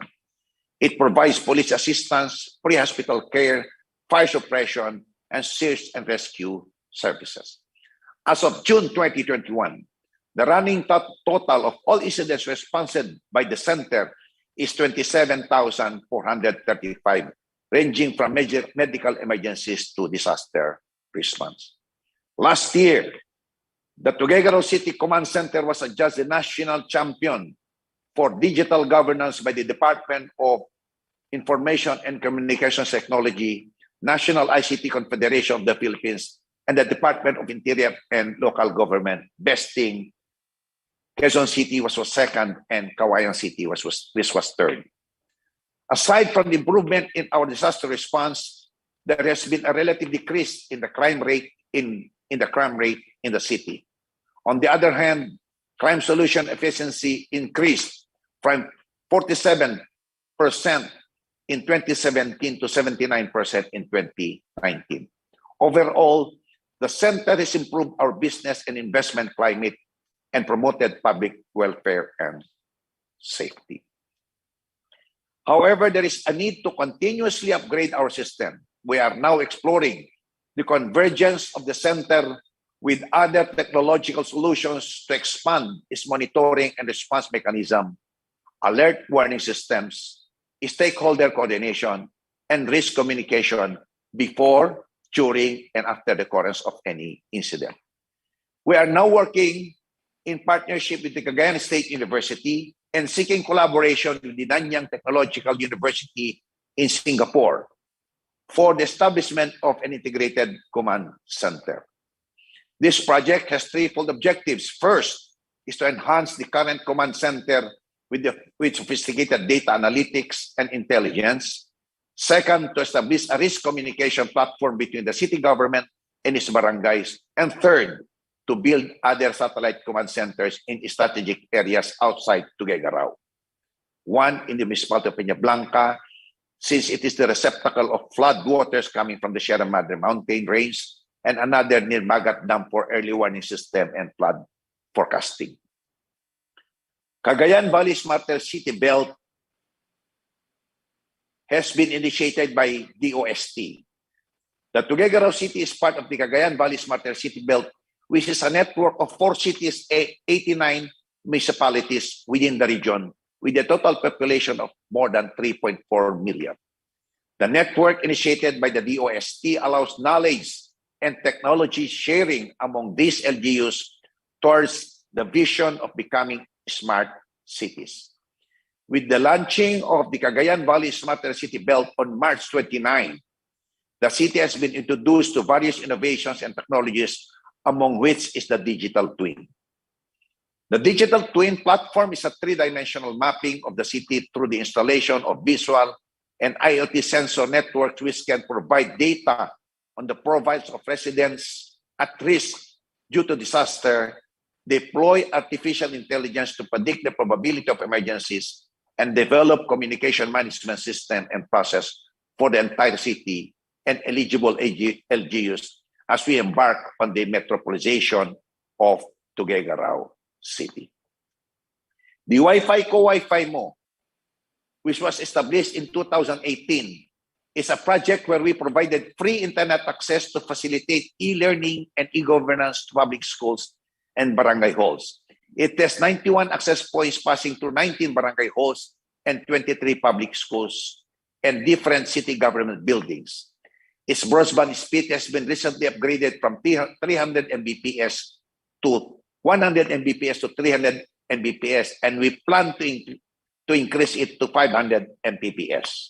It provides police assistance, pre-hospital care, fire suppression, and search and rescue services. As of June 2021, the running total of all incidents responded by the center is 27,435, ranging from major medical emergencies to disaster response. Last year, the Tuguegarao City Command Center was adjudged the national champion for digital governance by the Department of Information and Communications Technology, National ICT Confederation of the Philippines, and the Department of Interior and Local Government, besting Quezon City was second and Kawayan City was third. Aside from the improvement in our disaster response, there has been a relative decrease in the crime rate in the city. On the other hand, crime solution efficiency increased from 47% in 2017 to 79% in 2019. Overall, the center has improved our business and investment climate and promoted public welfare and safety. However, there is a need to continuously upgrade our system. We are now exploring the convergence of the center with other technological solutions to expand its monitoring and response mechanism, alert warning systems, stakeholder coordination, and risk communication before, during, and after the occurrence of any incident. We are now working in partnership with the Cagayan State University and seeking collaboration with the Nanyang Technological University in Singapore for the establishment of an integrated command center. This project has threefold objectives. First is to enhance the current command center with sophisticated data analytics and intelligence. Second, to establish a risk communication platform between the city government and its barangays. And third, to build other satellite command centers in strategic areas outside Tuguegarao. One in the municipality of Peña Blanca, since it is the receptacle of flood waters coming from the Sierra Madre mountain range, and another near Magat Dam for early warning system and flood forecasting. Cagayan Valley Smarter City Belt has been initiated by DOST. The Tuguegarao City is part of the Cagayan Valley Smarter City Belt, which is a network of 4 cities, 89 municipalities within the region, with a total population of more than 3.4 million. The network initiated by the DOST allows knowledge and technology sharing among these LGUs towards the vision of becoming smart cities. With the launching of the Cagayan Valley Smarter City Belt on March 29, the city has been introduced to various innovations and technologies, among which is the digital twin. The digital twin platform is a 3-dimensional mapping of the city through the installation of visual and IoT sensor networks, which can provide data on the profiles of residents at risk due to disaster, deploy artificial intelligence to predict the probability of emergencies, and develop communication management system and process for the entire city and eligible LGUs as we embark on the metropolization of Tuguegarao City. The Wi-Fi Co-Wi-Fi Mo, which was established in 2018, is a project where we provided free internet access to facilitate e-learning and e-governance to public schools and barangay halls. It has 91 access points passing through 19 barangay halls and 23 public schools and different city government buildings. Its broadband speed has been recently upgraded from 300 Mbps to 100 Mbps to 300 Mbps, and we plan to increase it to 500 Mbps.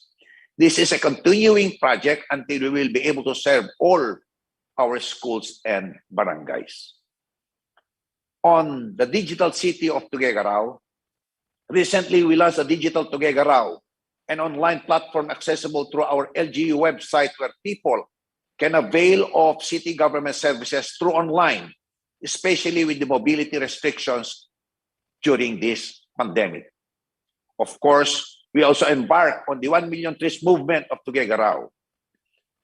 This is a continuing project until we will be able to serve all our schools and barangays. On the digital city of Tuguegarao, recently we launched a digital Tuguegarao, an online platform accessible through our LGU website where people can avail of city government services through online, especially with the mobility restrictions during this pandemic. Of course, we also embark on the 1 Million Trees movement of Tuguegarao.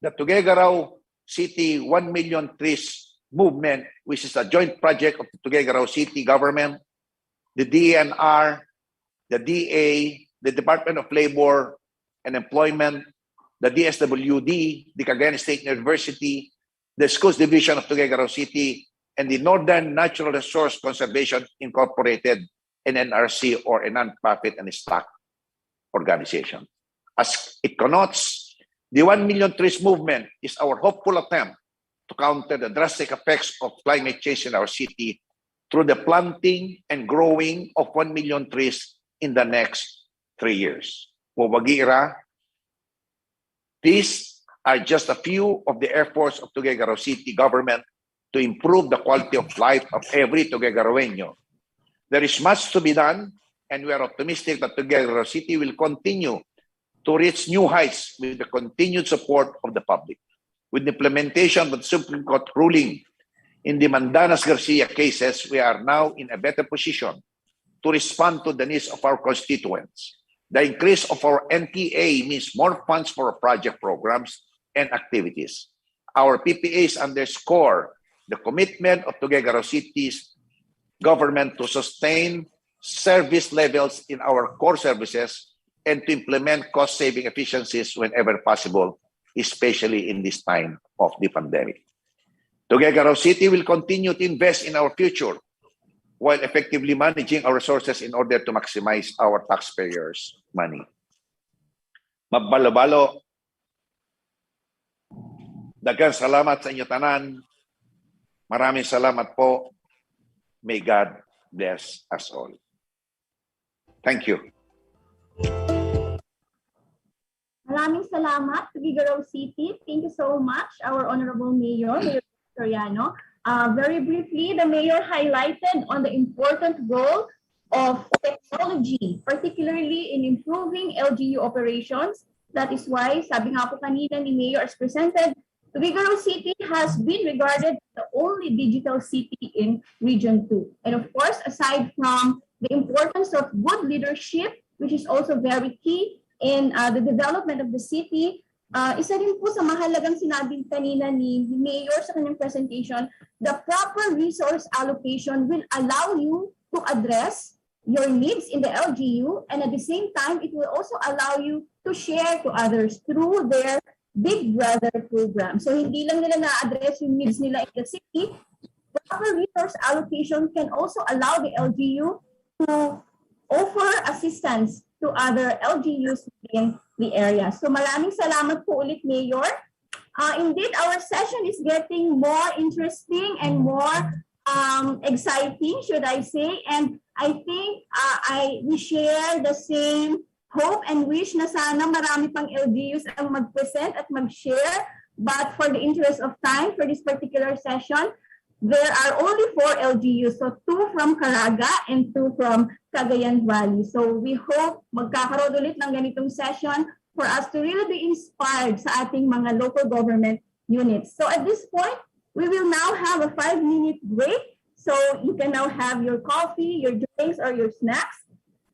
the Tuguegarao City 1 Million Trees Movement, which is a joint project of the Tuguegarao City government, the DNR, the DA, the Department of Labor and Employment, the DSWD, the Cagayan State University, the Schools Division of Tuguegarao City, and the Northern Natural Resource Conservation Incorporated, an NRC, or a non-profit and stock organization. As it connotes, the 1 Million Trees Movement is our hopeful attempt to counter the drastic effects of climate change in our city through the planting and growing of 1 million trees in the next 3 years. Mubagira, these are just a few of the efforts of Tuguegarao City government to improve the quality of life of every Tuguegaroeño. There is much to be done, and we are optimistic that Tuguegarao City will continue to reach new heights with the continued support of the public. With the implementation of the Supreme Court ruling in the Mandanas Garcia cases, we are now in a better position to respond to the needs of our constituents. The increase of our NTA means more funds for project programs and activities. Our PPAs underscore the commitment of Tuguegarao City's government to sustain service levels in our core services and to implement cost-saving efficiencies whenever possible, especially in this time of the pandemic. Tuguegarao City will continue to invest in our future while effectively managing our resources in order to maximize our taxpayers' money. Mabalobalo, daghang salamat sa inyo tanan. Maraming salamat po. May God bless us all. Thank you. Maraming salamat, Tuguegarao City. Thank you so much, our Honorable Mayor, Mayor Soriano. Very briefly, the Mayor highlighted on the important role of technology, particularly in improving LGU operations. That is why, sabi nga po kanina ni Mayor as presented, Tuguegarao City has been regarded as the only digital city in Region 2. And of course, aside from the importance of good leadership, which is also very key in the development of the city, isa rin po sa mahalagang sinabing kanina ni Mayor sa kanyang presentation, the proper resource allocation will allow you to address your needs in the LGU, and at the same time, it will also allow you to share to others through their Big Brother program. So hindi lang nila na-address yung needs nila in the city, proper resource allocation can also allow the LGU to offer assistance to other LGUs within the area. So maraming salamat po ulit, Mayor. Indeed, our session is getting more interesting and more exciting, should I say. And I think we share the same hope and wish na sana marami pang LGUs ang mag-present at mag-share. But for the interest of time, for this particular session, there are only 4 LGUs. So 2 from Caraga and 2 from Cagayan Valley. So we hope magkakaroon ulit ng ganitong session for us to really be inspired sa ating mga local government units. So at this point, we will now have a 5-minute break. So you can now have your coffee, your drinks, or your snacks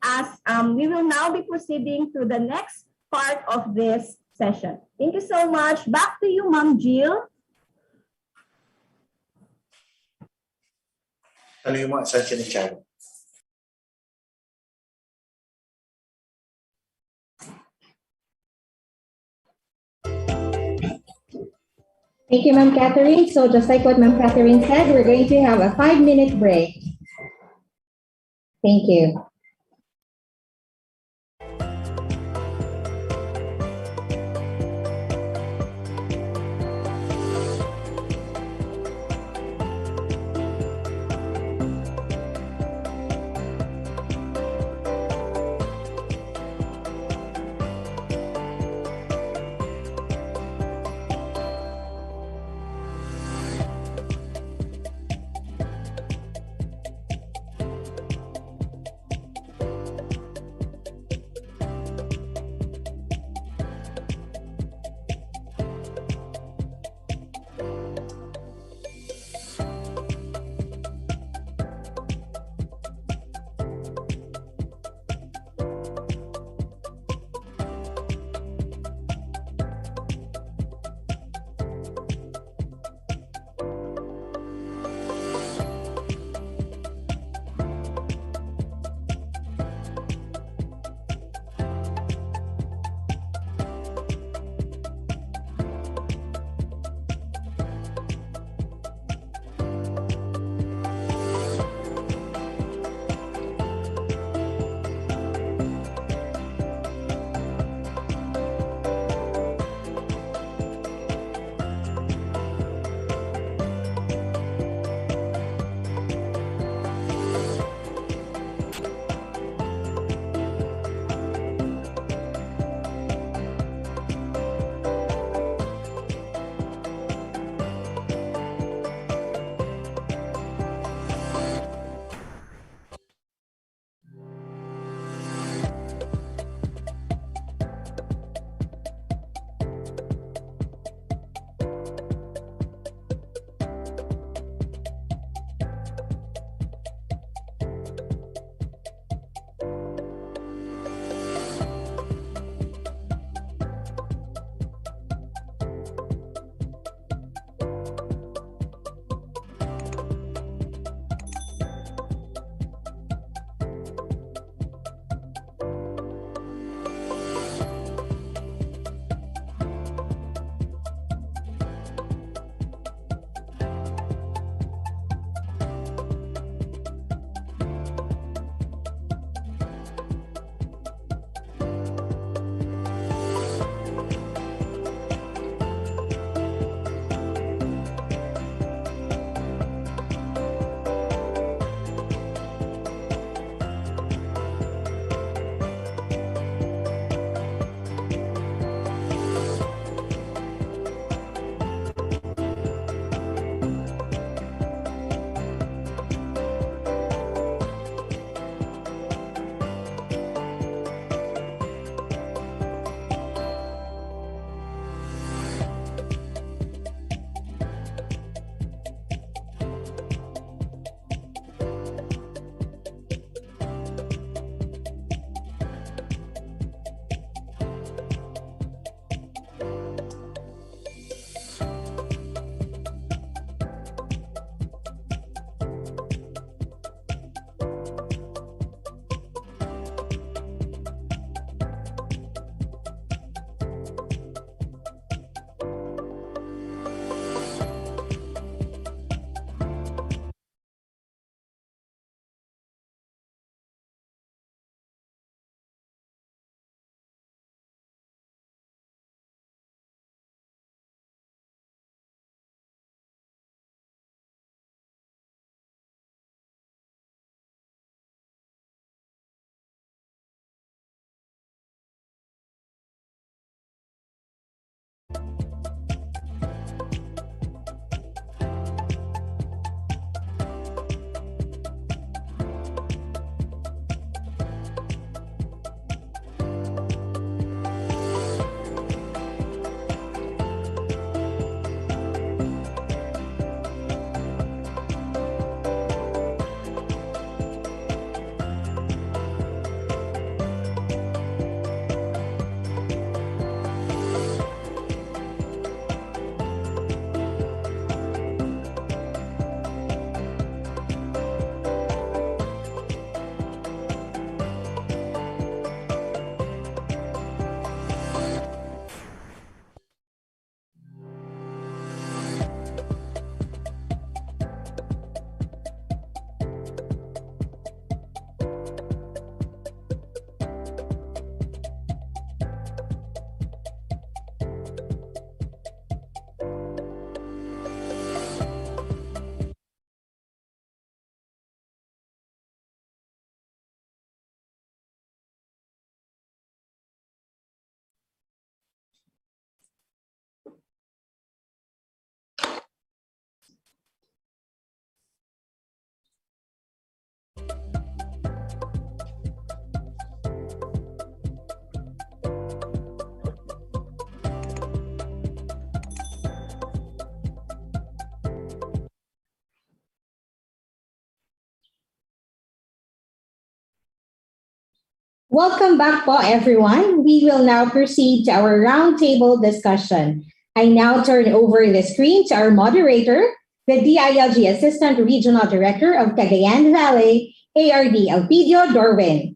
as we will now be proceeding to the next part of this session. Thank you so much. Back to you, Ma'am Jill. Ano yung mga saan sinacharo? Thank you, Ma'am Catherine. So just like what Ma'am Catherine said, we're going to have a 5-minute break. Thank you. Welcome back po, everyone. We will now proceed to our roundtable discussion. I now turn over the screen to our moderator, the DILG Assistant Regional Director of Cagayan Valley, ARD Elpidio Dorwin.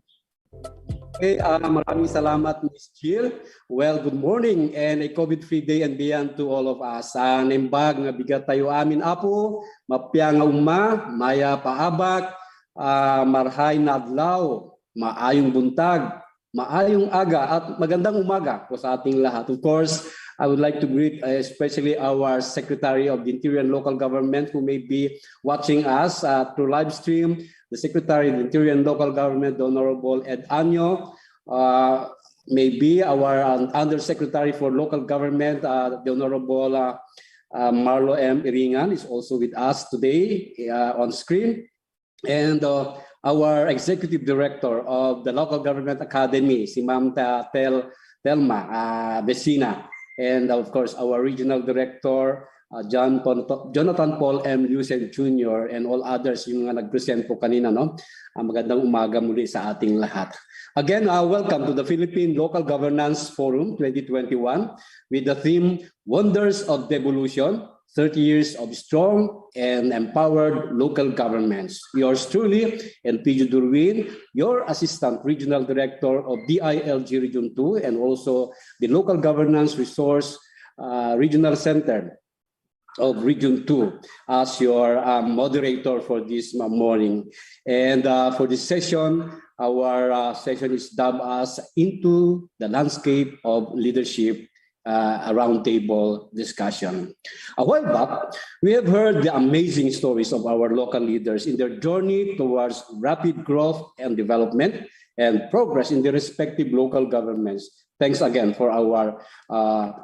Okay, maraming salamat, Ms. Jill. Well, good morning and a COVID-free day and beyond to all of us. Nembag nga bigat tayo amin apo, mapyang uma, maya paabak, marhay na adlaw, maayong buntag, maayong aga at magandang umaga po sa ating lahat. Of course, I would like to greet especially our Secretary of the Interior and Local Government who may be watching us through live stream, the Secretary of the Interior and Local Government, the Honorable Ed Anyo, maybe our Undersecretary for Local Government, the Honorable Marlo M. Iringan is also with us today on screen, and our Executive Director of the Local Government Academy, si Ma'am Telma Vecina, and of course our Regional Director, Jonathan Paul M. Lucen Jr. and all others yung mga nag-present po kanina, no? Magandang umaga muli sa ating lahat. Again, welcome to the Philippine Local Governance Forum 2021 with the theme Wonders of Devolution, 30 years of strong and empowered local governments. Yours truly, Elpidio Dorwin, your Assistant Regional Director of DILG Region 2 and also the Local Governance Resource Regional Center of Region 2 as your moderator for this morning. And for this session, our session is dubbed as Into the Landscape of Leadership, a roundtable discussion. A while back, we have heard the amazing stories of our local leaders in their journey towards rapid growth and development and progress in their respective local governments. Thanks again for our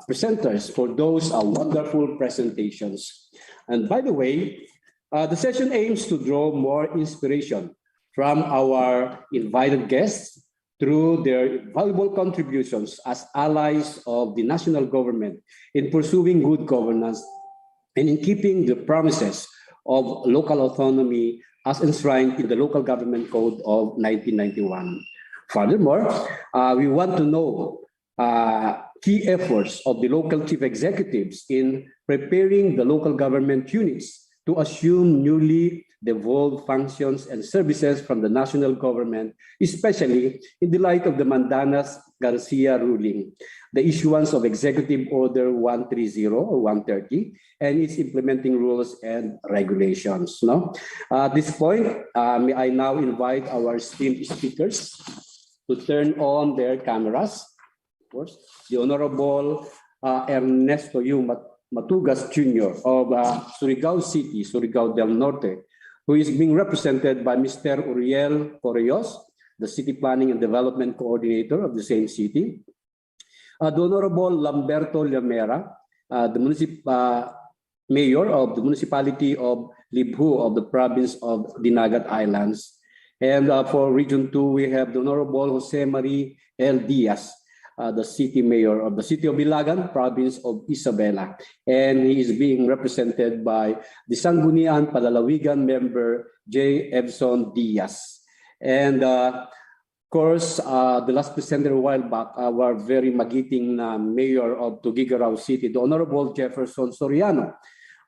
presenters for those wonderful presentations. And by the way, the session aims to draw more inspiration from our invited guests through their valuable contributions as allies of the national government in pursuing good governance and in keeping the promises of local autonomy as enshrined in the Local Government Code of 1991. Furthermore, we want to know key efforts of the local chief executives in preparing the local government units to assume newly devolved functions and services from the national government, especially in the light of the Mandanas-Garcia ruling, the issuance of Executive Order 130 or 130, and its implementing rules and regulations. No? At this point, may I now invite our esteemed speakers to turn on their cameras. Of course, the Honorable Ernesto Yu Matugas Jr. of Surigao City, Surigao del Norte, who is being represented by Mr. Uriel Correos, the City Planning and Development Coordinator of the same city. The Honorable Lamberto Llamera, the Mayor of the Municipality of Libhu of the Province of Dinagat Islands. And for Region 2, we have the Honorable Jose Marie L. Diaz, the City Mayor of the City of Ilagan, Province of Isabela. And he is being represented by the Sangguniang Palalawigan member, J. Evson Diaz. And of course, the last presenter a while back, our very magiting Mayor of Tuguegarao City, the Honorable Jefferson Soriano,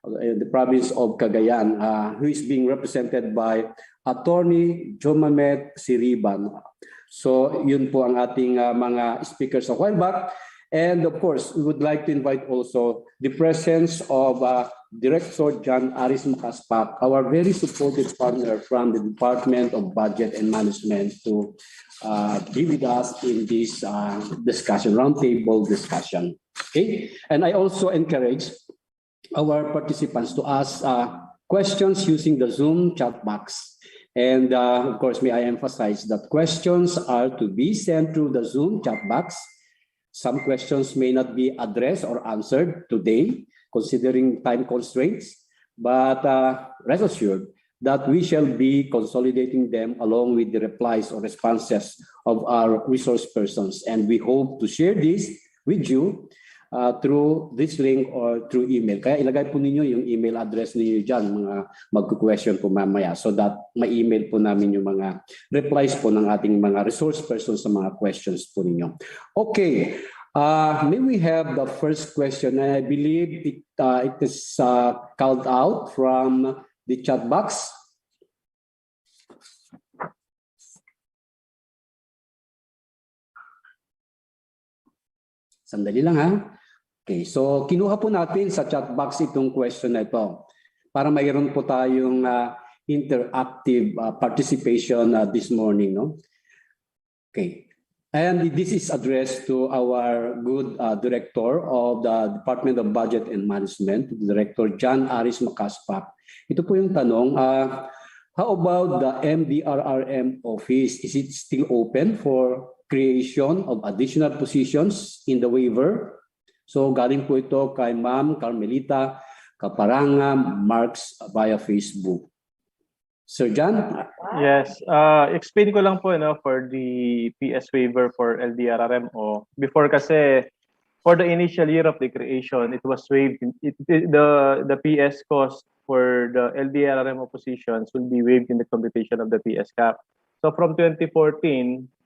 the Province of Cagayan, who is being represented by Attorney Jomamet Siriban. So yun po ang ating mga speakers a while back. And of course, we would like to invite also the presence of Director John Aris Makaspak, our very supportive partner from the Department of Budget and Management, to be with us in this discussion, roundtable discussion. Okay, and I also encourage our participants to ask questions using the Zoom chat box. And of course, may I emphasize that questions are to be sent through the Zoom chat box. Some questions may not be addressed or answered today, considering time constraints, but rest assured that we shall be consolidating them along with the replies or responses of our resource persons. And we hope to share this with you through this link or through email. Kaya ilagay po ninyo yung email address niyo dyan, mga magku-question po mamaya, so that ma-email po namin yung mga replies po ng ating mga resource persons sa mga questions po ninyo. Okay, may we have the first question? And I believe it is called out from the chat box. Sandali lang ha. Okay, so kinuha po natin sa chat box itong question na ito para mayroon po tayong interactive participation this morning, no? Okay. And this is addressed to our good director of the Department of Budget and Management, Director John Aris Macaspac. Ito po yung tanong, how about the MDRRM office? Is it still open for creation of additional positions in the waiver? So galing po ito kay Ma'am Carmelita Caparanga Marks via Facebook. Sir John? Yes, explain ko lang po for the PS waiver for LDRRM. Before kasi, for the initial year of the creation, it was waived. The PS cost for the LDRRM positions will be waived in the computation of the PS cap. So from 2014,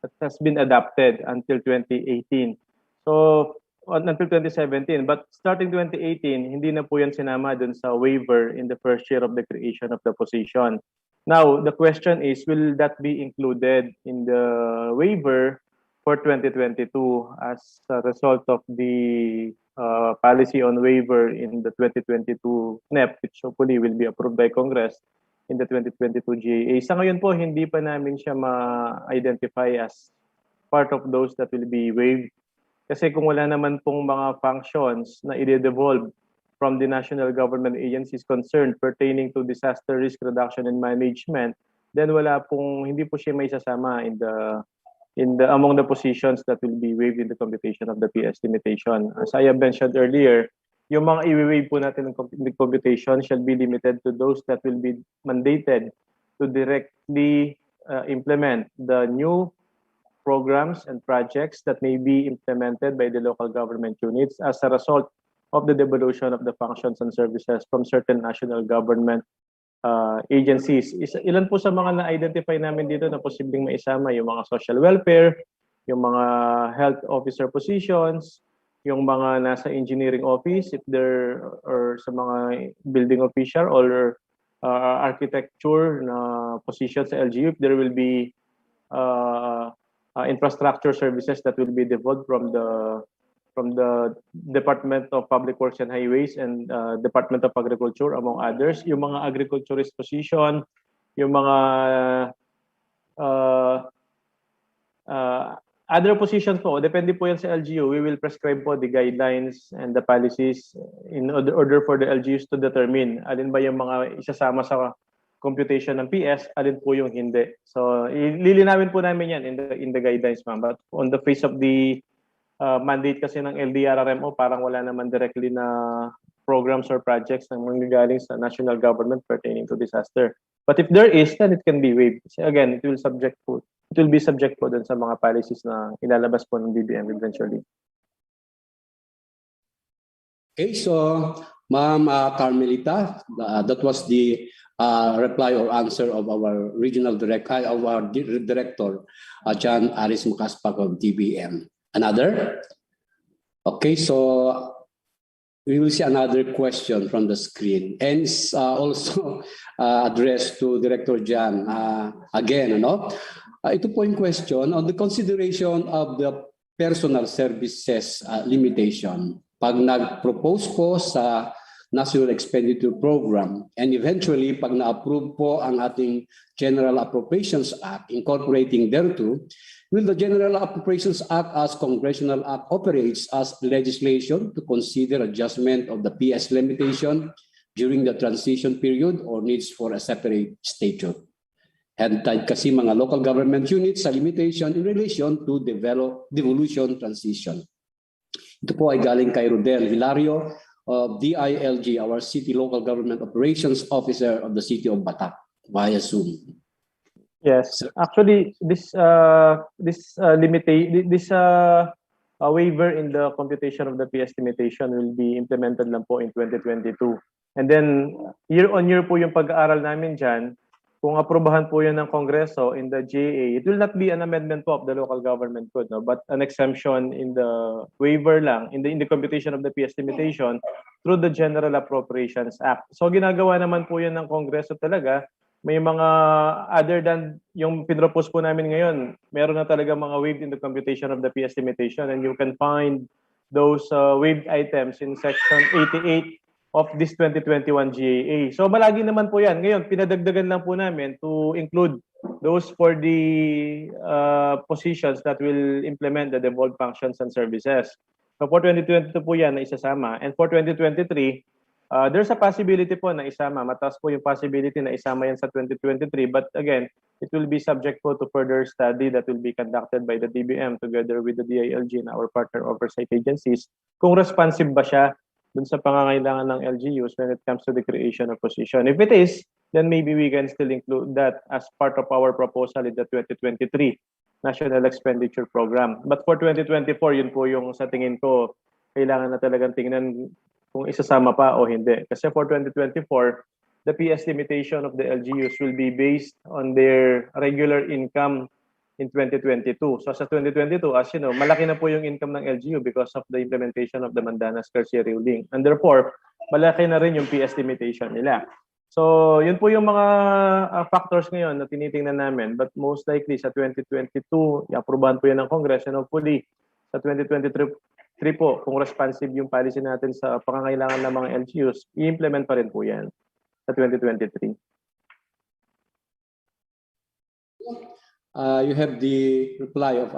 it has been adapted until 2018. So until 2017, but starting 2018, hindi na po yan sinama dun sa waiver in the first year of the creation of the position. Now, the question is, will that be included in the waiver for 2022 as a result of the policy on waiver in the 2022 NEP, which hopefully will be approved by Congress in the 2022 GAA. Sa ngayon po, hindi pa namin siya ma-identify as part of those that will be waived. Kasi kung wala naman pong mga functions na i-devolve from the national government agencies concerned pertaining to disaster risk reduction and management, then hindi po siya may sasama in the among the positions that will be waived in the computation of the PS limitation. As I have mentioned earlier, yung mga i-waive po natin in the computation shall be limited to those that will be mandated to directly implement the new programs and projects that may be implemented by the local government units as a result of the devolution of the functions and services from certain national government agencies. Ilan po sa mga na-identify namin dito na posibleng maisama, yung mga social welfare, yung mga health officer positions, yung mga nasa engineering office, if there or sa mga building official or architecture na positions sa LGU, if there will be infrastructure services that will be devolved from the Department of Public Works and Highways and Department of Agriculture, among others. Yung mga agriculturist position, yung mga other positions po, depende po yan sa LGU. We will prescribe po the guidelines and the policies in order for the LGUs to determine alin ba yung mga isasama sa computation ng PS, alin po yung hindi. So, lilinawin po namin yan in the guidelines, ma'am. But on the face of the mandate kasi ng LDRRMO, parang wala naman directly na programs or projects na manggagaling sa national government pertaining to disaster. But if there is, then it can be waived. So again, it will be subject po dun sa mga policies na ilalabas po ng DBM eventually. Okay, so Ma'am Carmelita, that was the reply or answer of our regional director, John Aris Macaspac of DBM. Another? Okay, so we will see another question from the screen, and it's also addressed to Director John again. Ito po yung question on the consideration of the personal services limitation. Pag nag-propose po sa National Expenditure Program and eventually pag na-approve po ang ating General Appropriations Act incorporating thereto, will the General Appropriations Act as Congressional Act operates as legislation to consider adjustment of the PS limitation during the transition period or needs for a separate statute? And kasi mga local government units sa limitation in relation to devolution transition. Ito po ay galing kay Rodel Hilario of DILG, our City Local Government Operations Officer of the City of Batak, via Zoom. Yes, actually, this a waiver in the computation of the PS limitation will be implemented lang po in 2022. And then year on year po yung pag-aaral namin dyan. Kung aprobahan po yan ng Kongreso in the GA, it will not be an amendment po of the local government code, no? But an exemption in the waiver lang, in the computation of the PS limitation through the General Appropriations Act. So ginagawa naman po yan ng Kongreso talaga. May mga, other than yung pinropose po namin ngayon, meron na talaga mga waived in the computation of the PS limitation, and you can find those waived items in section 88 of this 2021 GAA. So malagi naman po yan. Ngayon, pinadagdagan lang po namin to include those for the positions that will implement the devolved functions and services. So for 2022 po yan na isasama. And for 2023, there's a possibility po na isama. Mataas po yung possibility na isama yan sa 2023. But again, it will be subject po to further study that will be conducted by the DBM together with the DILG and our partner oversight agencies. Kung responsive ba siya dun sa pangangailangan ng LGUs when it comes to the creation of position. If it is, then maybe we can still include that as part of our proposal in the 2023 National Expenditure Program. But for 2024, yun po yung sa tingin ko, kailangan na talagang tingnan kung isasama pa o hindi. Kasi for 2024, the PS limitation of the LGUs will be based on their regular income in 2022. So sa 2022, as you know, malaki na po yung income ng LGU because of the implementation of the Mandanas Tertiary Ruling. And therefore, malaki na rin yung PS limitation nila. So yun po yung mga factors ngayon na tinitingnan namin. But most likely sa 2022, i-aprobahan po yan ng Congress. And hopefully, sa 2023 po, kung responsive yung policy natin sa pangangailangan ng mga LGUs, i-implement pa rin po yan sa 2023. You have the reply of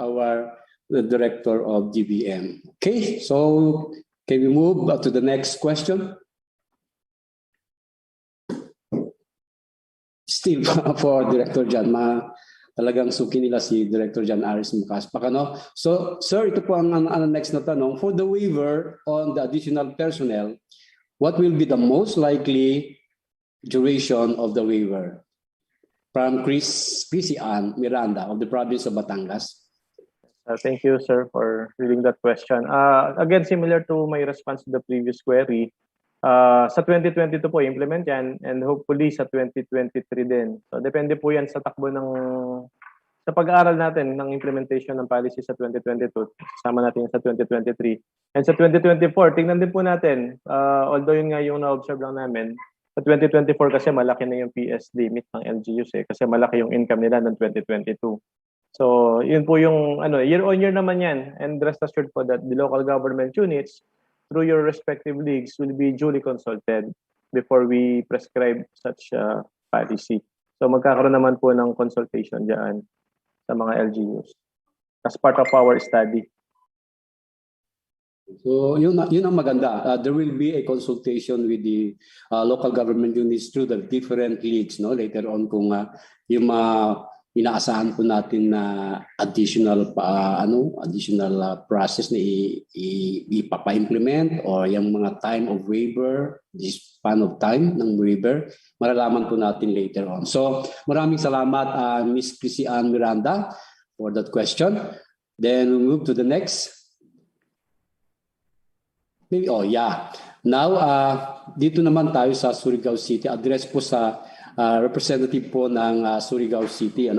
the director of DBM. Okay, so can we move to the next question? Still for Director Jan, talagang suki nila si Director Jan Aris Mukaspak. Ano? So, sir, ito po ang next na tanong. For the waiver on the additional personnel, what will be the most likely duration of the waiver? From Chrissy Ann Miranda of the province of Batangas. Thank you, sir, for reading that question. Again, similar to my response to the previous query, sa 2022 po, implement yan, and hopefully sa 2023 din. So, depende po yan sa takbo sa pag-aaral natin ng implementation ng policy sa 2022. Sama natin sa 2023. And sa 2024, tingnan din po natin, although yun nga yung na-observe lang namin, sa 2024 kasi malaki na yung PS limit ng LGUs kasi malaki yung income nila ng 2022. So, yun po yung year on year naman yan, and rest assured po that the local government units through your respective leagues will be duly consulted before we prescribe such policy. So, magkakaroon naman po ng consultation diyan sa mga LGUs as part of our study. So yun ang maganda. There will be a consultation with the local government units through the different leagues, no? Later on kung yung inaasahan po natin na additional process na ipapa-implement or yung mga time of waiver, this span of time ng waiver, malalaman po natin later on. So maraming salamat Ms. Chrissy Ann Miranda for that question. Then we move to the next. Now, dito naman tayo sa Surigao City. Address po sa representative po ng Surigao City.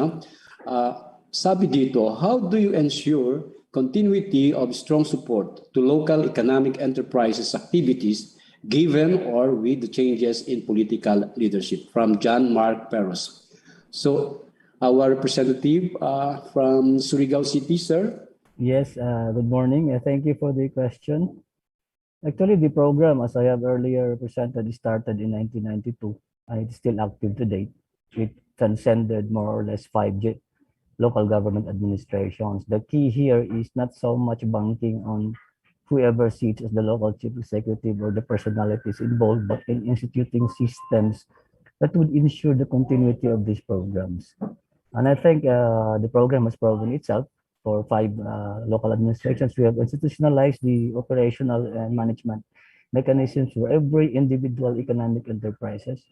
Sabi dito, how do you ensure continuity of strong support to local economic enterprises activities given or with the changes in political leadership? From John Mark Peros. So, our representative from Surigao City, sir. Yes, good morning. Thank you for the question. Actually, the program, as I have earlier presented, started in 1992. And it's still active to date. It transcended more or less 5 local government administrations. The key here is not so much banking on whoever sits as the local chief executive or the personalities involved, but in instituting systems that would ensure the continuity of these programs. And I think the program has proven itself. For 5 local administrations, we have institutionalized the operational and management mechanisms for every individual economic enterprises.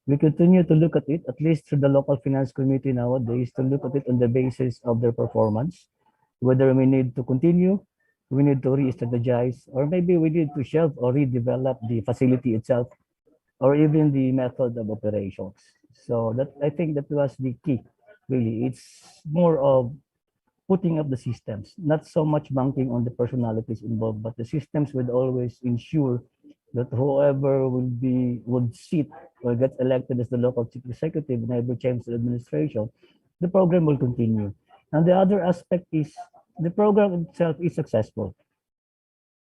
We continue to look at it, at least through the local finance committee nowadays, to look at it on the basis of their performance, whether we need to continue we need to re-strategize, or maybe we need to shelve or redevelop the facility itself, or even the method of operations. So that, I think that was the key, really. It's more of putting up the systems, not so much banking on the personalities involved, but the systems would always ensure that whoever would sit or get elected as the local chief executive in every change of administration, the program will continue. And the other aspect is the program itself is successful.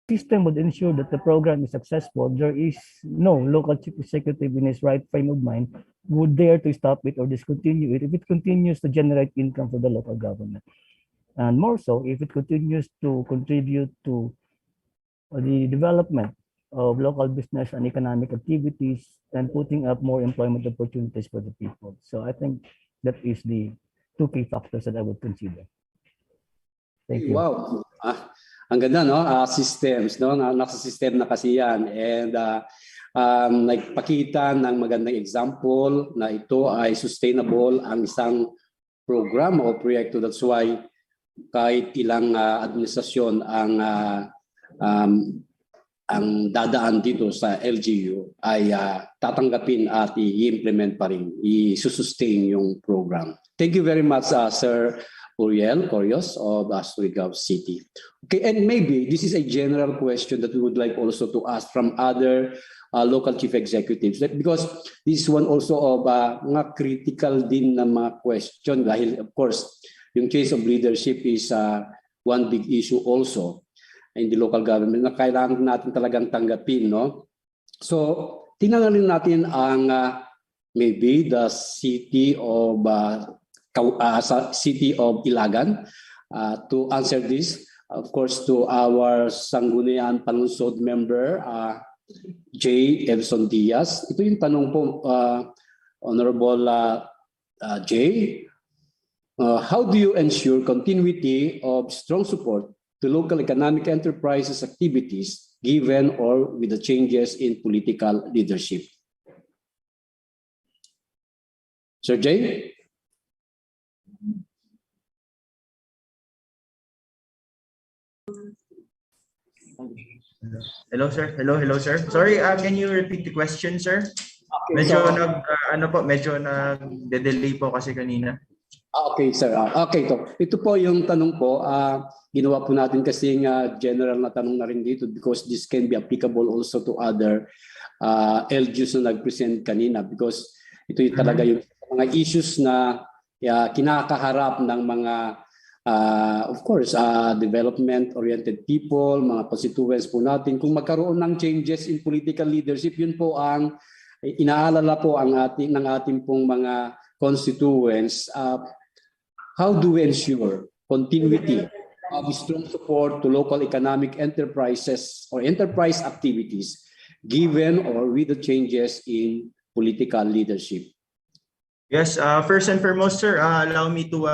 System would ensure that the program is successful. There is no local chief executive in his right frame of mind would dare to stop it or discontinue it if it continues to generate income for the local government. And more so, if it continues to contribute to the development of local business and economic activities and putting up more employment opportunities for the people. So I think that is the two key factors that I would consider. Thank you. Wow. Ang ganda, no? Systems, no? Nasa system na kasi yan. And nagpakita ng magandang example na ito ay sustainable ang isang program o proyekto. That's why kahit ilang administrasyon ang dadaan dito sa LGU ay tatanggapin at i-implement pa rin, i-sustain yung program. Thank you very much, Sir Uriel Corios of Surigao City. Okay, and maybe this is a general question that we would like also to ask from other local chief executives, because this is one also of mga critical din na mga question dahil of course yung change of leadership is one big issue also in the local government na kailangan natin talagang tanggapin, no? So, tingnan rin natin ang maybe the city of Ilagan to answer this. Of course, to our Sangguniang Panunsod member, J. Evson Diaz. Ito yung tanong po, Honorable J. How do you ensure continuity of strong support to local economic enterprises activities given or with the changes in political leadership? Sir J? Hello, sir. Hello, sir. Sorry, can you repeat the question, sir? Okay, medyo so, medyo nag-delay po kasi kanina. Okay, sir. Okay, ito po yung tanong po. Ginawa po natin kasi general na tanong na rin dito because this can be applicable also to other LGUs na nag-present kanina because ito yung talaga yung mga issues na kinakaharap ng mga of course, development-oriented people, mga constituents po natin. Kung magkaroon ng changes in political leadership, yun po ang inaalala po ng ating pong mga constituents. How do we ensure continuity of strong support to local economic enterprises or enterprise activities given or with the changes in political leadership? Yes, first and foremost, sir, allow me to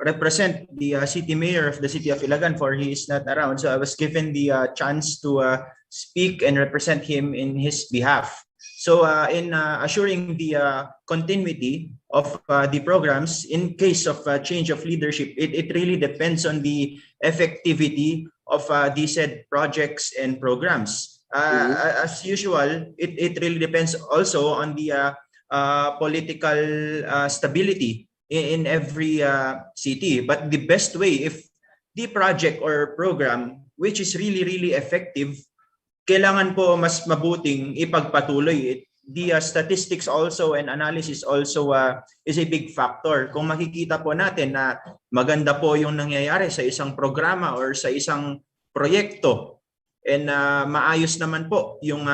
represent the city mayor of the city of Ilagan, for he is not around. So I was given the chance to speak and represent him in his behalf. So in assuring the continuity of the programs in case of change of leadership, it really depends on the effectivity of these said projects and programs. As usual, it really depends also on the political stability in every city. But the best way, if the project or program which is really effective, kailangan po mas mabuting ipagpatuloy. The statistics also and analysis also is a big factor. Kung makikita po natin na maganda po yung nangyayari sa isang programa or sa isang proyekto and maayos naman po yung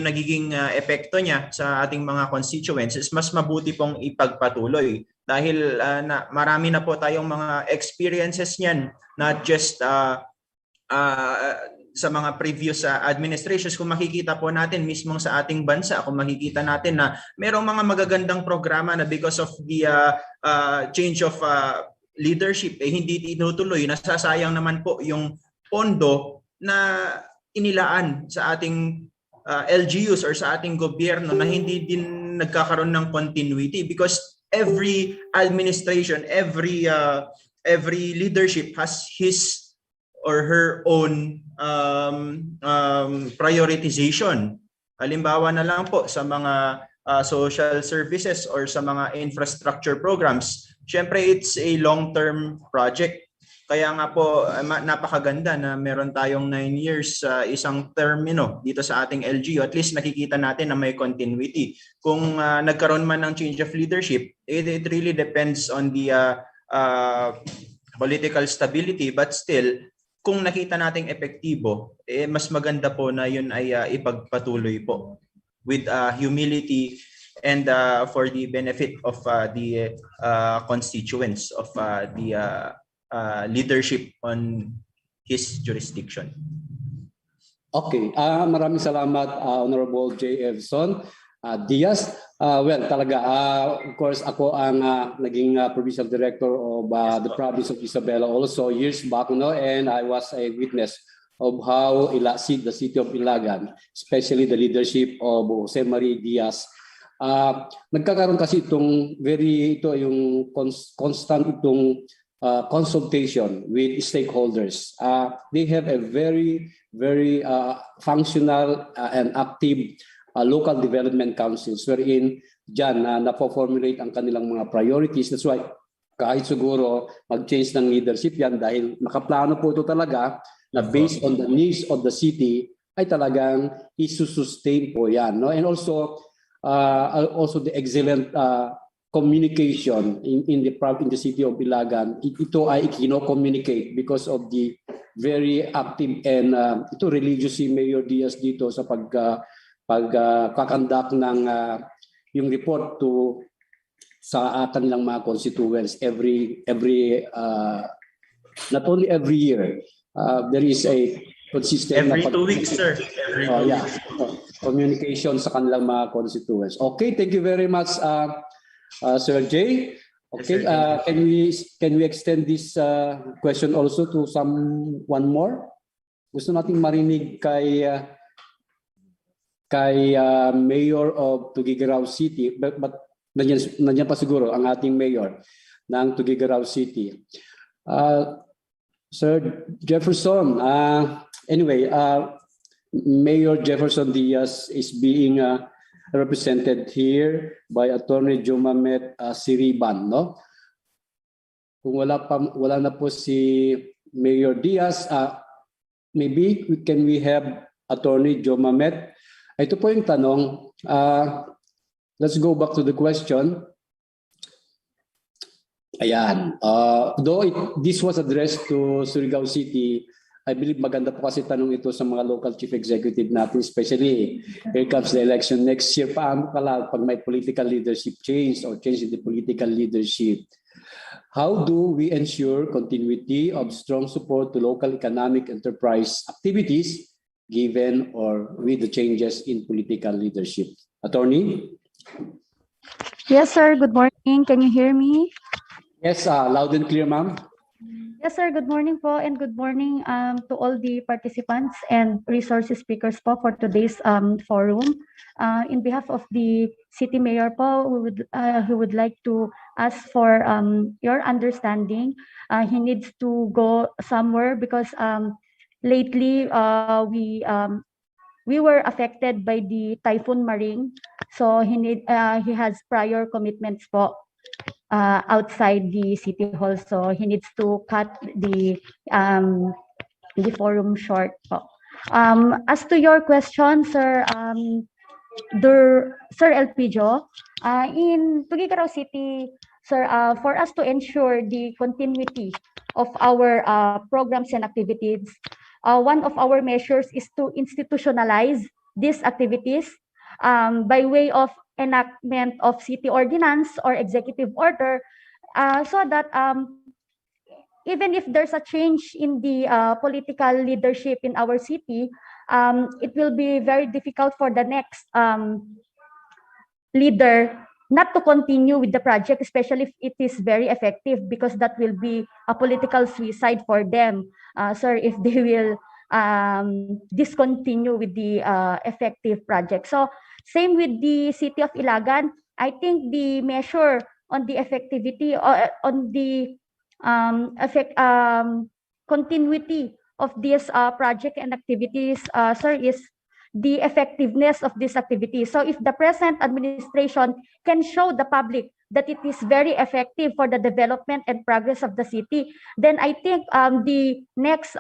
nagiging epekto niya sa ating mga constituents, is mas mabuti pong ipagpatuloy. Dahil marami na po tayong mga experiences niyan, not just sa mga previous administrations. Kung makikita po natin mismo sa ating bansa, kung makikita natin na merong mga magagandang programa na because of the change of leadership, hindi tinutuloy, nasasayang naman po yung pondo na inilaan sa ating LGUs or sa ating gobyerno na hindi din nagkakaroon ng continuity because every administration, every leadership has his or her own prioritization. Halimbawa na lang po sa mga social services or sa mga infrastructure programs. Siyempre, it's a long-term project. Kaya nga po, napakaganda na meron tayong 9 years sa isang term dito sa ating LGU. At least nakikita natin na may continuity. Kung nagkaroon man ng change of leadership, it really depends on the political stability. But still, kung nakita nating epektibo, mas maganda po na yun ay ipagpatuloy po with humility and for the benefit of the constituents of the leadership on his jurisdiction. Okay, maraming salamat Honorable J. Evson Diaz. Well, talaga, of course, ako ang naging provincial director of the province of Isabela also years back, and I was a witness of how the city of Ilagan, especially the leadership of Jose Marie Diaz, nagkakaroon kasi ito yung constant consultation with stakeholders. They have a very functional and active local development councils wherein dyan napo-formulate ang kanilang mga priorities. That's why kahit siguro mag-change ng leadership yan dahil nakaplano po ito talaga na based on the needs of the city ay talagang isusustain po yan. And also the excellent communication in the city of Ilagan. Ito ay communicate because of the very active and religious si Mayor Diaz dito sa pagkakandak ng yung report sa kanilang mga constituents every not only every year. There is a consistent every 2 weeks, sir. Every 2 weeks. Communication sa kanilang mga constituents. Okay, thank you very much, Sir Jay. Okay, yes, can we extend this question also to one more? Gusto nating marinig kay Mayor of Tuguegarao City, but nandiyan pa siguro ang ating Mayor ng Tuguegarao City. Sir Jefferson, anyway, Mayor Jefferson Diaz is being represented here by Attorney Jomamet Siriban, no? Kung wala na po si Mayor Diaz, maybe can we have Attorney Jomamet? Ito po yung tanong. Let's go back to the question. Ayan. Though this was addressed to Surigao City, I believe maganda po kasi tanong ito sa mga local chief executive natin, especially here comes the election next year. Paano pala pag may political leadership change or change in the political leadership? How do we ensure continuity of strong support to local economic enterprise activities given or with the changes in political leadership? Attorney? Yes, sir. Good morning. Can you hear me? Yes, loud and clear, ma'am. Yes, sir. Good morning po, and good morning to all the participants and resource speakers po for today's forum. In behalf of the city mayor po, who would like to ask for your understanding. He needs to go somewhere because lately we were affected by the Typhoon Maring, so he has prior commitments po outside the city hall, so he needs to cut the forum short po. As to your question, sir, Sir Elpidio, in Tuguegarao City, sir, for us to ensure the continuity of our programs and activities, one of our measures is to institutionalize these activities by way of enactment of city ordinance or executive order, so that even if there's a change in the political leadership in our city, it will be very difficult for the next leader not to continue with the project, especially if it is very effective, because that will be a political suicide for them, sir, if they will discontinue with the effective project. So same with the city of Ilagan. I think the measure on the effectivity or on the continuity of this project and activities, sir, is the effectiveness of this activity. So if the present administration can show the public that it is very effective for the development and progress of the city, then I think the next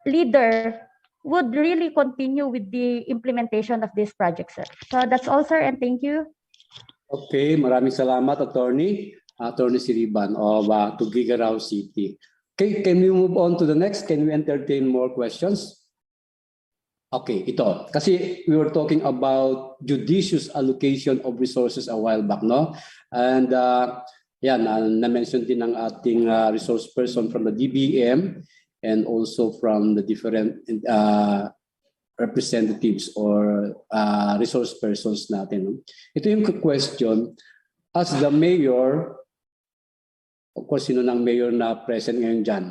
leader would really continue with the implementation of this project, sir. So that's all, sir, and thank you. Okay, maraming salamat, Attorney Siriban of Tuguegarao City. Okay, can we move on to the next? Can we entertain more questions? Okay, ito. Kasi we were talking about judicious allocation of resources a while back, no? And yan, na-mention din ng ating resource person from the DBM and also from the different representatives or resource persons natin. Ito yung question, as the mayor, of course, sino ng mayor na present ngayon dyan?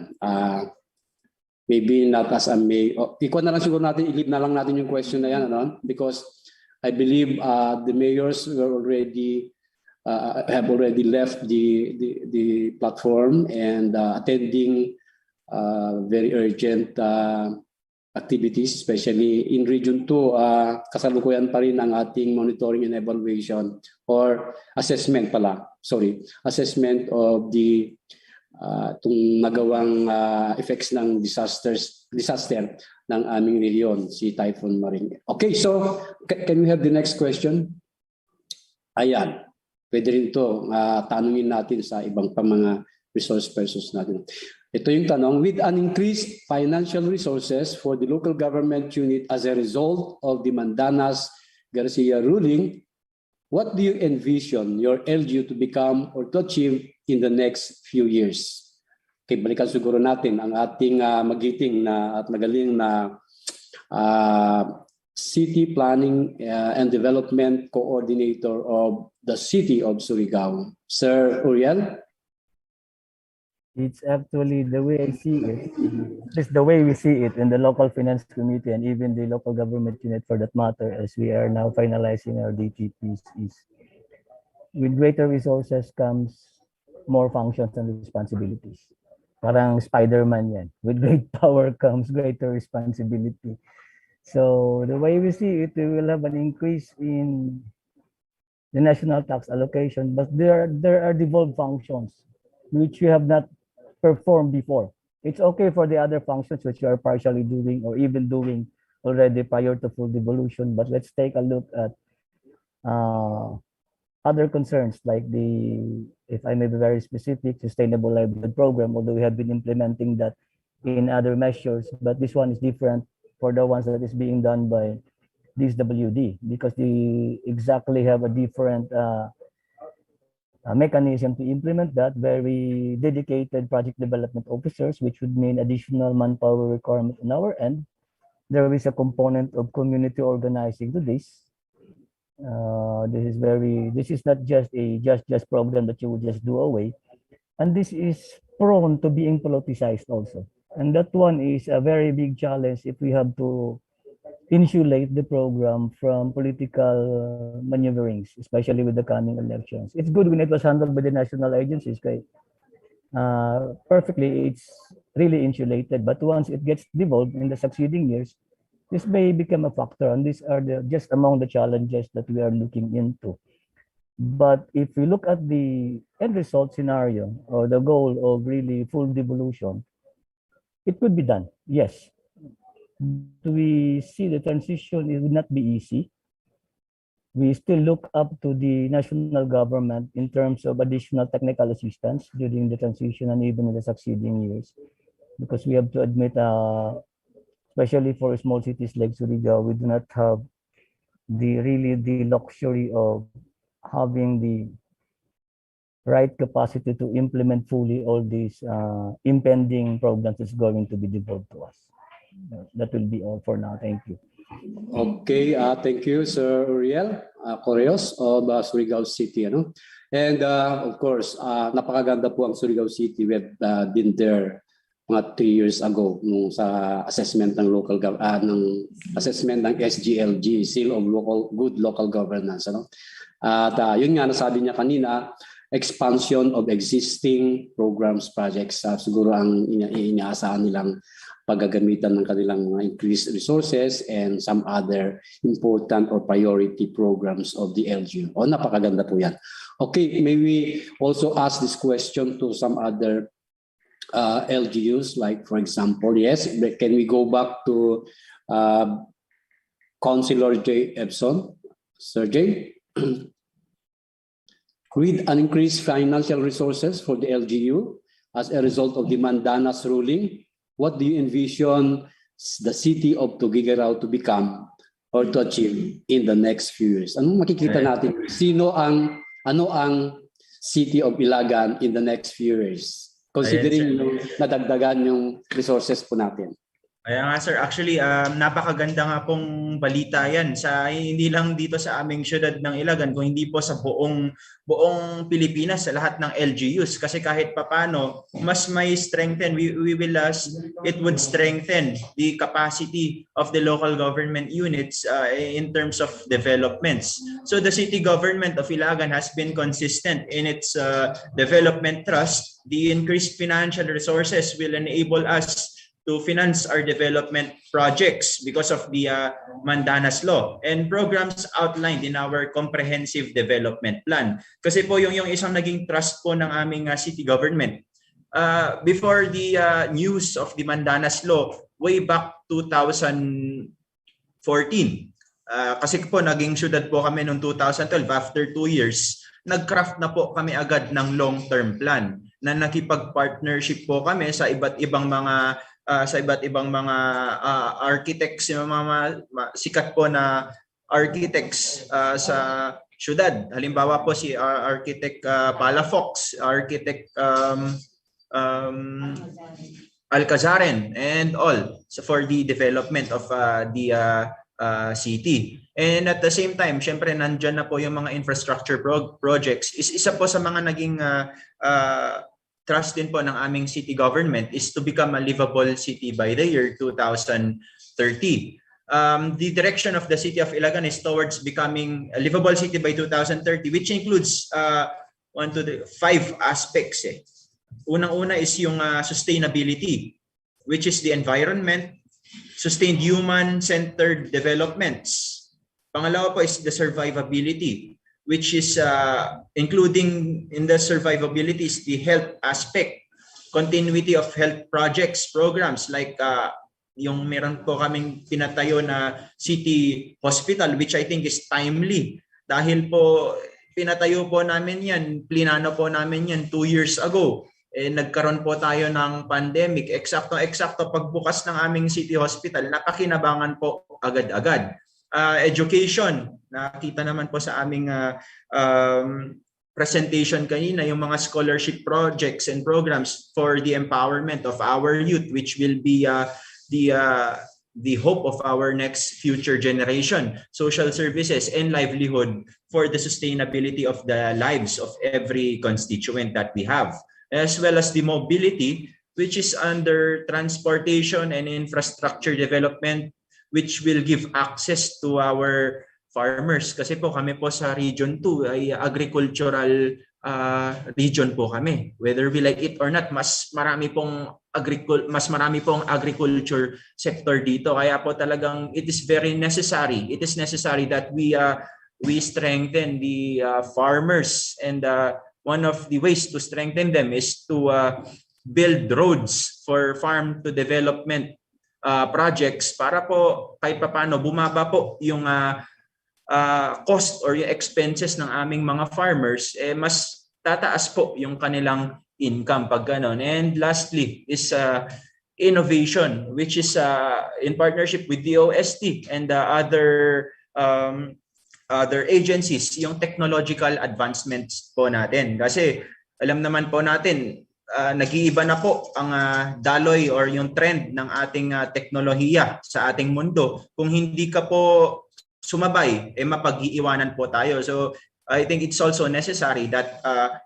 Maybe not as a mayor. Ikaw na lang siguro natin, ilip na lang natin yung question na yan, ano? Because I believe the mayors were already have already left the platform and attending very urgent activities, especially in Region 2. Kasalukuyan pa rin ang ating monitoring and evaluation or assessment assessment of the itong nagawang effects ng disaster ng aming rehiyon, si Typhoon Maring. Okay, so can we have the next question? Ayan, pwede rin ito tanungin natin sa ibang pa mga resource persons natin. Ito yung tanong, with an increased financial resources for the local government unit as a result of the Mandanas-Garcia ruling, what do you envision your LGU to become or to achieve in the next few years? Okay, balikan siguro natin ang ating magiting na at magaling na City Planning and Development Coordinator of the City of Surigao. Sir Uriel? It's actually the way I see it. It's the way we see it in the local finance committee and even the local government unit for that matter, as we are now finalizing our DTPs, is with greater resources comes more functions and responsibilities. Parang Spider-Man yan. With great power comes greater responsibility. So the way we see it, we will have an increase in the national tax allocation, but there are devolved functions which we have not performed before. It's okay for the other functions which you are partially doing or even doing already prior to full devolution, but let's take a look at other concerns like the, if I may be very specific, sustainable livelihood program, although we have been implementing that in other measures, but this one is different for the ones that is being done by this WD because they exactly have a different mechanism to implement that, very dedicated project development officers, which would mean additional manpower requirement on our end. There is a component of community organizing to this. This is not just a just program that you would just do away, and this is prone to being politicized also. And that one is a very big challenge if we have to insulate the program from political maneuverings, especially with the coming elections. It's good when it was handled by the national agencies, okay? Perfectly, it's really insulated. But once it gets devolved in the succeeding years, this may become a factor, and these are just among the challenges that we are looking into. But if we look at the end result scenario or the goal of really full devolution, it could be done, yes. We see the transition, it would not be easy. We still look up to the national government in terms of additional technical assistance during the transition and even in the succeeding years, because we have to admit, especially for small cities like Surigao, we do not have the luxury of having the right capacity to implement fully all these impending programs that's going to be devolved to us. That will be all for now. Thank you. Okay, thank you, Sir Uriel Correos of Surigao City. Ano? And of course, napakaganda po ang Surigao City. We have been there mga 3 years ago nung sa assessment ng local ng assessment ng SGLG, Seal of Good Local Governance. Ano? At yun nga nasabi niya kanina, expansion of existing programs, projects, siguro ang inaasahan nilang paggagamitan ng kanilang mga increased resources and some other important or priority programs of the LGU. Napakaganda po yan. Okay, may we also ask this question to some other LGUs, like for example, yes, can we go back to Councilor J. Epson? Sir J? With an increased financial resources for the LGU as a result of the Mandanas ruling, what do you envision the city of Tuguegarao to become or to achieve in the next few years? Anong makikita natin? Ano ang city of Ilagan in the next few years? Considering yung nadagdagan yung resources po natin. Kaya nga sir, actually napakaganda nga pong balita yan sa hindi lang dito sa aming syudad ng Ilagan, kung hindi po sa buong Pilipinas, sa lahat ng LGUs, kasi kahit papano mas may strengthen, it would strengthen the capacity of the local government units in terms of developments. So the city government of Ilagan has been consistent in its development trust. The increased financial resources will enable us to finance our development projects because of the Mandanas Law and programs outlined in our comprehensive development plan. Kasi po yung isang naging trust po ng aming city government. Before the news of the Mandanas Law, way back 2014, kasi po naging syudad po kami noong 2012, after 2 years, nag-craft na po kami agad ng long-term plan na nakipag-partnership po kami sa iba't ibang mga architects, yung mga sikat po na architects sa syudad. Halimbawa po si Architect Palafox, Architect Alcazaren, and all for the development of the city. And at the same time, syempre nandyan na po yung mga infrastructure projects. Isa po sa mga naging trust din po ng aming city government is to become a livable city by the year 2030. The direction of the city of Ilagan is towards becoming a livable city by 2030, which includes 5 aspects. Unang-una is yung sustainability, which is the environment, sustained human-centered developments. Pangalawa po is the survivability, which is including in the survivability is the health aspect, continuity of health projects, programs like yung meron po kaming pinatayo na city hospital, which I think is timely dahil po pinatayo po namin yan, plinano po namin yan 2 years ago. Nagkaroon po tayo ng pandemic. Eksakto pagbukas ng aming city hospital, nakakinabangan po agad-agad. Education, nakita naman po sa aming presentation kanina, yung mga scholarship projects and programs for the empowerment of our youth, which will be the hope of our next future generation. Social services and livelihood for the sustainability of the lives of every constituent that we have, as well as the mobility, which is under transportation and infrastructure development, which will give access to our farmers. Kasi po kami po sa Region 2 ay agricultural region po kami. Whether we like it or not, mas marami pong agriculture sector dito. Kaya po talagang it is necessary that we strengthen the farmers, and one of the ways to strengthen them is to build roads for farm to development projects para po kahit papaano bumaba po yung cost or yung expenses ng aming mga farmers, mas tataas po yung kanilang income pag ganon. And lastly is innovation, which is in partnership with the OST and other agencies, yung technological advancements po natin. Kasi alam naman po natin, nag-iiba na po ang daloy or yung trend ng ating teknolohiya sa ating mundo. Kung hindi ka po sumabay, mapag-iiwanan po tayo. So I think it's also necessary that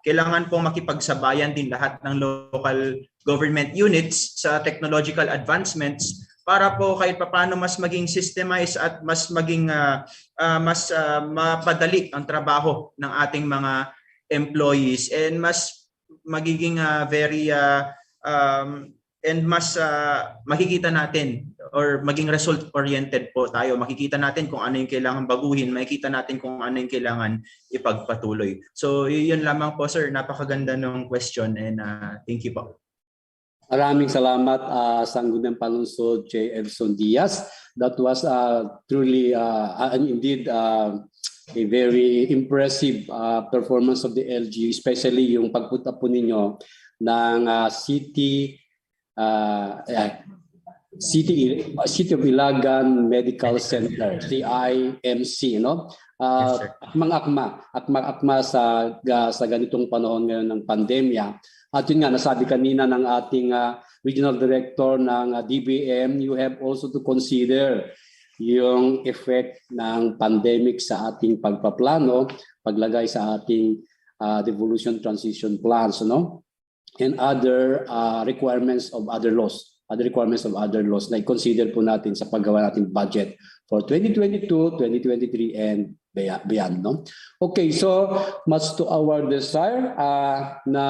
kailangan pong makipagsabayan din lahat ng local government units sa technological advancements para po kahit papaano mas maging systemized at mas maging mapadali ang trabaho ng ating mga employees, and mas magiging and mas makikita natin or maging result-oriented po tayo. Makikita natin kung ano yung kailangan baguhin, makikita natin kung ano yung kailangan ipagpatuloy. So yun lamang po sir, napakaganda ng question and thank you po. Maraming salamat Sangguniang Palunsod J. Edson Diaz. That was truly indeed a very impressive performance of the LGU, especially yung pagpunta po ninyo ng City of Ilagan Medical Center, CIMC, no? Akma sa ganitong panahon ngayon ng pandemya. At yun nga, nasabi kanina ng ating Regional Director ng DBM, you have also to consider yung effect ng pandemic sa ating pagpaplano, paglagay sa ating devolution transition plans, no? And other requirements of other laws. Na i-consider po natin sa paggawa nating budget for 2022, 2023, and beyond, no? Okay, so much to our desire na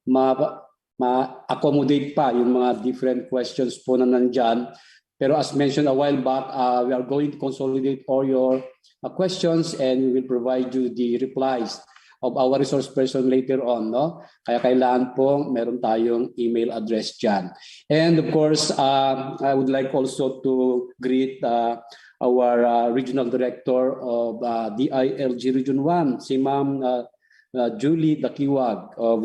ma-accommodate pa yung mga different questions po na nandyan. Pero as mentioned a while back, we are going to consolidate all your questions and we will provide you the replies of our resource person later on, no? Kaya kailangan po meron tayong email address dyan. And of course, I would like also to greet our Regional Director of DILG Region 1, si Ma'am Julie Dakiwag of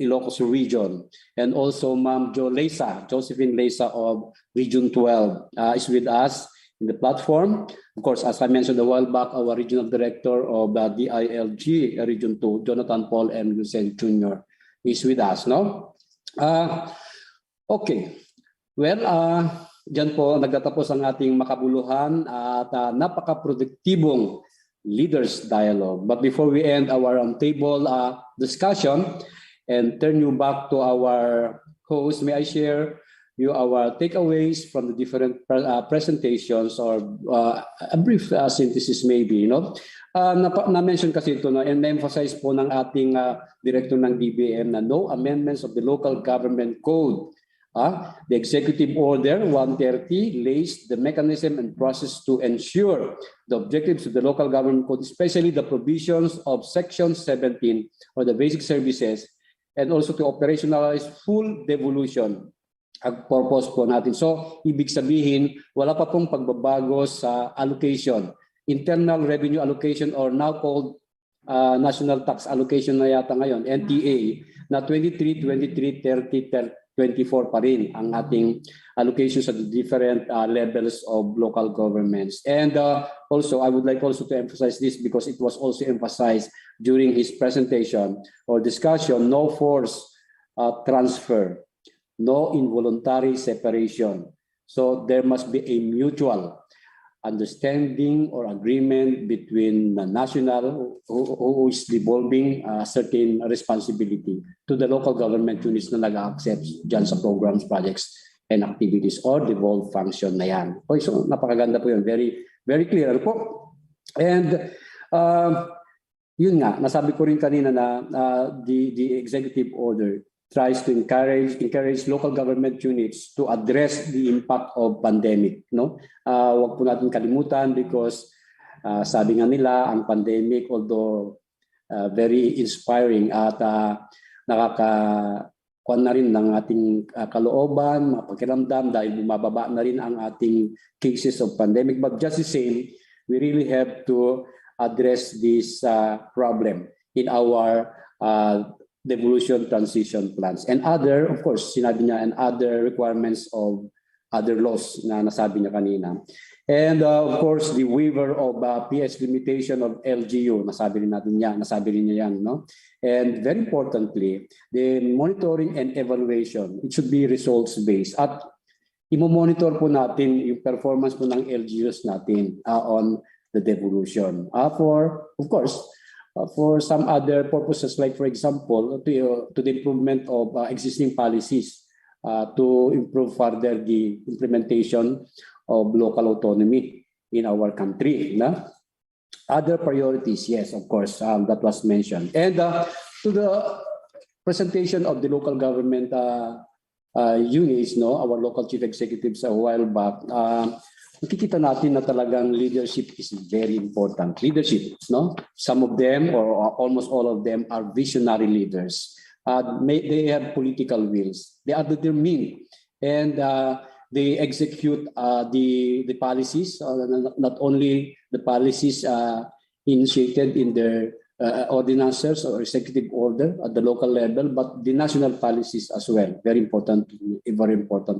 Ilocos Region, and also Ma'am Josephine Leysa of Region 12 is with us in the platform. Of course, as I mentioned a while back, our Regional Director of DILG Region 2, Jonathan Paul M. Lucen Jr. is with us, no? Okay. Well, dyan po nagtatapos ang ating makabuluhan at napaka-produktibong leaders dialogue. But before we end our roundtable discussion and turn you back to our host, may I share you our takeaways from the different presentations or a brief synthesis maybe, no? Na-mention kasi ito, no? And na-emphasize po ng ating director ng DBM na no amendments of the local government code. The Executive Order 130 lays the mechanism and process to ensure the objectives of the local government code, especially the provisions of Section 17 or the basic services, and also to operationalize full devolution. Ang purpose po natin. So, ibig sabihin, wala pa pong pagbabago sa allocation. Internal Revenue Allocation or now called National Tax Allocation na yata ngayon, NTA, na 23, 23, 30, 24 pa rin ang ating allocation sa different levels of local governments. And also, I would like also to emphasize this because it was also emphasized during his presentation or discussion, no forced transfer, no involuntary separation. So there must be a mutual understanding or agreement between the national who is devolving certain responsibility to the local government units na nag-accept dyan sa programs, projects, and activities or devolved function na yan. Okay, so napakaganda po yun. Very, very clear po. And yun nga, nasabi ko rin kanina na the executive order tries to encourage local government units to address the impact of pandemic, no? Wag po natin kalimutan because sabi nga nila ang pandemic, although very inspiring at nakakakuan na rin ng ating kalooban, mga pakiramdam dahil bumababa na rin ang ating cases of pandemic, but just the same, we really have to address this problem in our devolution transition plans and other, of course, sinabi niya, and other requirements of other laws na nasabi niya kanina. And of course, the waiver of PS limitation of LGU, nasabi rin niya yan, no? And very importantly, the monitoring and evaluation, it should be results-based. At imo-monitor po natin yung performance po ng LGUs natin on the devolution. Of course, for some other purposes, like for example, to the improvement of existing policies to improve further the implementation of local autonomy in our country. Na? Other priorities, yes, of course, that was mentioned. And to the presentation of the local government units, no, our local chief executives a while back, nakikita natin na talagang leadership is very important. Leadership, no? Some of them, or almost all of them, are visionary leaders. They have political wills. They are determined, and they execute the policies, not only the policies initiated in their ordinances or executive order at the local level, but the national policies as well. Very important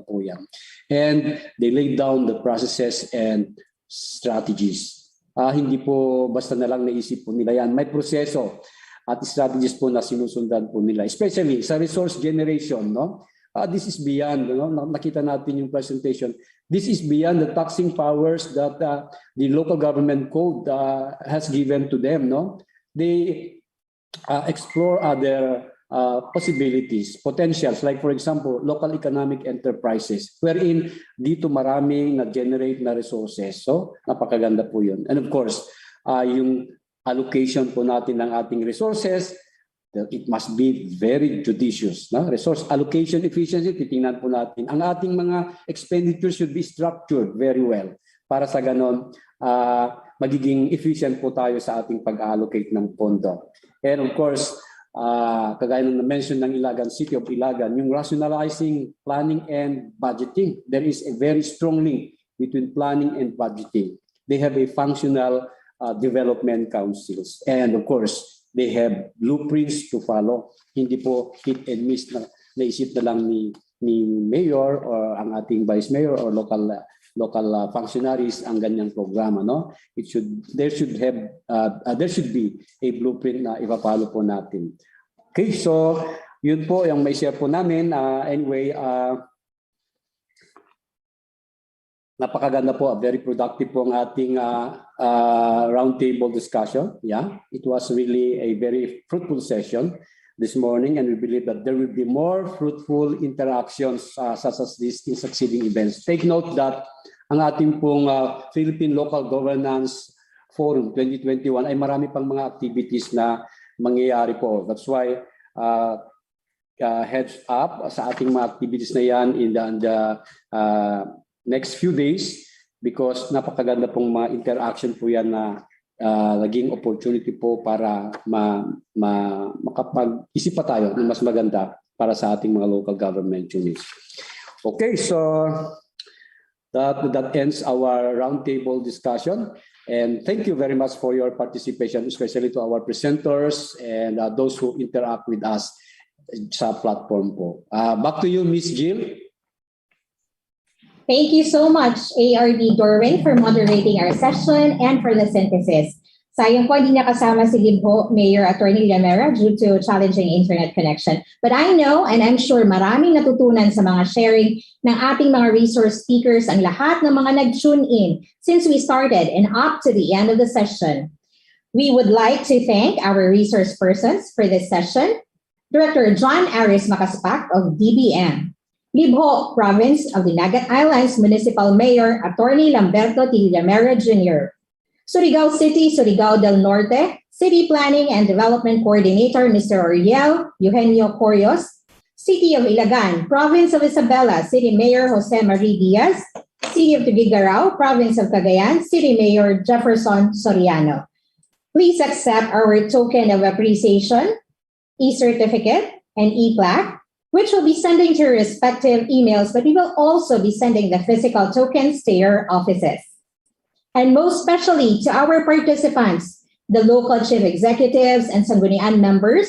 po yan. And they lay down the processes and strategies. Hindi po basta na lang naisip po nila yan. May proseso at strategies po na sinusundan po nila. Especially sa resource generation, no? This is beyond, no? Nakita natin yung presentation. This is beyond the taxing powers that the local government code has given to them, no? They explore other possibilities, potentials, like for example, local economic enterprises, wherein dito maraming na-generate na resources. So, napakaganda po yun. And of course, yung allocation po natin ng ating resources, it must be very judicious. No? Resource allocation efficiency, titingnan po natin. Ang ating mga expenditures should be structured very well para sa ganon, magiging efficient po tayo sa ating pag-allocate ng pondo. And of course, kagaya ng na-mention ng Ilagan, City of Ilagan, yung rationalizing planning and budgeting. There is a very strong link between planning and budgeting. They have a functional development councils. And of course, they have blueprints to follow. Hindi po hit and miss na naisip na lang ni mayor or ang ating vice mayor or local functionaries ang ganyang programa, no? There should be a blueprint na ipapalo po natin. Okay, so yun po yung may share po namin. Anyway, napakaganda po, very productive po ang ating roundtable discussion. Yeah, it was really a very fruitful session this morning, and we believe that there will be more fruitful interactions such as this in succeeding events. Take note that ang ating pong Philippine Local Governance Forum 2021 ay marami pang mga activities na mangyayari po. That's why heads up sa ating mga activities na yan in the next few days, because napakaganda pong mga interaction po yan na naging opportunity po para makapag-isip pa tayo ng mas maganda para sa ating mga local government units. Okay, so that ends our roundtable discussion. And thank you very much for your participation, especially to our presenters and those who interact with us sa platform po. Back to you, Ms. Jill. Thank you so much, ARD Dorwin, for moderating our session and for the synthesis. Sayang po hindi nakasama si Libho Mayor Attorney Llamera due to challenging internet connection. But I know and I'm sure maraming natutunan sa mga sharing ng ating mga resource speakers, ang lahat ng mga nag-tune in since we started and up to the end of the session. We would like to thank our resource persons for this session. Director John Aris Makaspak of DBM. Libho, Province of the Nagat Islands Municipal Mayor Attorney Lamberto T. Llamera Jr. Surigao City, Surigao del Norte, City Planning and Development Coordinator Mr. Oriel Eugenio Corios. City of Ilagan, Province of Isabela, City Mayor Jose Marie Diaz. City of Tuguegarao, Province of Cagayan, City Mayor Jefferson Soriano. Please accept our token of appreciation, e-certificate, and e-plaque, which will be sending to your respective emails, but we will also be sending the physical tokens to your offices. And most especially to our participants, the local chief executives and Sangguniang members,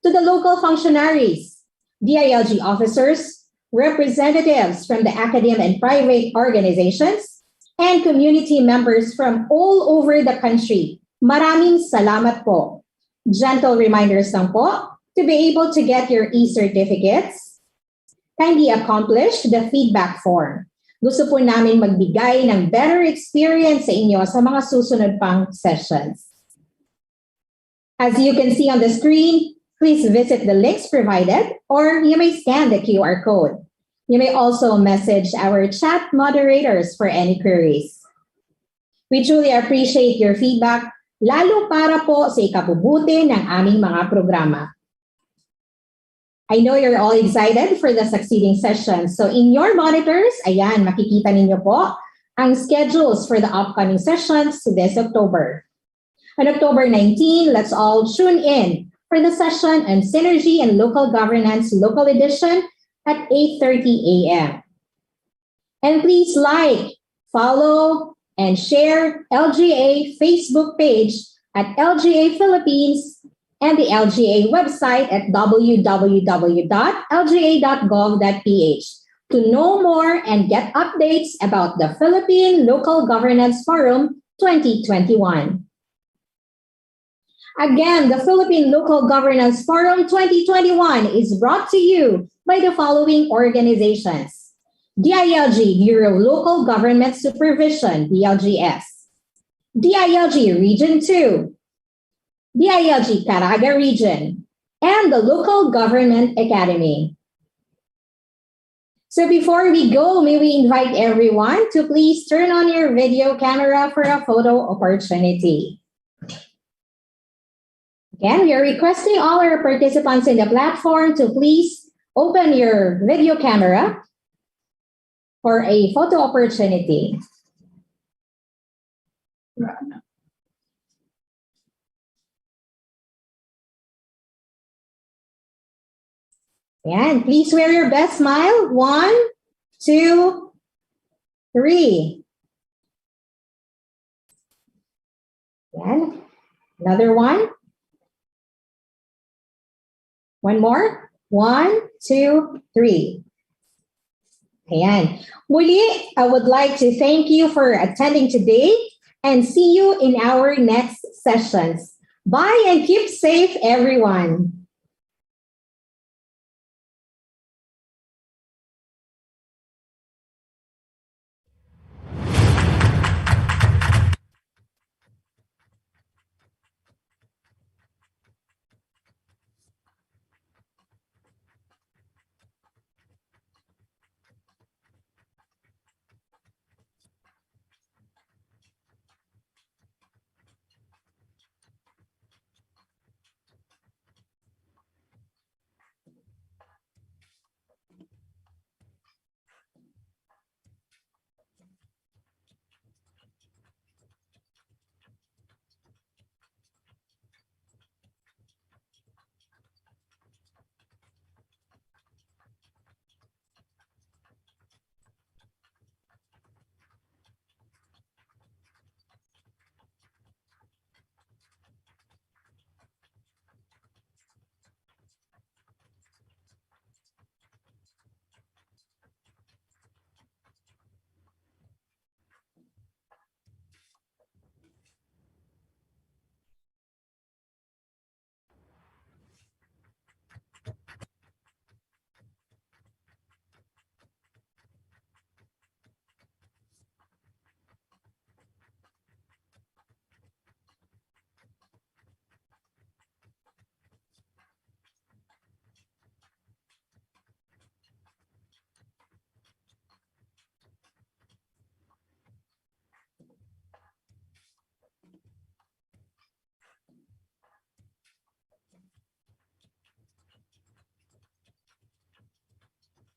to the local functionaries, DILG officers, representatives from the academic and private organizations, and community members from all over the country. Maraming salamat po. Gentle reminders lang po, to be able to get your e-certificates, kindly accomplish the feedback form. Gusto po namin magbigay ng better experience sa inyo sa mga susunod pang sessions. As you can see on the screen, please visit the links provided or you may scan the QR code. You may also message our chat moderators for any queries. We truly appreciate your feedback, lalo para po sa ikabubuti ng aming mga programa. I know you're all excited for the succeeding sessions. So in your monitors, ayan, makikita ninyo po ang schedules for the upcoming sessions this October. On October 19, let's all tune in for the session on Synergy and Local Governance Local Edition at 8:30 a.m. And please like, follow, and share LGA Facebook page at LGA Philippines and the LGA website at www.lga.gov.ph to know more and get updates about the Philippine Local Governance Forum 2021. Again, the Philippine Local Governance Forum 2021 is brought to you by the following organizations: DILG, Bureau Local Government Supervision, BLGS, DILG Region 2, DILG Caraga Region, and the Local Government Academy. So before we go, may we invite everyone to please turn on your video camera for a photo opportunity. Again, we are requesting all our participants in the platform to please open your video camera for a photo opportunity. And please wear your best smile. 1, 2, 3. And another one. One more. 1, 2, 3. Ayan. Muli, I would like to thank you for attending today and see you in our next sessions. Bye and keep safe, everyone.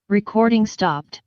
Recording stopped.